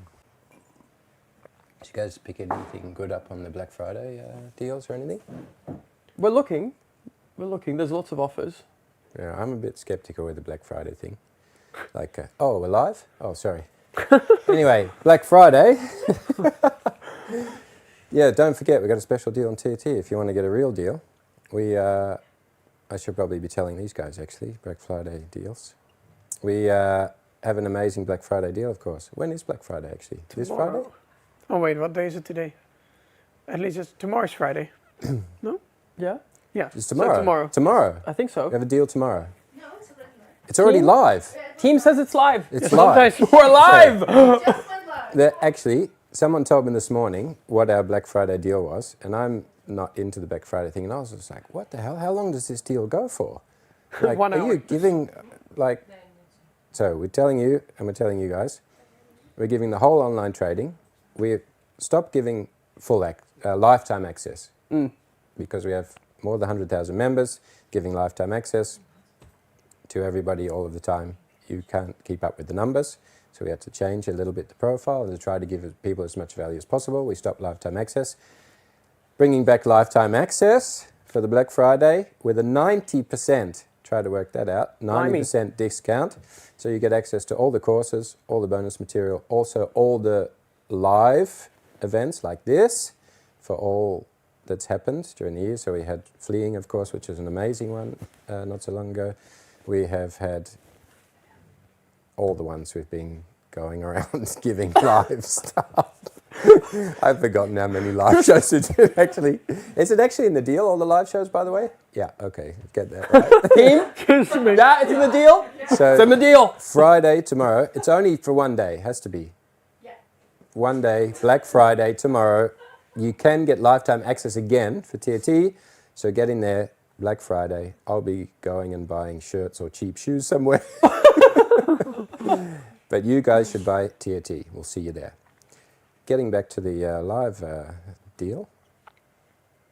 you guys pick anything good up on the Black Friday deals or anything? We're looking. There's lots of offers. Yeah, I'm a bit skeptical with the Black Friday thing. Like, oh, we're live? Oh, sorry. Anyway, Black Friday. Yeah, don't forget, we've got a special deal on TRT if you want to get a real deal. I should probably be telling these guys, actually, Black Friday deals. We have an amazing Black Friday deal, of course. When is Black Friday, actually? This Friday? Oh, wait, what day is it today? At least it's tomorrow's Friday. No? Yeah? Yeah. It's tomorrow. So tomorrow. Tomorrow. I think so. We have a deal tomorrow. No, it's already live. It's already live. Team says it's live. It's live. We're live! Just went live. Actually, someone told me this morning what our Black Friday deal was, and I'm not into the Black Friday thing, and I was just like, what the hell? How long does this deal go for? Like, 1 are hour. you giving, like... So we're telling you, and we're telling you guys, we're giving the whole online trading. We've stopped giving full lifetime access because we have more than 100,000 members giving lifetime access to everybody all of the time. You can't keep up with the numbers, so we had to change a little bit the profile to try to give people as much value as possible. We stopped lifetime access. Bringing back lifetime access for the Black Friday with a 90%, try to work that out, 90% discount. So you get access to all the courses, all the bonus material, also all the live events like this for all that's happened during the year. So we had Fleeing, of course, which is an amazing one not so long ago. We have had all the ones we've been going around giving live stuff. I've forgotten how many live shows we did, actually. Is it actually in the deal, all the live shows, by the way? Yeah, okay, get that right. Team? Yeah, it's in the deal? So It's in the deal. Friday, tomorrow, it's only for one day, has to be. Yeah. one day, Black Friday, tomorrow, you can get lifetime access again for TRT. So get in there, Black Friday. I'll be going and buying shirts or cheap shoes somewhere. But you guys should buy TRT. We'll see you there. Getting back to the live deal.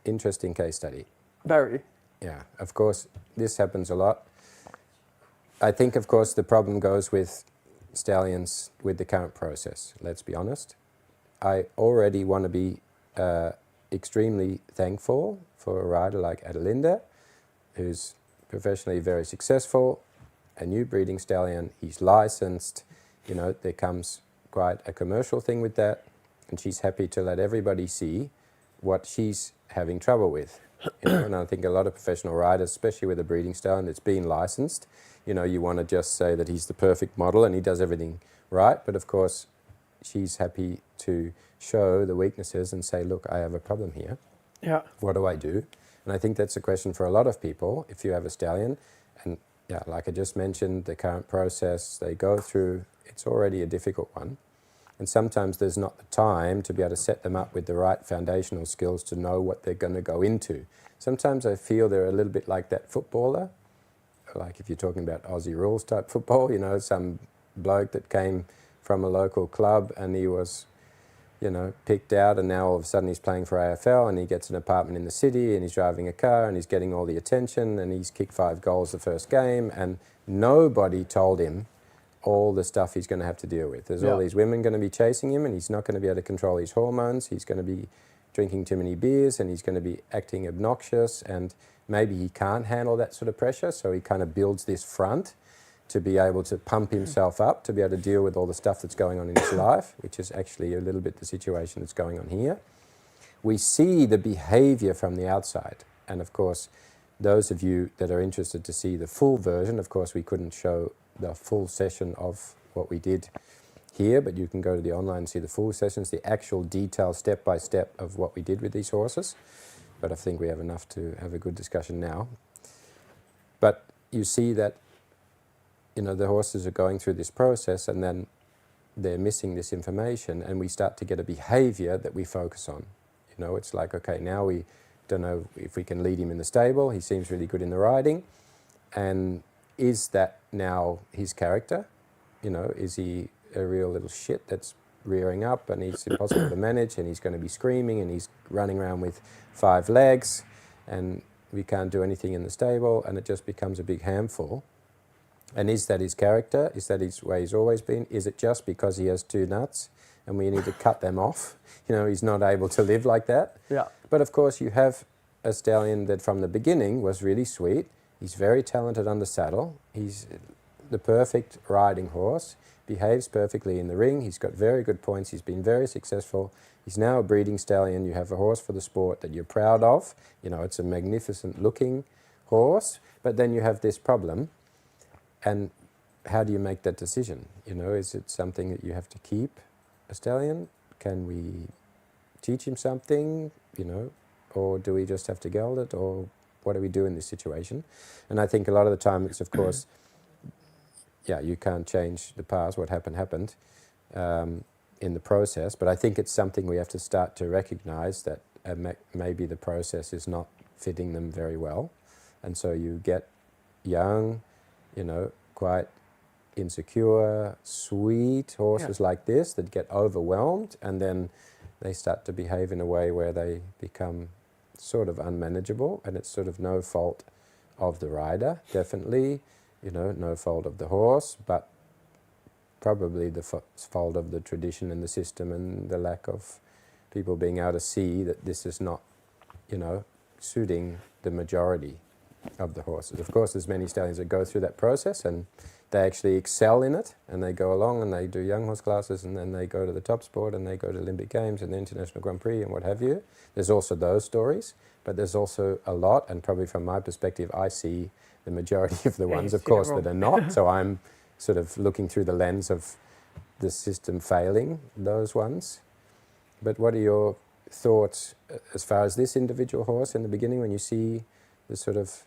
Interesting case study. Very. Yeah, of course, this happens a lot. I think, of course, the problem goes with stallions with the current process, let's be honest. I already want to be extremely thankful for a rider like Adelinda, who's professionally very successful, a new breeding stallion, he's licensed, you know, there comes quite a commercial thing with that, and she's happy to let everybody see what she's having trouble with. You know, and I think a lot of professional riders, especially with a breeding stallion that's been licensed, you know, you want to just say that he's the perfect model and he does everything right, but of course she's happy to show the weaknesses and say, look, I have a problem here. Yeah. What do I do? And I think that's a question for a lot of people. If you have a stallion, and yeah, like I just mentioned, the current process they go through, it's already a difficult one. And sometimes there's not the time to be able to set them up with the right foundational skills to know what they're going to go into. Sometimes I feel they're a little bit like that footballer, like if you're talking about Aussie rules type football, you know, some bloke that came from a local club and he was, you know, picked out, and now all of a sudden he's playing for AFL and he gets an apartment in the city and he's driving a car and he's getting all the attention and he's kicked 5 goals the first game and nobody told him all the stuff he's going to have to deal with. There's all these women going to be chasing him and he's not going to be able to control his hormones. He's going to be drinking too many beers and he's going to be acting obnoxious, and maybe he can't handle that sort of pressure, so he kind of builds this front to be able to pump himself up, to be able to deal with all the stuff that's going on in his life, which is actually a little bit the situation that's going on here. We see the behavior from the outside, and of course, those of you that are interested to see the full version, of course we couldn't show the full session of what we did here, but you can go to the online and see the full sessions, the actual detail step by step of what we did with these horses. But I think we have enough to have a good discussion now. But you see that, you know, the horses are going through this process and then they're missing this information, and we start to get a behavior that we focus on. You know, it's like, okay, now we don't know if we can lead him in the stable. He seems really good in the riding. And is that now his character? You know, is he a real little shit that's rearing up and he's impossible to manage and he's going to be screaming and he's running around with 5 legs and we can't do anything in the stable and it just becomes a big handful? And is that his character? Is that his way he's always been? Is it just because he has 2 nuts and we need to cut them off? You know, he's not able to live like that. Yeah. But of course you have a stallion that from the beginning was really sweet. He's very talented under saddle. He's the perfect riding horse, behaves perfectly in the ring. He's got very good points. He's been very successful. He's now a breeding stallion. You have a horse for the sport that you're proud of. You know, it's a magnificent looking horse, but then you have this problem. And how do you make that decision? You know, is it something that you have to keep a stallion? Can we teach him something, you know, or do we just have to geld it, or what do we do in this situation? And I think a lot of the time it's, of course, yeah, you can't change the past. What happened in the process. But I think it's something we have to start to recognize that maybe the process is not fitting them very well. And so you get young, you know, quite insecure, sweet horses like this that get overwhelmed, and then they start to behave in a way where they become sort of unmanageable, and it's sort of no fault of the rider, definitely, you know, no fault of the horse, but probably the fault of the tradition and the system and the lack of people being able to see that this is not, you know, suiting the majority of the horses. Of course, there's many stallions that go through that process and they actually excel in it, and they go along and they do young horse classes, and then they go to the top sport and they go to Olympic Games and the International Grand Prix and what have you. There's also those stories, but there's also a lot, and probably from my perspective, I see the majority of the ones, of course, that are not. So I'm sort of looking through the lens of the system failing those ones. But what are your thoughts as far as this individual horse in the beginning, when you see the sort of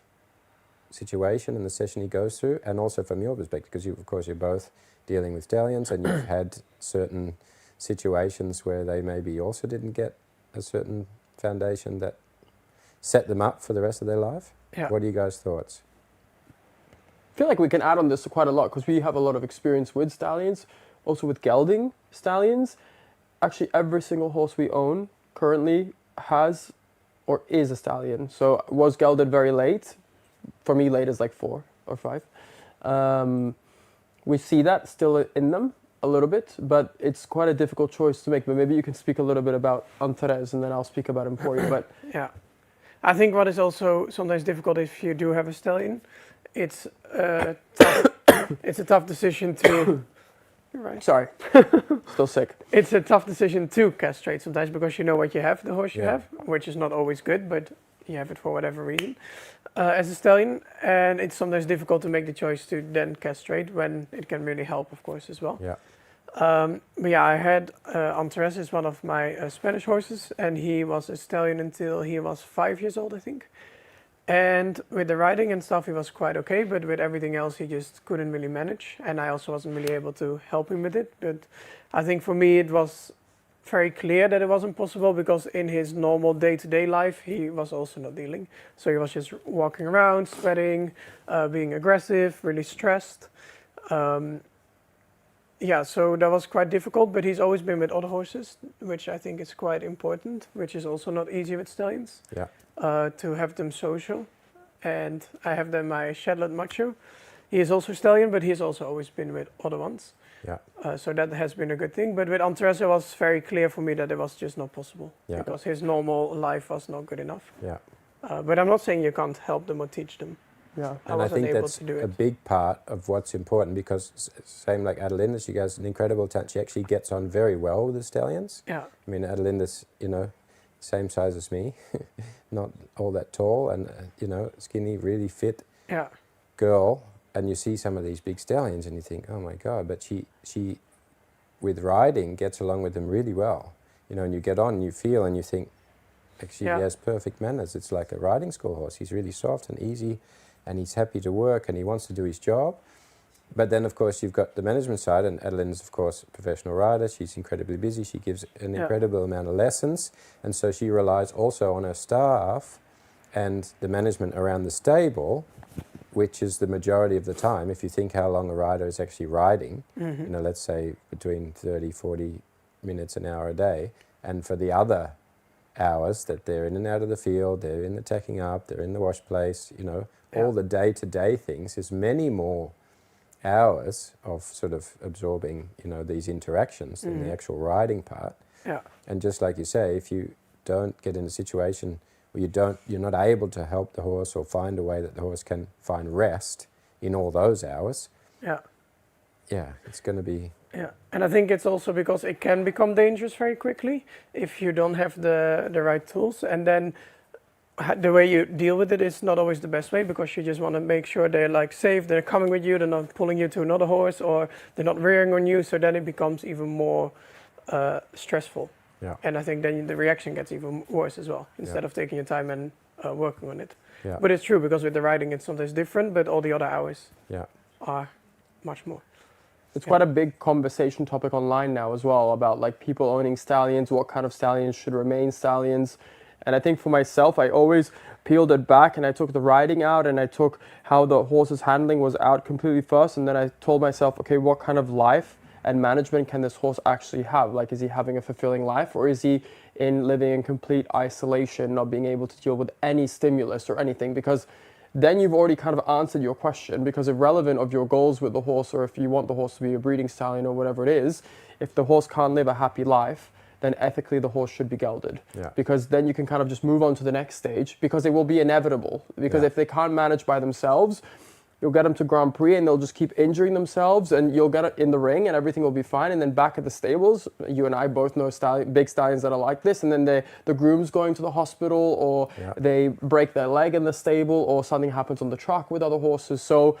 situation and the session he goes through, and also from your perspective, because you, of course, you're both dealing with stallions and you've had certain situations where they maybe also didn't get a certain foundation that set them up for the rest of their life? Yeah. What are you guys' thoughts? I feel like we can add on this quite a lot because we have a lot of experience with stallions, also with gelding stallions. Actually, every single horse we own currently has or is a stallion. So was gelded very late. For me, late is like 4 or 5. We see that still in them a little bit, but it's quite a difficult choice to make. But maybe you can speak a little bit about Antares and then I'll speak about Emporio. But Yeah. I think what is also sometimes difficult if you do have a stallion, it's it's a tough decision to. You're right. sorry, still sick. It's a tough decision to castrate sometimes because you know what you have, the horse you Yeah. have, which is not always good, but you have it for whatever reason as a stallion, and it's sometimes difficult to make the choice to then castrate when it can really help, of course, as well. Yeah. But yeah, I had Antares is one of my Spanish horses, and he was a stallion until he was 5 years old, I think. And with the riding and stuff, he was quite okay, but with everything else, he just couldn't really manage. And I also wasn't really able to help him with it. But I think for me, it was very clear that it wasn't possible because in his normal day-to-day life, he was also not dealing. So he was just walking around, sweating, being aggressive, really stressed. Yeah, so that was quite difficult, but he's always been with other horses, which I think is quite important, which is also not easy with stallions. Yeah. To have them social, and I have them my Shetland Macho. He is also stallion, but he has also always been with other ones. Yeah. So that has been a good thing. But with Antares, it was very clear for me that it was just not possible Yeah. because his normal life was not good enough. Yeah. But I'm not saying you can't help them or teach them. Yeah. And I wasn't think able that's to do a it. big part of what's important because same like Adelinda's, she has an incredible talent. She actually gets on very well with the stallions. Yeah, I mean, Adelinda's, same size as me, not all that tall and, skinny, really fit yeah, girl. And you see some of these big stallions and you think, oh my God, but she with riding gets along with them really well. And you get on, you feel and you think, actually Yeah. he has perfect manners. It's like a riding school horse. He's really soft and easy and he's happy to work and he wants to do his job. But then, of course, you've got the management side, and Adeline's, of course, a professional rider. She's incredibly busy. She gives an Yeah. incredible amount of lessons, and so she relies also on her staff and the management around the stable, which is the majority of the time. If you think how long a rider is actually riding, let's say between 30, 40 minutes, an hour a day, and for the other hours that they're in and out of the field, they're in the tacking up, they're in the wash place, all the day-to-day things, there's many more hours of sort of absorbing, these interactions than the actual riding part. yeah, And just like you say, if you don't get in a situation where you're not able to help the horse or find a way that the horse can find rest in all those hours, yeah. it's going to be... Yeah, and I think it's also because it can become dangerous very quickly if you don't have the right tools, and then the way you deal with it is not always the best way because you just want to make sure they're like safe, they're coming with you, they're not pulling you to another horse, or they're not rearing on you, so then it becomes even more stressful. Yeah. And I think then the reaction gets even worse as well, instead Yeah. of taking your time and working on it. Yeah. But it's true because with the riding it's sometimes different, but all the other hours Yeah. are much more. It's quite a big conversation topic online now as well about like people owning stallions, what kind of stallions should remain stallions. And I think for myself, I always peeled it back and I took the riding out and I took how the horse's handling was out completely first. And then I told myself, okay, what kind of life and management can this horse actually have? Like, is he having a fulfilling life, or is he living in complete isolation, not being able to deal with any stimulus or anything? Because then you've already kind of answered your question, because irrelevant of your goals with the horse, or if you want the horse to be a breeding stallion or whatever it is, if the horse can't live a happy life, then ethically the horse should be gelded. Yeah. Because then you can kind of just move on to the next stage, because it will be inevitable. Because Yeah. if they can't manage by themselves, you'll get them to Grand Prix and they'll just keep injuring themselves, and you'll get it in the ring and everything will be fine. And then back at the stables, you and I both know big stallions that are like this, and then the groom's going to the hospital, or Yeah. they break their leg in the stable, or something happens on the track with other horses. So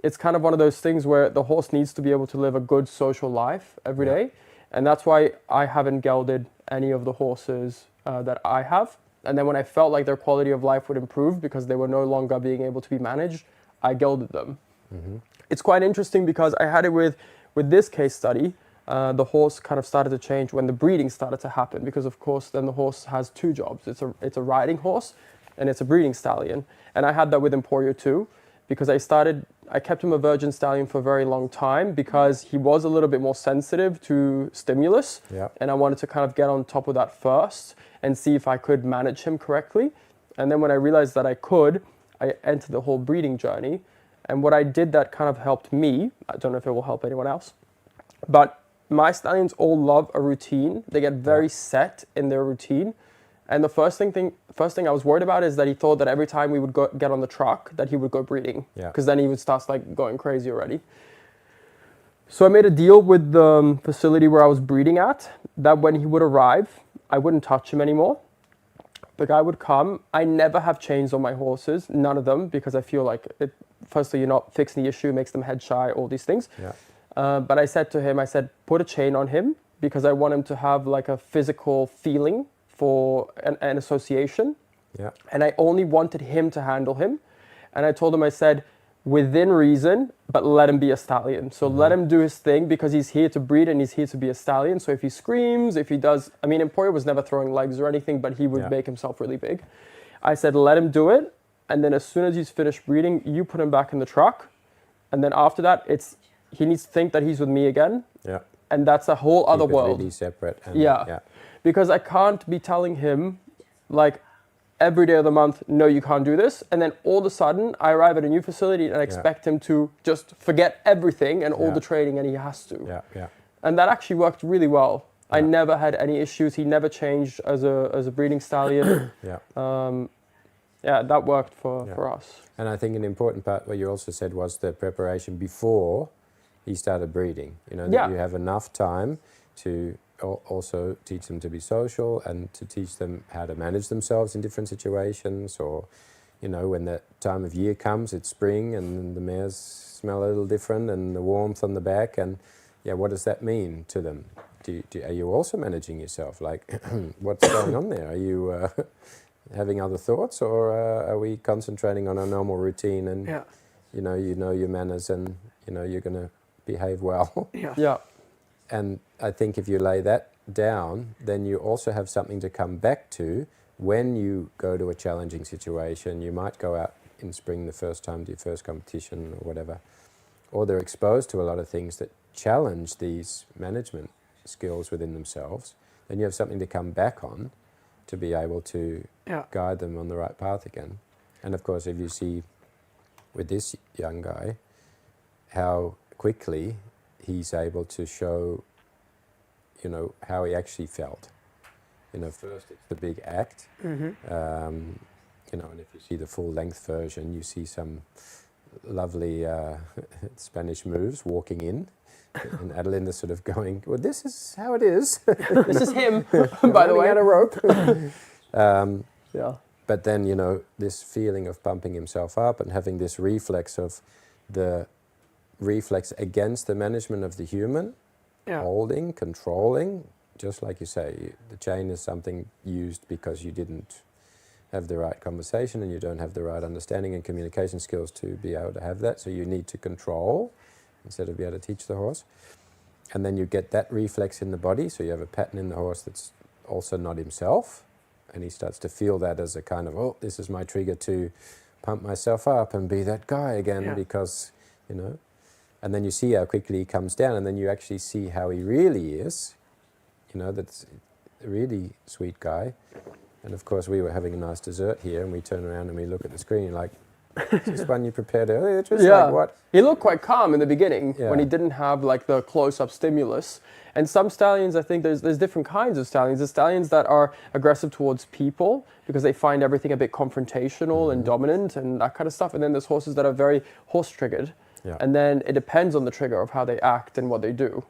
it's kind of one of those things where the horse needs to be able to live a good social life every Yeah. day. And that's why I haven't gelded any of the horses that I have. And then when I felt like their quality of life would improve because they were no longer being able to be managed, I gelded them. Mm-hmm. It's quite interesting because I had it with this case study. the horse kind of started to change when the breeding started to happen, because of course then the horse has two jobs. It's a riding horse and it's a breeding stallion. And I had that with Emporio too, because I kept him a virgin stallion for a very long time because he was a little bit more sensitive to stimulus. Yeah. And I wanted to kind of get on top of that first and see if I could manage him correctly. And then when I realized that I could, I entered the whole breeding journey. And what I did that kind of helped me, I don't know if it will help anyone else, but my stallions all love a routine. They get very set in their routine. And the first thing I was worried about is that he thought that every time we would get on the truck that he would go breeding. Yeah. Because then he would start like going crazy already. So I made a deal with the facility where I was breeding at, that when he would arrive, I wouldn't touch him anymore. The guy would come. I never have chains on my horses, none of them, because I feel like, firstly, you're not fixing the issue, makes them head shy, all these things. Yeah. But I said to him, put a chain on him because I want him to have like a physical feeling for an association. Yeah. And I only wanted him to handle him. And I told him, I said, within reason, but let him be a stallion. So let him do his thing because he's here to breed and he's here to be a stallion. So if he screams, if he does, I mean, Emporio was never throwing legs or anything, but he would make himself really big. I said, let him do it. And then as soon as he's finished breeding, you put him back in the truck. And then after that, he needs to think that he's with me again. Yeah. And that's a whole other Keep it world. really separate. And, Yeah. Because I can't be telling him like every day of the month, no, you can't do this. And then all of a sudden I arrive at a new facility and I expect him to just forget everything and all the training, and he has to. Yeah. Yeah. And that actually worked really well. Yeah. I never had any issues. He never changed as a breeding stallion. Yeah. Yeah, that worked for us. And I think an important part, what you also said, was the preparation before he started breeding. You know, that you have enough time to also teach them to be social and to teach them how to manage themselves in different situations, or, you know, when the time of year comes, it's spring and the mares smell a little different and the warmth on the back, and what does that mean to them? Are you also managing yourself? Like, what's going on there? Are you having other thoughts, or are we concentrating on our normal routine and you know your manners and you're going to behave well? Yeah. And I think if you lay that down, then you also have something to come back to when you go to a challenging situation. You might go out in spring the first time to your first competition or whatever, or they're exposed to a lot of things that challenge these management skills within themselves. Then you have something to come back on to be able to guide them on the right path again. And of course, if you see with this young guy how quickly he's able to show, how he actually felt. First it's the big act, and if you see the full length version, you see some lovely Spanish moves walking in, and Adelinda sort of going, well, this is how it is. This is him, by the way. At a rope. Yeah. But then, this feeling of pumping himself up and having this reflex of the reflex against the management of the human, holding, controlling, just like you say, the chain is something used because you didn't have the right conversation and you don't have the right understanding and communication skills to be able to have that, so you need to control instead of be able to teach the horse. And then you get that reflex in the body, so you have a pattern in the horse that's also not himself, and he starts to feel that as a kind of, oh, this is my trigger to pump myself up and be that guy again, because, and then you see how quickly he comes down, and then you actually see how he really is, that's a really sweet guy. And of course we were having a nice dessert here, and we turn around and we look at the screen like, is this one you prepared earlier? It was like, what? He looked quite calm in the beginning when he didn't have like the close-up stimulus. And some stallions, I think there's different kinds of stallions. There's stallions that are aggressive towards people because they find everything a bit confrontational and dominant and that kind of stuff. And then there's horses that are very horse-triggered. Yeah. And then it depends on the trigger of how they act and what they do.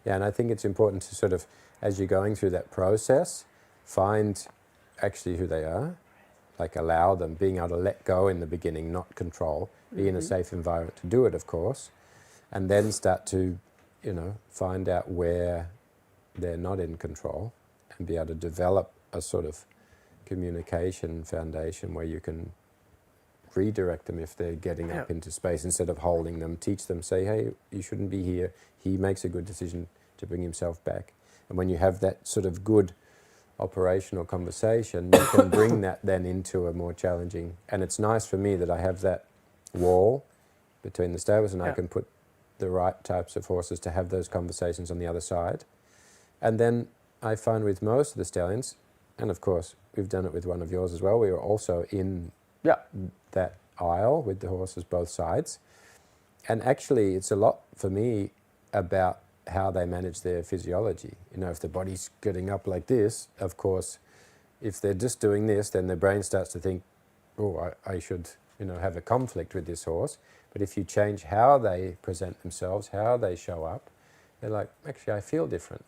Yeah, and I think it's important to sort of, as you're going through that process, find actually who they are, like allow them, being able to let go in the beginning, not control, be in a safe environment to do it, of course, and then start to, find out where they're not in control and be able to develop a sort of communication foundation where you can redirect them if they're getting up into space instead of holding them. Teach them, say, hey, you shouldn't be here. He makes a good decision to bring himself back. And when you have that sort of good operational conversation, you can bring that then into a more challenging. And it's nice for me that I have that wall between the stables, and I can put the right types of horses to have those conversations on the other side. And then I find with most of the stallions, and of course we've done it with one of yours as well, we were also in that aisle with the horses both sides. And actually it's a lot for me about how they manage their physiology. You know, if the body's getting up like this, of course, if they're just doing this, then their brain starts to think, oh, I should, you know, have a conflict with this horse. But if you change how they present themselves, how they show up, they're like, actually, I feel different.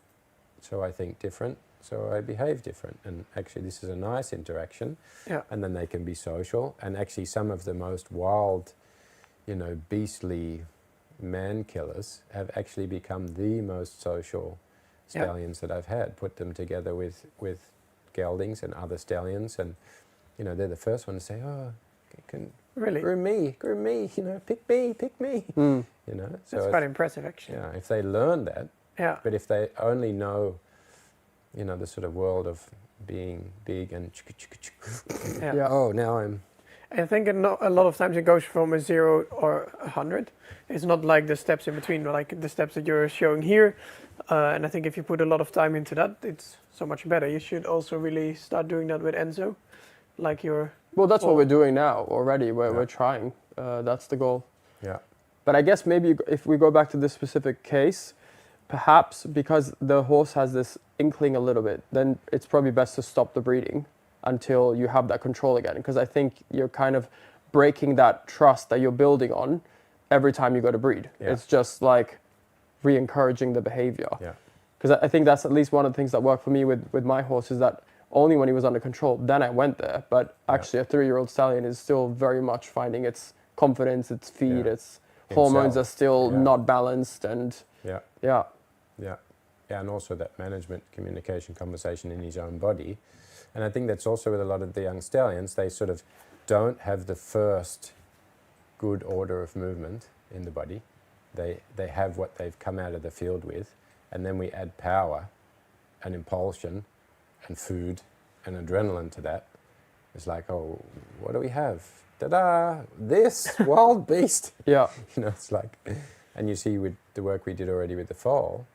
So I think different, so I behave different. And actually, this is a nice interaction. Yeah. And then they can be social. And actually, some of the most wild, you know, beastly man killers have actually become the most social stallions that I've had. Put them together with geldings and other stallions, and you know, they're the first one to say, oh, you can Really? groom me, you know, pick me, you know. So That's quite impressive, actually. yeah, if they learn that, Yeah. but if they only know, you know, the sort of world of being big and Yeah. oh, now I'm I think a lot of times it goes from a 0 or 100. It's not like the steps in between, like the steps that you're showing here. And I think if you put a lot of time into that, it's so much better. You should also really start doing that with Enzo, like your. Well, that's what we're doing now already. We're trying. That's the goal. yeah. But I guess maybe if we go back to this specific case, perhaps because the horse has this inkling a little bit, then it's probably best to stop the breeding until you have that control again. Because I think you're kind of breaking that trust that you're building on every time you go to breed. Yeah. It's just like re-encouraging the behavior. Yeah. Because I think that's at least one of the things that worked for me with my horse, is that only when he was under control, then I went there. But actually a 3-year-old stallion is still very much finding its confidence, its feed, its hormones are still not balanced, and Yeah, and also that management, communication, conversation in his own body. And I think that's also with a lot of the young stallions, they sort of don't have the first good order of movement in the body. They have what they've come out of the field with, and then we add power and impulsion and food and adrenaline to that. It's like, oh, what do we have? Ta-da! This wild beast. yeah. You know, it's like, and you see with the work we did already with the foal,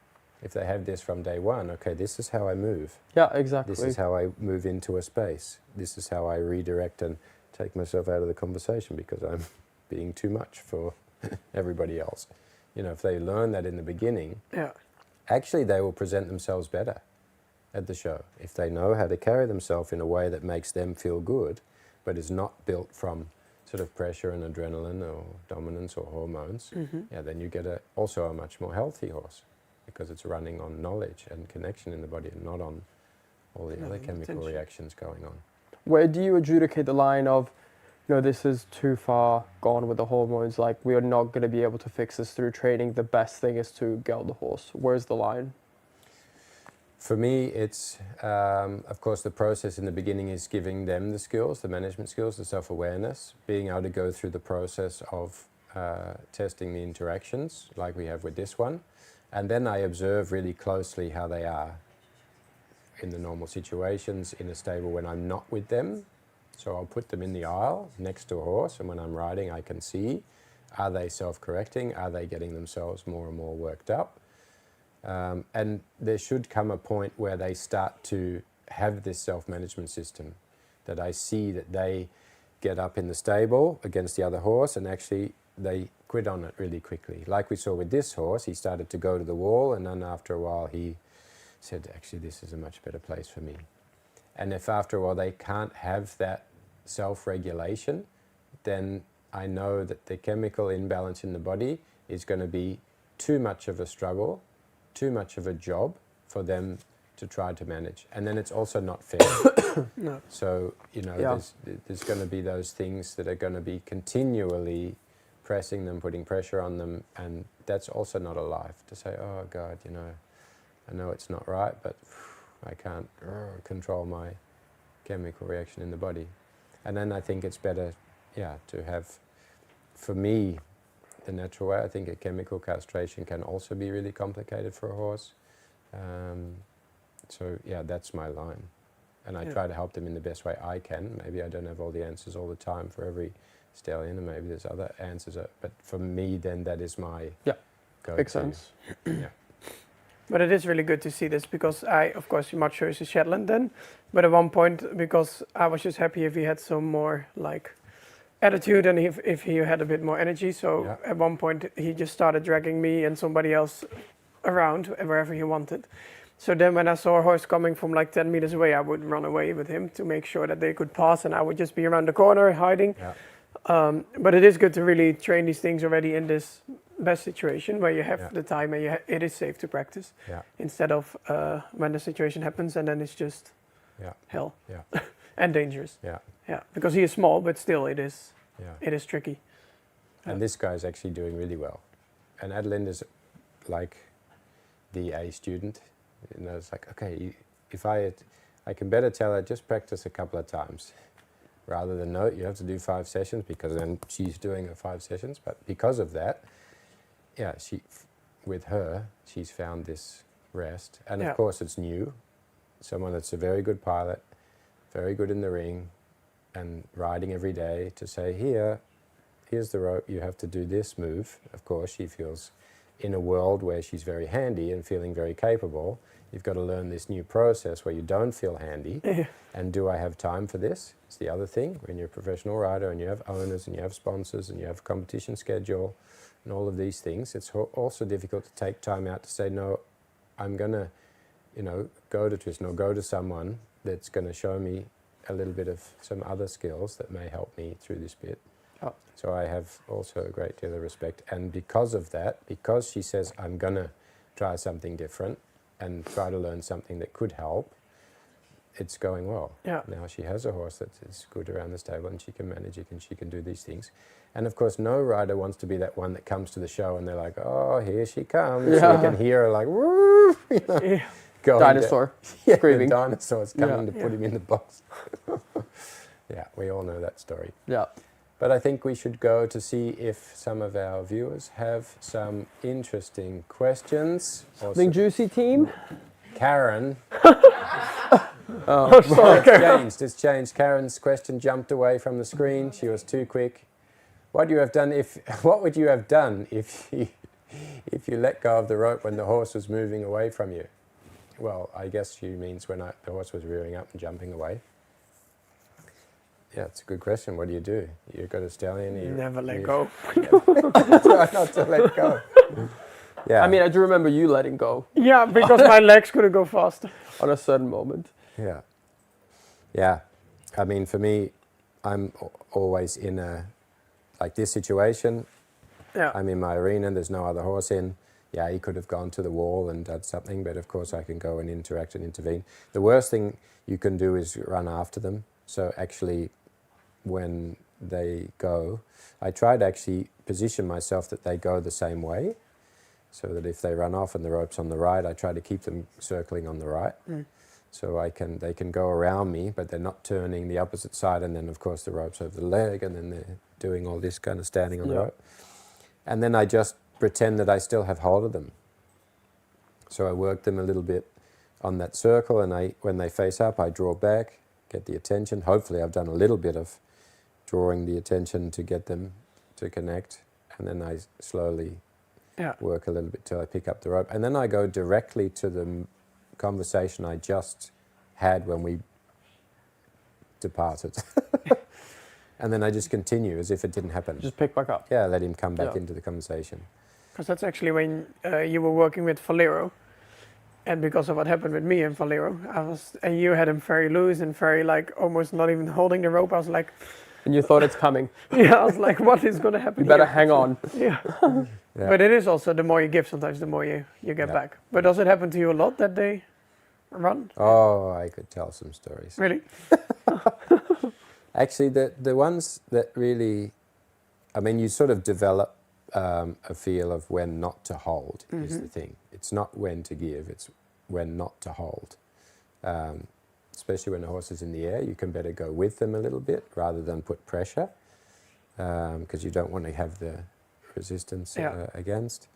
if they have this from day one, okay, this is how I move. Yeah, exactly. This is how I move into a space. This is how I redirect and take myself out of the conversation because I'm being too much for everybody else. You know, if they learn that in the beginning, actually they will present themselves better at the show. If they know how to carry themselves in a way that makes them feel good, but is not built from sort of pressure and adrenaline or dominance or hormones, then you get also a much more healthy horse, because it's running on knowledge and connection in the body and not on all the other chemical reactions going on. Where do you adjudicate the line of, you know, this is too far gone with the hormones, like we are not going to be able to fix this through training, the best thing is to geld the horse? Where's the line? For me, it's, of course, the process in the beginning is giving them the skills, the management skills, the self-awareness, being able to go through the process of testing the interactions like we have with this one. And then I observe really closely how they are in the normal situations in a stable when I'm not with them. So I'll put them in the aisle next to a horse, and when I'm riding I can see, are they self-correcting? Are they getting themselves more and more worked up? And there should come a point where they start to have this self-management system, that I see that they get up in the stable against the other horse and actually they quit on it really quickly. Like we saw with this horse, he started to go to the wall, and then after a while he said, actually this is a much better place for me. And if after a while they can't have that self-regulation, then I know that the chemical imbalance in the body is going to be too much of a struggle, too much of a job for them to try to manage. And then it's also not fair. No. So, you know, there's going to be those things that are going to be continually pressing them, putting pressure on them, and that's also not a life. To say, oh God, you know, I know it's not right, but I can't control my chemical reaction in the body. And then I think it's better to have, for me, the natural way. I think a chemical castration can also be really complicated for a horse. So yeah, that's my line. And I try to help them in the best way I can. Maybe I don't have all the answers all the time for every stallion, and maybe there's other answers. But for me, then that is my go-to. Makes sense. Yeah. But it is really good to see this because of course, you much chose a Shetland then. But at one point, because I was just happy if he had some more like attitude and if he had a bit more energy. So at one point, he just started dragging me and somebody else around wherever he wanted. So then when I saw a horse coming from like 10 meters away, I would run away with him to make sure that they could pass, and I would just be around the corner hiding. Yeah. But it is good to really train these things already in this best situation where you have the time and it is safe to practice instead of when the situation happens and then it's just hell and dangerous. Yeah, because he is small, but still it is tricky. And this guy is actually doing really well. And Adeline is like the A student. You know, it's like, okay, if I can better tell her, just practice a couple of times. Rather than, no, you have to do 5 sessions, because then she's doing her 5 sessions. But because of that, with her, she's found this rest. And of course it's new. Someone that's a very good pilot, very good in the ring, and riding every day to say, here's the rope, you have to do this move. Of course, she feels in a world where she's very handy and feeling very capable. You've got to learn this new process where you don't feel handy. And do I have time for this? It's the other thing. When you're a professional rider and you have owners and you have sponsors and you have a competition schedule and all of these things, it's also difficult to take time out to say, no, I'm going to, go to Tristan or go to someone that's going to show me a little bit of some other skills that may help me through this bit. So I have also a great deal of respect. And because of that, because she says, I'm going to try something different and try to learn something that could help, it's going well. Now she has a horse that is good around the stable and she can manage it and she can do these things. And of course, no rider wants to be that one that comes to the show and they're like, oh, here she comes. So you can hear her like, woo, Dinosaur screaming. The dinosaur's coming to put him in the box. We all know that story. But I think we should go to see if some of our viewers have some interesting questions. Something juicy, team? Karen. Sorry, It's changed. Karen's question jumped away from the screen. She was too quick. What would you have done if you let go of the rope when the horse was moving away from you? Well, I guess she means when the horse was rearing up and jumping away. Yeah, it's a good question. What do? You've got a stallion. You never let go. Try not to let go. I mean, I do remember you letting go. Yeah, because my legs couldn't go faster. On a certain moment. Yeah. I mean, for me, I'm always in like this situation. I'm in my arena, there's no other horse in. He could have gone to the wall and done something, but of course I can go and interact and intervene. The worst thing you can do is run after them. So actually, when they go, I try to actually position myself that they go the same way, so that if they run off and the rope's on the right, I try to keep them circling on the right. So they can go around me, but they're not turning the opposite side, and then of course the rope's over the leg, and then they're doing all this kind of standing on the rope. And then I just pretend that I still have hold of them. So I work them a little bit on that circle, and when they face up, I draw back, get the attention. Hopefully I've done a little bit of drawing the attention to get them to connect, and then I slowly work a little bit till I pick up the rope. And then I go directly to the conversation I just had when we departed. And then I just continue as if it didn't happen. Just pick back up. Yeah, let him come back into the conversation. Because that's actually when you were working with Valero. And because of what happened with me and Valero, and you had him very loose and very like almost not even holding the rope. I was like, and you thought it's coming. I was like, what is going to happen? You better hang on. But it is also the more you give, sometimes the more you get back. But does it happen to you a lot that they run? Oh, I could tell some stories. Really? Actually, the ones that really, I mean, you sort of develop a feel of when not to hold is the thing. It's not when to give, it's when not to hold. Especially when the horse is in the air, you can better go with them a little bit rather than put pressure. because you don't want to have the resistance Yeah. against.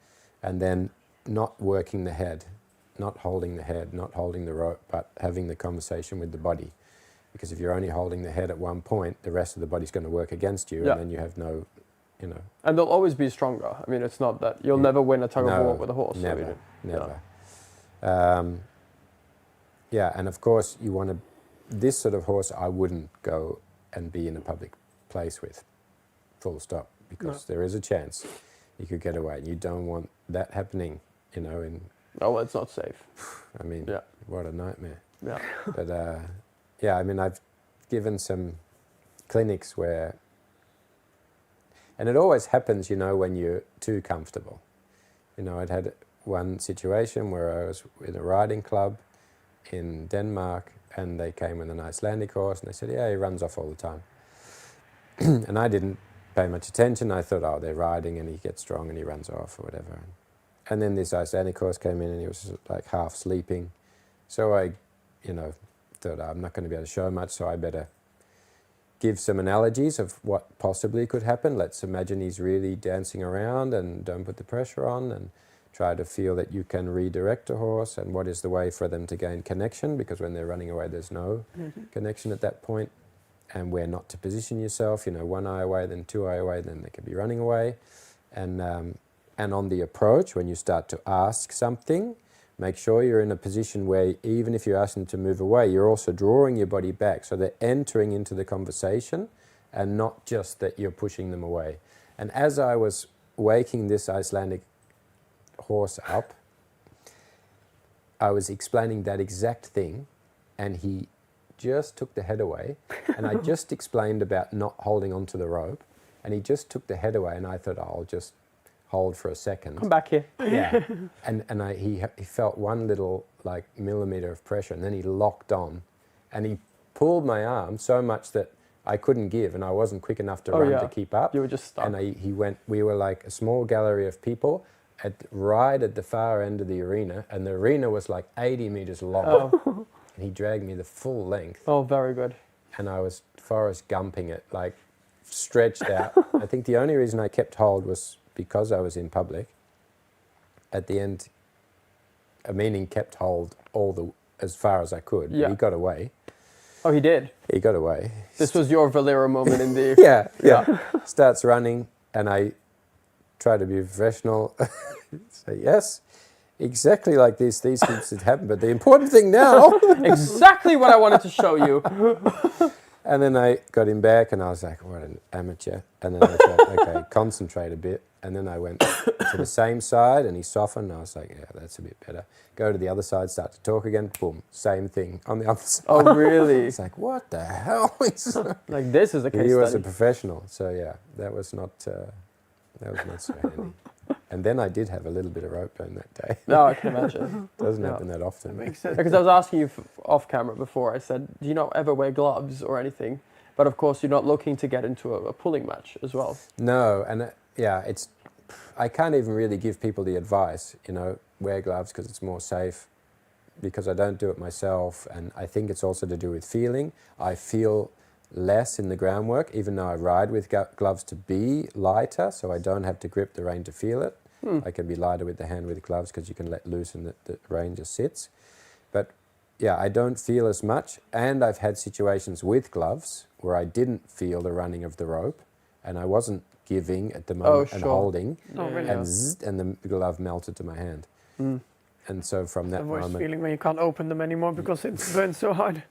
And then not working the head, not holding the head, not holding the rope, but having the conversation with the body. Because if you're only holding the head at one point, the rest of the body's going to work against you, Yeah. and then you have no, you know. And they'll always be stronger. I mean, it's not that you'll never win a tug of war with a horse. Never, so you never. Yeah, and of course you want to. This sort of horse, I wouldn't go and be in a public place with. Full stop, because there is a chance you could get away, and you don't want that happening. You know, in. No, it's not safe. I mean, Yeah. what a nightmare. Yeah. But yeah, I mean, I've given some clinics where, and it always happens, you know, when you're too comfortable. You know, I'd had one situation where I was in a riding club in Denmark, and they came with an Icelandic horse, and they said, yeah, he runs off all the time. And I didn't pay much attention. I thought, oh, they're riding, and he gets strong, and he runs off, or whatever. And then this Icelandic horse came in, and he was like half sleeping. So I, you know, thought, I'm not going to be able to show much, so I better give some analogies of what possibly could happen. Let's imagine he's really dancing around, and don't put the pressure on, and try to feel that you can redirect a horse, and what is the way for them to gain connection, because when they're running away, there's no connection at that point, and where not to position yourself, you know, one eye away, then two eye away, then they could be running away. And on the approach, when you start to ask something, make sure you're in a position where even if you ask them to move away, you're also drawing your body back, so they're entering into the conversation, and not just that you're pushing them away. And as I was waking this Icelandic horse up, I was explaining that exact thing, and he just took the head away, and I just explained about not holding onto the rope, and he just took the head away, and I thought, oh, I'll just hold for a second. Come back here. Yeah, and he felt one little like millimeter of pressure, and then he locked on, and he pulled my arm so much that I couldn't give, and I wasn't quick enough to run to keep up. You were just stuck. And he went. We were like a small gallery of people right at the far end of the arena, and the arena was like 80 meters long. Oh. And he dragged me the full length, Oh, very good. and I was Forrest Gumping it, like stretched out. I think the only reason I kept hold was because I was in public. At the end, meaning kept hold as far as I could. Yeah. He got away. Oh, he did. He got away. This was your Valera moment in the. Yeah. Starts running, and I try to be professional. Say yes, exactly like this. These things had happened, but the important thing now. Exactly what I wanted to show you. And then I got him back, and I was like, what an amateur. And then I thought, okay, concentrate a bit. And then I went to the same side, and he softened. And I was like, yeah, that's a bit better. Go to the other side, start to talk again. Boom, same thing on the other side. Oh, really? It's like, what the hell? Like, this is a case He was a study. professional. So yeah, that was not so handy. And then I did have a little bit of rope burn that day. No, I can imagine. Doesn't Yeah. happen that often. Makes sense. Because I was asking you off camera before, I said, do you not ever wear gloves or anything? But of course, you're not looking to get into a pulling match as well. No, and I can't even really give people the advice, you know, wear gloves because it's more safe, because I don't do it myself, and I think it's also to do with feeling. I feel less in the groundwork, even though I ride with gloves to be lighter, so I don't have to grip the rein to feel it. I can be lighter with the hand with gloves because you can let loose and the rein just sits. But yeah, I don't feel as much, and I've had situations with gloves where I didn't feel the running of the rope, and I wasn't giving at the moment and holding, Oh, really? and the glove melted to my hand. And so from that The worst moment, feeling when you can't open them anymore because it burns so hard.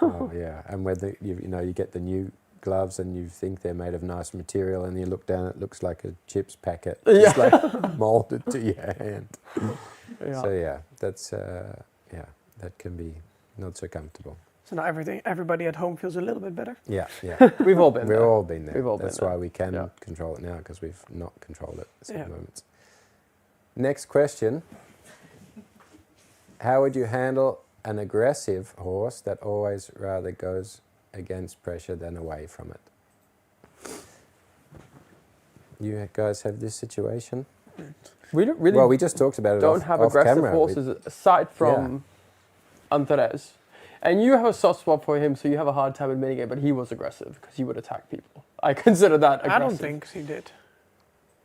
oh yeah, and whether you get the new gloves and you think they're made of nice material, and you look down, it looks like a chips packet, just like molded to your hand. Yeah. So yeah, that's that can be not so comfortable. So now everybody at home feels a little bit better. Yeah, yeah. We've all been We've there. all been there. We've all been That's there. why we can Yeah. control it now, because we've not controlled it at some Yeah. moments. Next question. How would you handle an aggressive horse that always rather goes against pressure than away from it? You guys have this situation? We don't really Well, we just talked about it don't off, have off aggressive camera. horses aside from Antares. And you have a soft spot for him, so you have a hard time admitting it, but he was aggressive because he would attack people. I consider that aggressive. I don't think he did.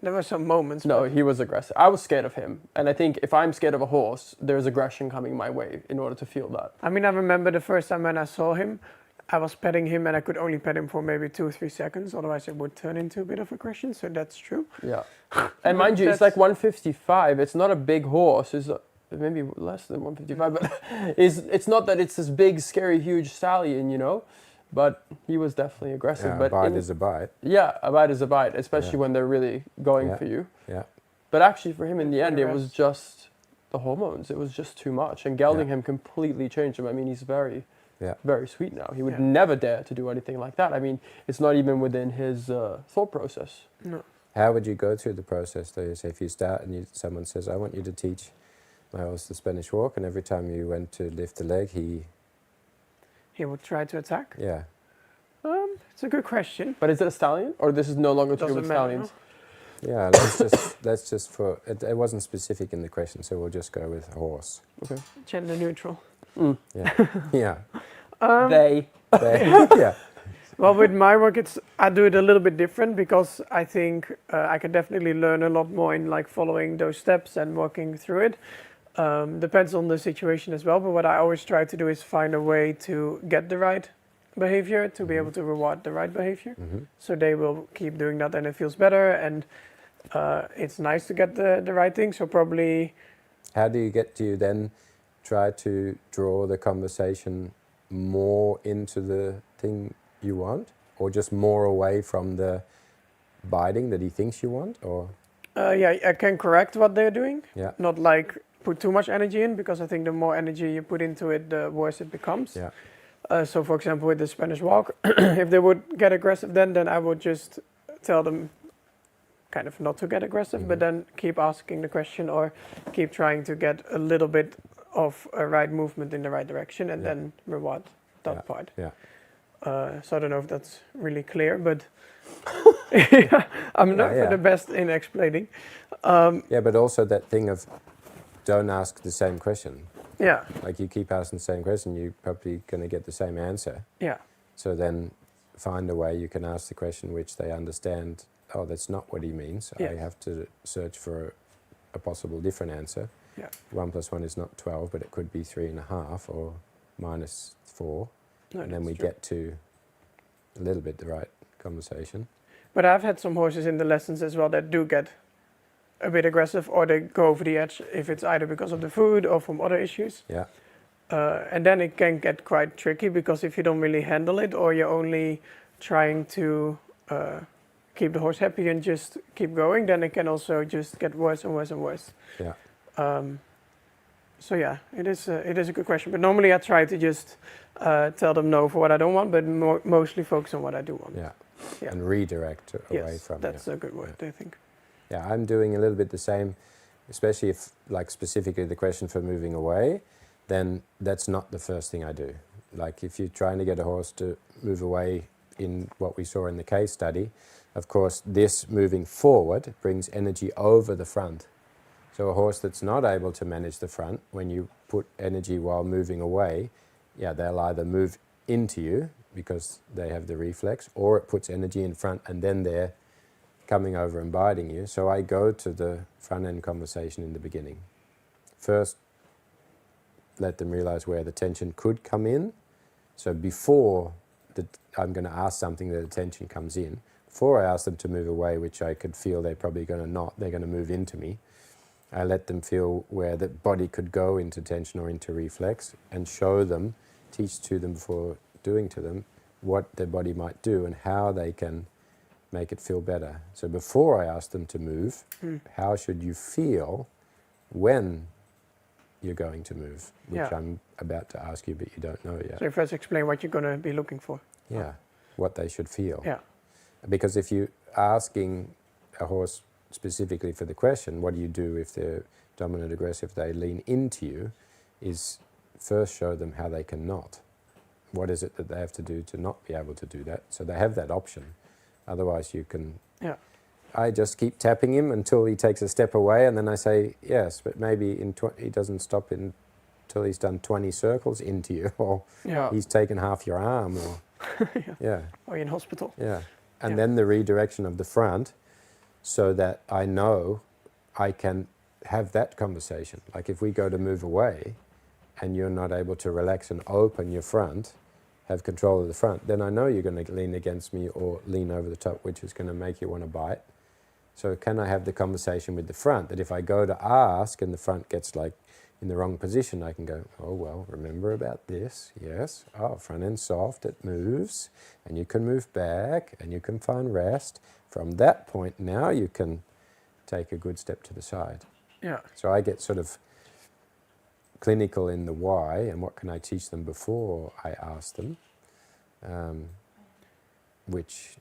There were some moments. No, he was aggressive. I was scared of him. And I think if I'm scared of a horse, there's aggression coming my way in order to feel that. I mean, I remember the first time when I saw him, I was petting him and I could only pet him for maybe 2 or 3 seconds. Otherwise, it would turn into a bit of aggression. So that's true. Yeah. And mind you, it's like 155. It's not a big horse. It's maybe less than 155. But it's not that it's this big, scary, huge stallion, you know. But he was definitely aggressive. Yeah, but a bite is a bite. Yeah, a bite is a bite, especially when they're really going for you. Yeah. But actually, for him in the end, it rest. was just the hormones. It was just too much. And gelding him completely changed him. I mean, he's very sweet now. He would never dare to do anything like that. I mean, it's not even within his thought process. No. How would you go through the process, though? Say if you start and someone says, I want you to teach my horse the Spanish walk, and every time you went to lift the leg, He would try to attack. Yeah. It's a good question. But is it a stallion? Or this is no longer to do with Doesn't matter, stallions? Yeah, let's just for, it wasn't specific in the question, so we'll just go with horse. Okay. Gender neutral. Yeah. Yeah. They. Yeah. Well, with my work, I do it a little bit different because I think I can definitely learn a lot more in like following those steps and working through it. Depends on the situation as well, but what I always try to do is find a way to get the right behavior, to be able to reward the right behavior. So they will keep doing that and it feels better, and it's nice to get the right thing. So probably... How do you then try to draw the conversation more into the thing you want, or just more away from the biting that he thinks you want, or? Yeah, I can correct what they're doing. Yeah. Not like put too much energy in, because I think the more energy you put into it, the worse it becomes. Yeah. So for example, with the Spanish walk, if they would get aggressive then I would just tell them kind of not to get aggressive, but then keep asking the question or keep trying to get a little bit of a right movement in the right direction, and then reward that part. Yeah. So I don't know if that's really clear, but I'm not the best in explaining. Yeah, but also that thing of don't ask the same question. Yeah. Like you keep asking the same question, you're probably going to get the same answer. Yeah. So then find a way you can ask the question which they understand, oh, that's not what he means. Yeah. I have to search for a possible different answer. Yeah. 1 + 1 is not 12, but it could be 3.5 or -4. No, and then we true. get to a little bit the right conversation. But I've had some horses in the lessons as well that do get a bit aggressive, or they go over the edge if it's either because of the food or from other issues. Yeah. And then it can get quite tricky, because if you don't really handle it, or you're only trying to keep the horse happy and just keep going, then it can also just get worse and worse and worse. Yeah. So yeah, it is a good question. But normally I try to just tell them no for what I don't want, but mostly focus on what I do want. Yeah. Yeah. And redirect away Yes, from that's a good word, I think. Yeah, I'm doing a little bit the same, especially if, like, specifically the question for moving away, then that's not the first thing I do. Like, if you're trying to get a horse to move away in what we saw in the case study, of course, this moving forward brings energy over the front. So a horse that's not able to manage the front, when you put energy while moving away, yeah, they'll either move into you because they have the reflex, or it puts energy in front and then they're coming over and biting you. So I go to the front end conversation in the beginning. First, let them realize where the tension could come in. So before I'm going to ask something that the tension comes in, before I ask them to move away, which I could feel they're probably going to not, they're going to move into me, I let them feel where the body could go into tension or into reflex, and show them, teach to them before doing to them, what their body might do and how they can make it feel better. So before I ask them to move, how should you feel when you're going to move? Which I'm about to ask you, but you don't know yet. So first explain what you're going to be looking for. Yeah, what they should feel. Yeah. Because if you're asking a horse specifically for the question, what do you do if they're dominant aggressive, they lean into you, is first show them how they cannot. What is it that they have to do to not be able to do that? So they have that option. Otherwise you can... Yeah. I just keep tapping him until he takes a step away, and then I say, yes, but maybe he doesn't stop until he's done 20 circles into you, or he's taken half your arm, or... Or in hospital. Yeah. and Yeah. then the redirection of the front, so that I know I can have that conversation. Like if we go to move away and you're not able to relax and open your front, have control of the front, then I know you're going to lean against me or lean over the top, which is going to make you want to bite. So can I have the conversation with the front that if I go to ask and the front gets like in the wrong position, I can go, oh, well, remember about this, yes. Oh, front end soft, it moves, and you can move back, and you can find rest. From that point, now you can take a good step to the side. Yeah. So I get sort of clinical in the why, and what can I teach them before I ask them, which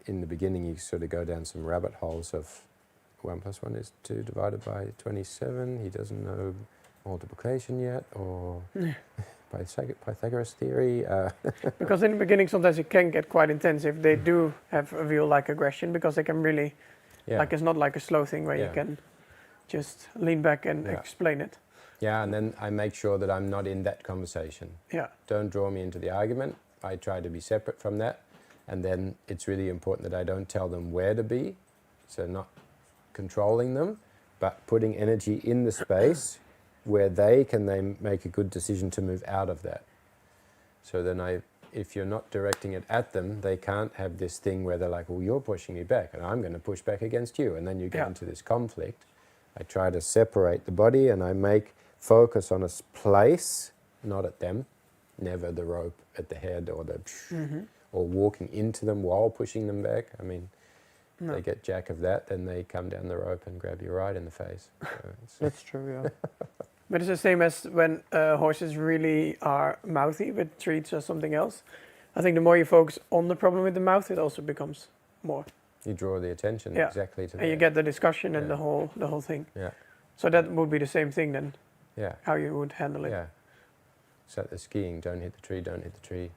in the beginning you sort of go down some rabbit holes of 1 + 1 is 2 divided by 27, he doesn't know multiplication yet, or Pythagoras theory. Because in the beginning, sometimes it can get quite intense if they do have a real like aggression, because they can really, Yeah. like it's not like a slow thing where Yeah. you can just lean back and Yeah. explain it. Yeah, and then I make sure that I'm not in that conversation. Yeah. Don't draw me into the argument. I try to be separate from that. And then it's really important that I don't tell them where to be, so not controlling them, but putting energy in the space where they can then make a good decision to move out of that. So then if you're not directing it at them, they can't have this thing where they're like, well, you're pushing me back and I'm going to push back against you. And then you get Yeah. into this conflict. I try to separate the body and I make focus on a place, not at them. Never the rope at the head or the or walking into them while pushing them back. I mean, No. they get jack of that, then they come down the rope and grab you right in the face. So it's, That's true, yeah. But it's the same as when horses really are mouthy with treats or something else. I think the more you focus on the problem with the mouth, it also becomes more. you draw the attention Yeah. exactly to And you that. get the discussion and Yeah. the whole thing. Yeah, So that would be the same thing then, yeah, how you would handle it. yeah. So the skiing, don't hit the tree, don't hit the tree.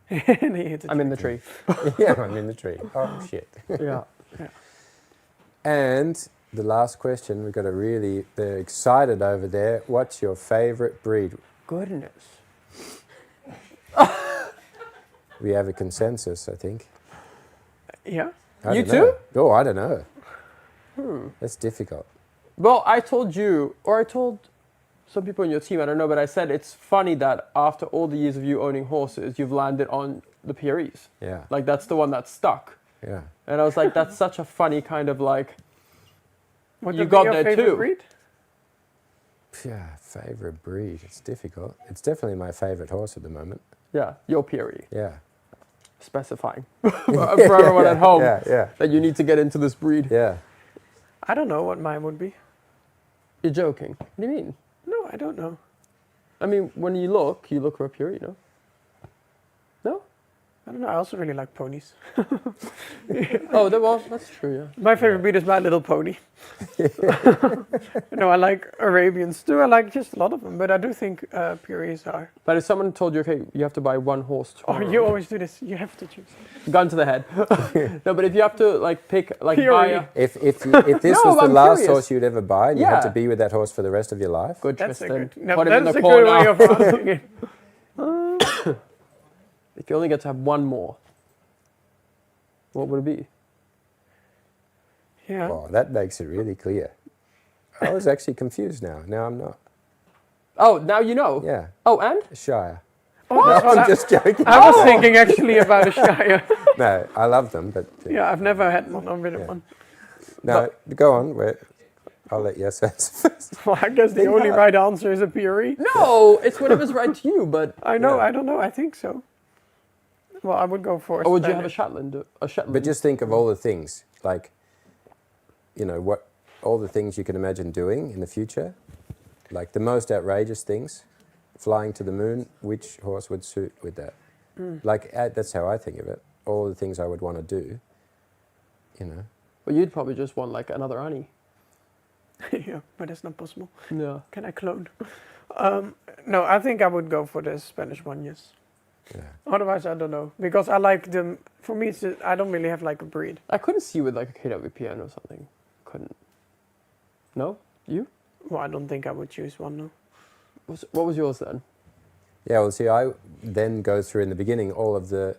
And he hit it. I'm in the tree. Yeah, I'm in the tree. Oh, shit. Yeah. And the last question, we've got they're excited over there. What's your favorite breed? Goodness. We have a consensus, I think. Yeah. I You don't know. too? Oh, I don't know. That's difficult. Well, I told you, or I told some people in your team, I don't know, but I said it's funny that after all the years of you owning horses, you've landed on the PREs. Yeah, Like, that's the one that stuck. yeah. And I was like, that's such a funny kind of like, Would You that be got your there favorite too. breed? Yeah, favorite breed. It's difficult. It's definitely my favorite horse at the moment. yeah, your PRE. Yeah. Specifying for everyone at home Yeah, that you need to get into this breed. yeah. I don't know what mine would be. You're joking. What do you mean? No, I don't know. I mean, when you look for a PRE, no? No? I don't know. I also really like ponies. Oh, that's true, yeah. My favorite breed is My Little Pony. No, I like Arabians too. I like just a lot of them, but I do think Pyrenees are. But if someone told you, okay, you have to buy one horse Oh, tomorrow, you always do this. You have to choose. gun to the head. No, but if you have to like pick, like Puree. buy a If this No, was the I'm last curious. horse you'd ever buy, and you had to Yeah. be with that horse for the rest of your life. good That's a Tristan, good. No, put him in that's the a good way corner. of asking it. If you only get to have one more, what would it be? Yeah. Oh, that makes it really clear. I was actually confused now. Now I'm not. Oh, now you know. Yeah, Oh, and Shire. Oh, that's what I'm just joking. I was thinking actually about a Shire. No, I love them, but Yeah, I've never had one. I've ridden Yeah. one. no. Go on. I'll let Yes answer first. Well, I guess the only right answer is a Puree. no, it's whatever's right to you. But I know. Yeah. I don't know. I think so. Well, I would go for. or would you have a Spanish. Shetland? A Shetland. But just think of all the things, like, all the things you can imagine doing in the future, like the most outrageous things, flying to the moon. Which horse would suit with that? Like that's how I think of it. All the things I would want to do. Well, you'd probably just want like another Annie. Yeah, but that's not possible. Yeah. Can I clone? No, I think I would go for the Spanish one. Yes. Yeah. Otherwise, I don't know, because I like them. For me, I don't really have like a breed. I couldn't see with like a KWPN or something. Couldn't. No? You? Well, I don't think I would choose one. No. What was yours then? Yeah, well, see, I then go through in the beginning all of the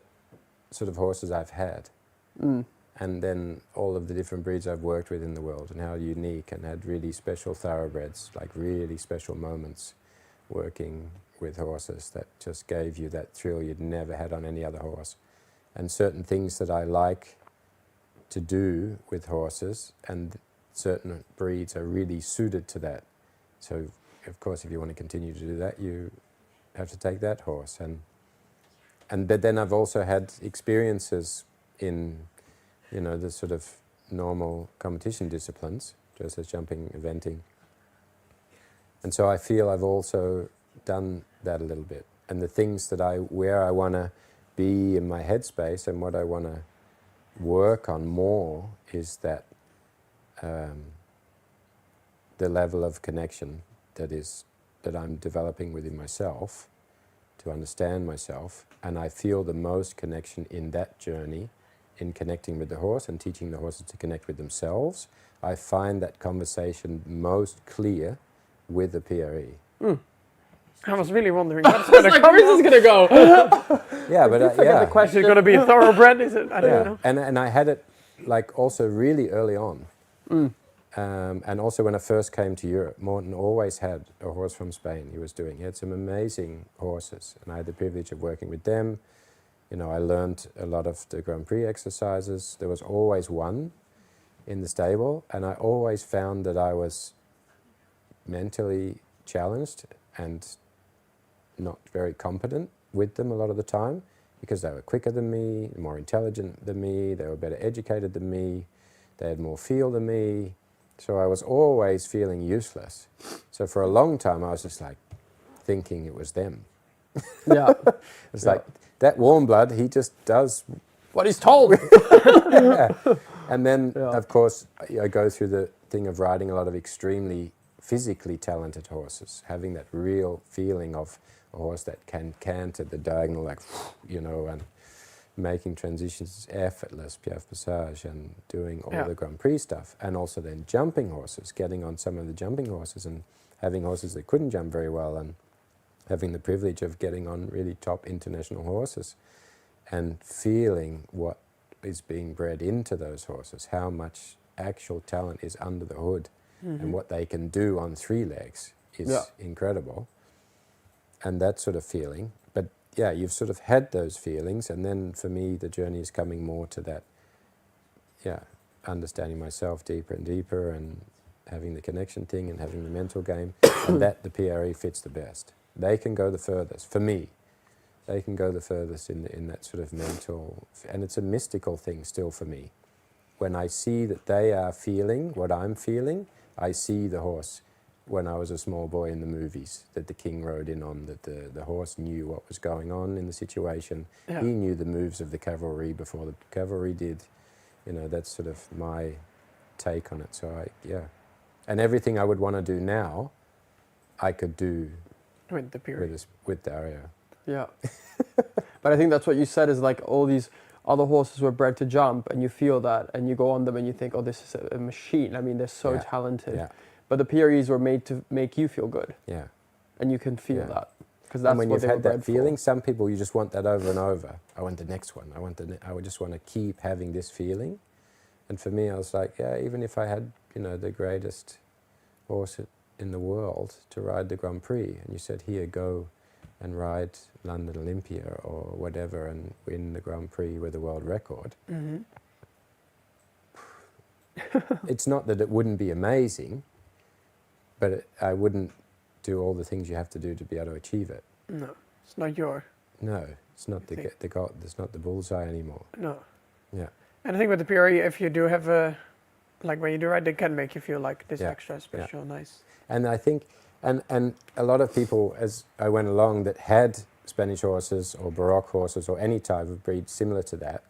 sort of horses I've had. And then all of the different breeds I've worked with in the world and how unique, and had really special thoroughbreds, like really special moments working with horses that just gave you that thrill you'd never had on any other horse. And certain things that I like to do with horses, and certain breeds are really suited to that. So of course, if you want to continue to do that, you have to take that horse. But then I've also had experiences in, you know, the sort of normal competition disciplines, dressage, jumping, eventing. And so I feel I've also done that a little bit. And the things that where I want to be in my headspace and what I want to work on more is that the level of connection that I'm developing within myself to understand myself. And I feel the most connection in that journey, in connecting with the horse and teaching the horses to connect with themselves. I find that conversation most clear with the PRE. I was really wondering what's going to come. Where is this going to go? Yeah, but The question Is it going to be a thoroughbred? Is it? I don't know. And I had it like also really early on. And also when I first came to Europe, Morten always had a horse from Spain he had some amazing horses, and I had the privilege of working with them. You know, I learned a lot of the Grand Prix exercises. There was always one in the stable, and I always found that I was mentally challenged and not very competent with them a lot of the time, because they were quicker than me, more intelligent than me, they were better educated than me, they had more feel than me. So I was always feeling useless. So for a long time I was just like thinking it was them. Yeah. It's like, that warm blood, he just does what he's told. yeah. And then, of course, I go through the thing of riding a lot of extremely physically talented horses, having that real feeling of a horse that can canter the diagonal, like, you know, and making transitions effortless, piaffe passage, and doing all the Grand Prix stuff. And also then jumping horses, getting on some of the jumping horses and having horses that couldn't jump very well, and having the privilege of getting on really top international horses and feeling what is being bred into those horses, how much actual talent is under the hood, and what they can do on 3 legs is incredible. And that sort of feeling. But yeah, you've sort of had those feelings, and then for me the journey is coming more to that, understanding myself deeper and deeper, and having the connection thing and having the mental game, and that the PRE fits the best. They can go the furthest, for me. They can go the furthest in that sort of mental, and it's a mystical thing still for me. When I see that they are feeling what I'm feeling, I see the horse when I was a small boy in the movies that the king rode in on, that the horse knew what was going on in the situation. Yeah. He knew the moves of the cavalry before the cavalry did. You know, that's sort of my take on it. So and everything I would want to do now, I could do with the period. With Dario. Yeah. But I think that's what you said, is like all these other horses were bred to jump, and you feel that, and you go on them and you think, oh, this is a machine. I mean, they're so talented. Yeah. But the PREs were made to make you feel good. Yeah. And you can feel that. Because that's when what you've they had were that bred feeling, for. some people, you just want that over and over. I want the next one. I would just want to keep having this feeling. And for me, I was like, even if I had, the greatest horse in the world to ride the Grand Prix, and you said, here, go and ride London Olympia or whatever and win the Grand Prix with a world record. Mm-hmm. It's not that it wouldn't be amazing, but I wouldn't do all the things you have to do to be able to achieve it. No, it's not your... No, it's not the goal. It's not the bullseye anymore. No. Yeah. And I think with the PRE, if you do have like when you do ride, they can make you feel like this extra special, nice. And I think, and a lot of people, as I went along, that had Spanish horses or Baroque horses or any type of breed similar to that,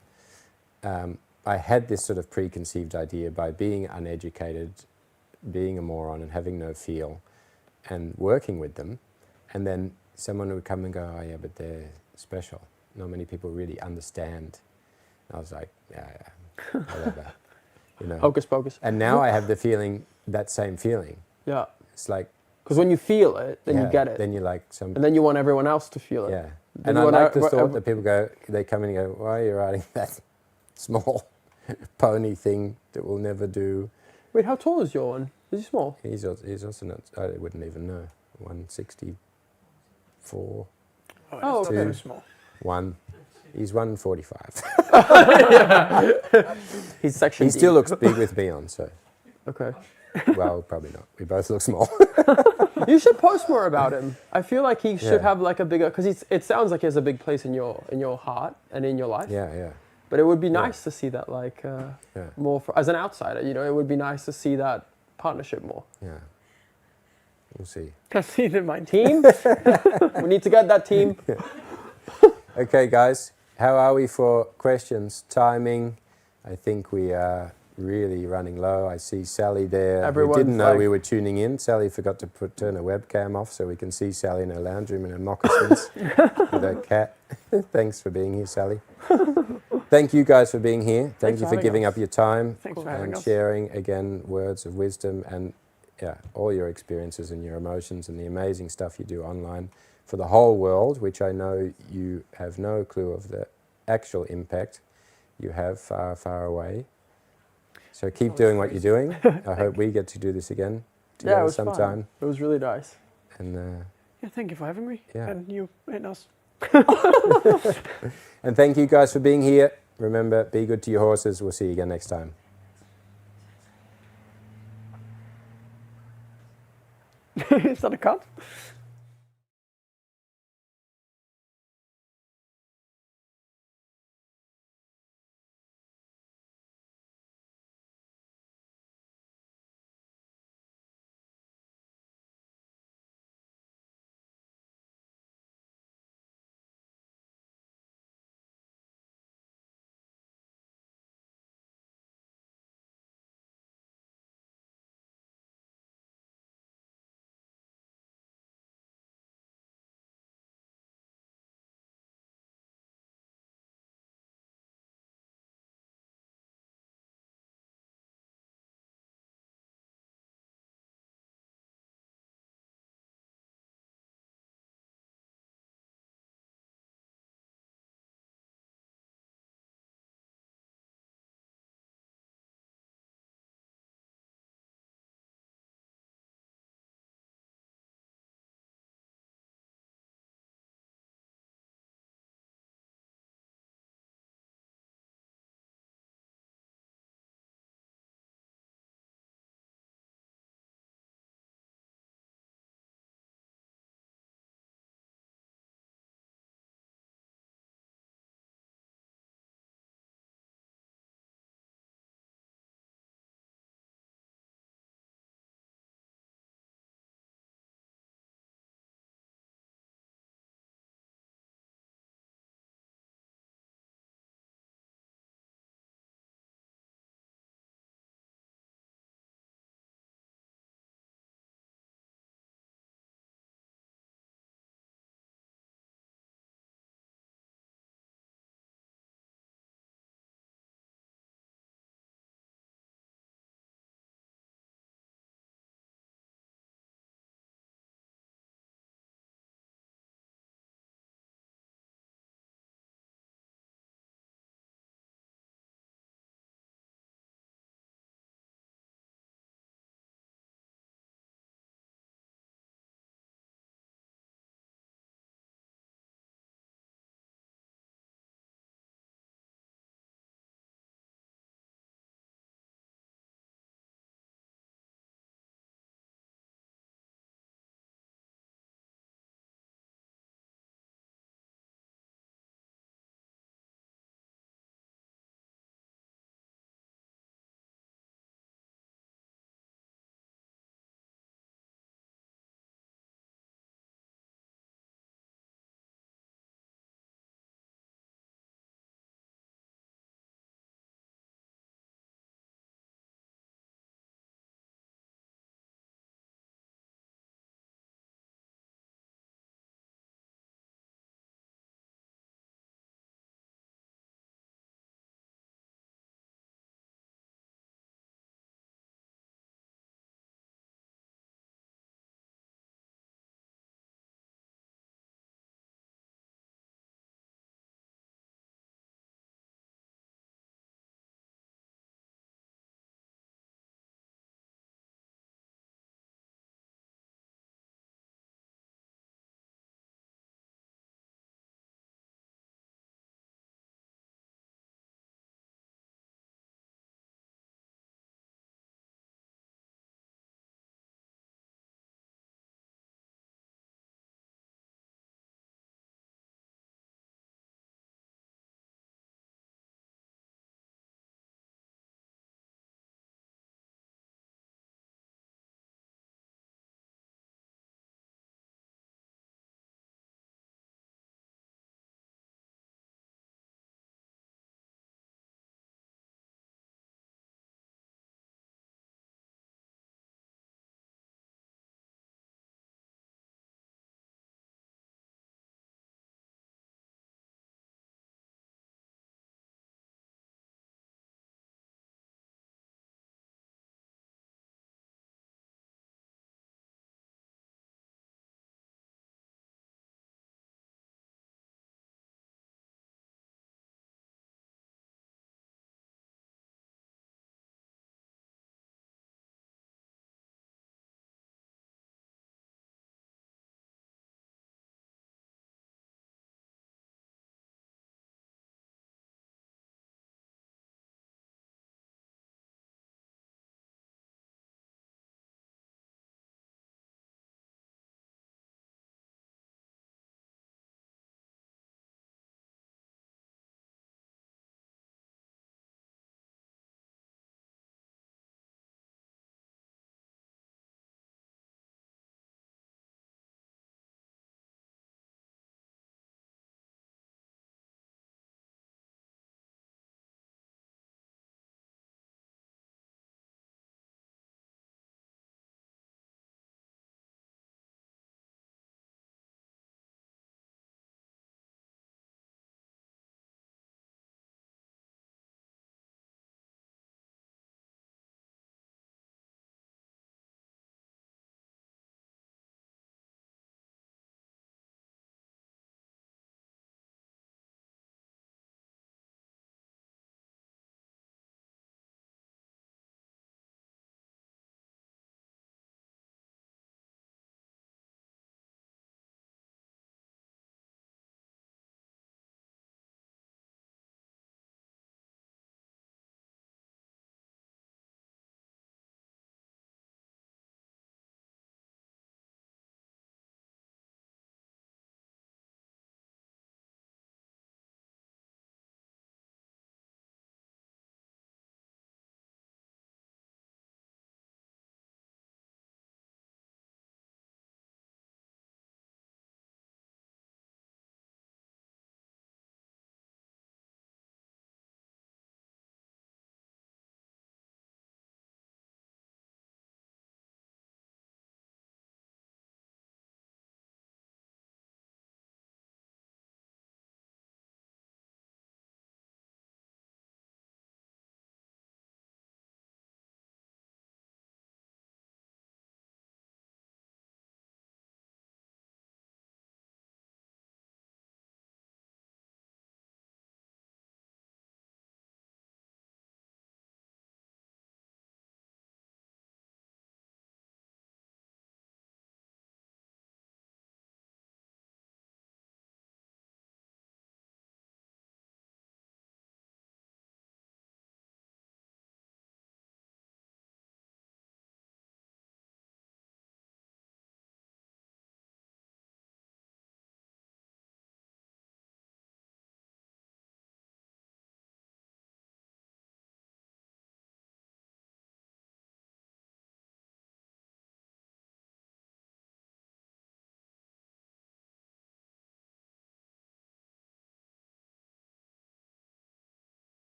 I had this sort of preconceived idea by being uneducated, being a moron and having no feel, and working with them, and then someone would come and go, oh yeah, but they're special. Not many people really understand. And I was like, whatever. Hocus pocus. And now I have the feeling, that same feeling. Yeah. It's like... Because when you feel it, then you get it. Then you like some... And then you want everyone else to feel it. Yeah. And I like the thought that people go, they come in and go, why are you riding that small? pony thing that we'll never do. Wait, how tall is your one? Is he small? He's also not, I wouldn't even know, 164, Oh, it's okay. not very small. 1. He's 145. He's section He D. still looks big with me on, so, Okay. well, probably not. We both look small. You should post more about him. I feel like he should Yeah. have like a bigger, because it sounds like he has a big place in your heart and in your life. Yeah. But it would be nice to see that like Yeah. more as an outsider. You know, it would be nice to see that partnership more. Yeah. We'll see. I've seen it in my Team, we need to get that team. Okay, guys, how are we for questions? Timing? I think we are really running low. I see Sally there. We Everyone's didn't know like- we were tuning in. Sally forgot to turn her webcam off so we can see Sally in her lounge room in her moccasins with her cat. Thanks for being here, Sally. Thank you guys for being here. Thank Thanks you for for having giving us. up your time Thanks for having and us. sharing again words of wisdom and all your experiences and your emotions and the amazing stuff you do online for the whole world, which I know you have no clue of the actual impact you have far, far away. So keep doing what you're doing. I hope we get to do this again Yeah, it together was fun. sometime. It was really nice. And Yeah, thank you for having me. Yeah. And you and us. and thank you guys for being here. Remember, be good to your horses. We'll see you again next time. Is that a cut?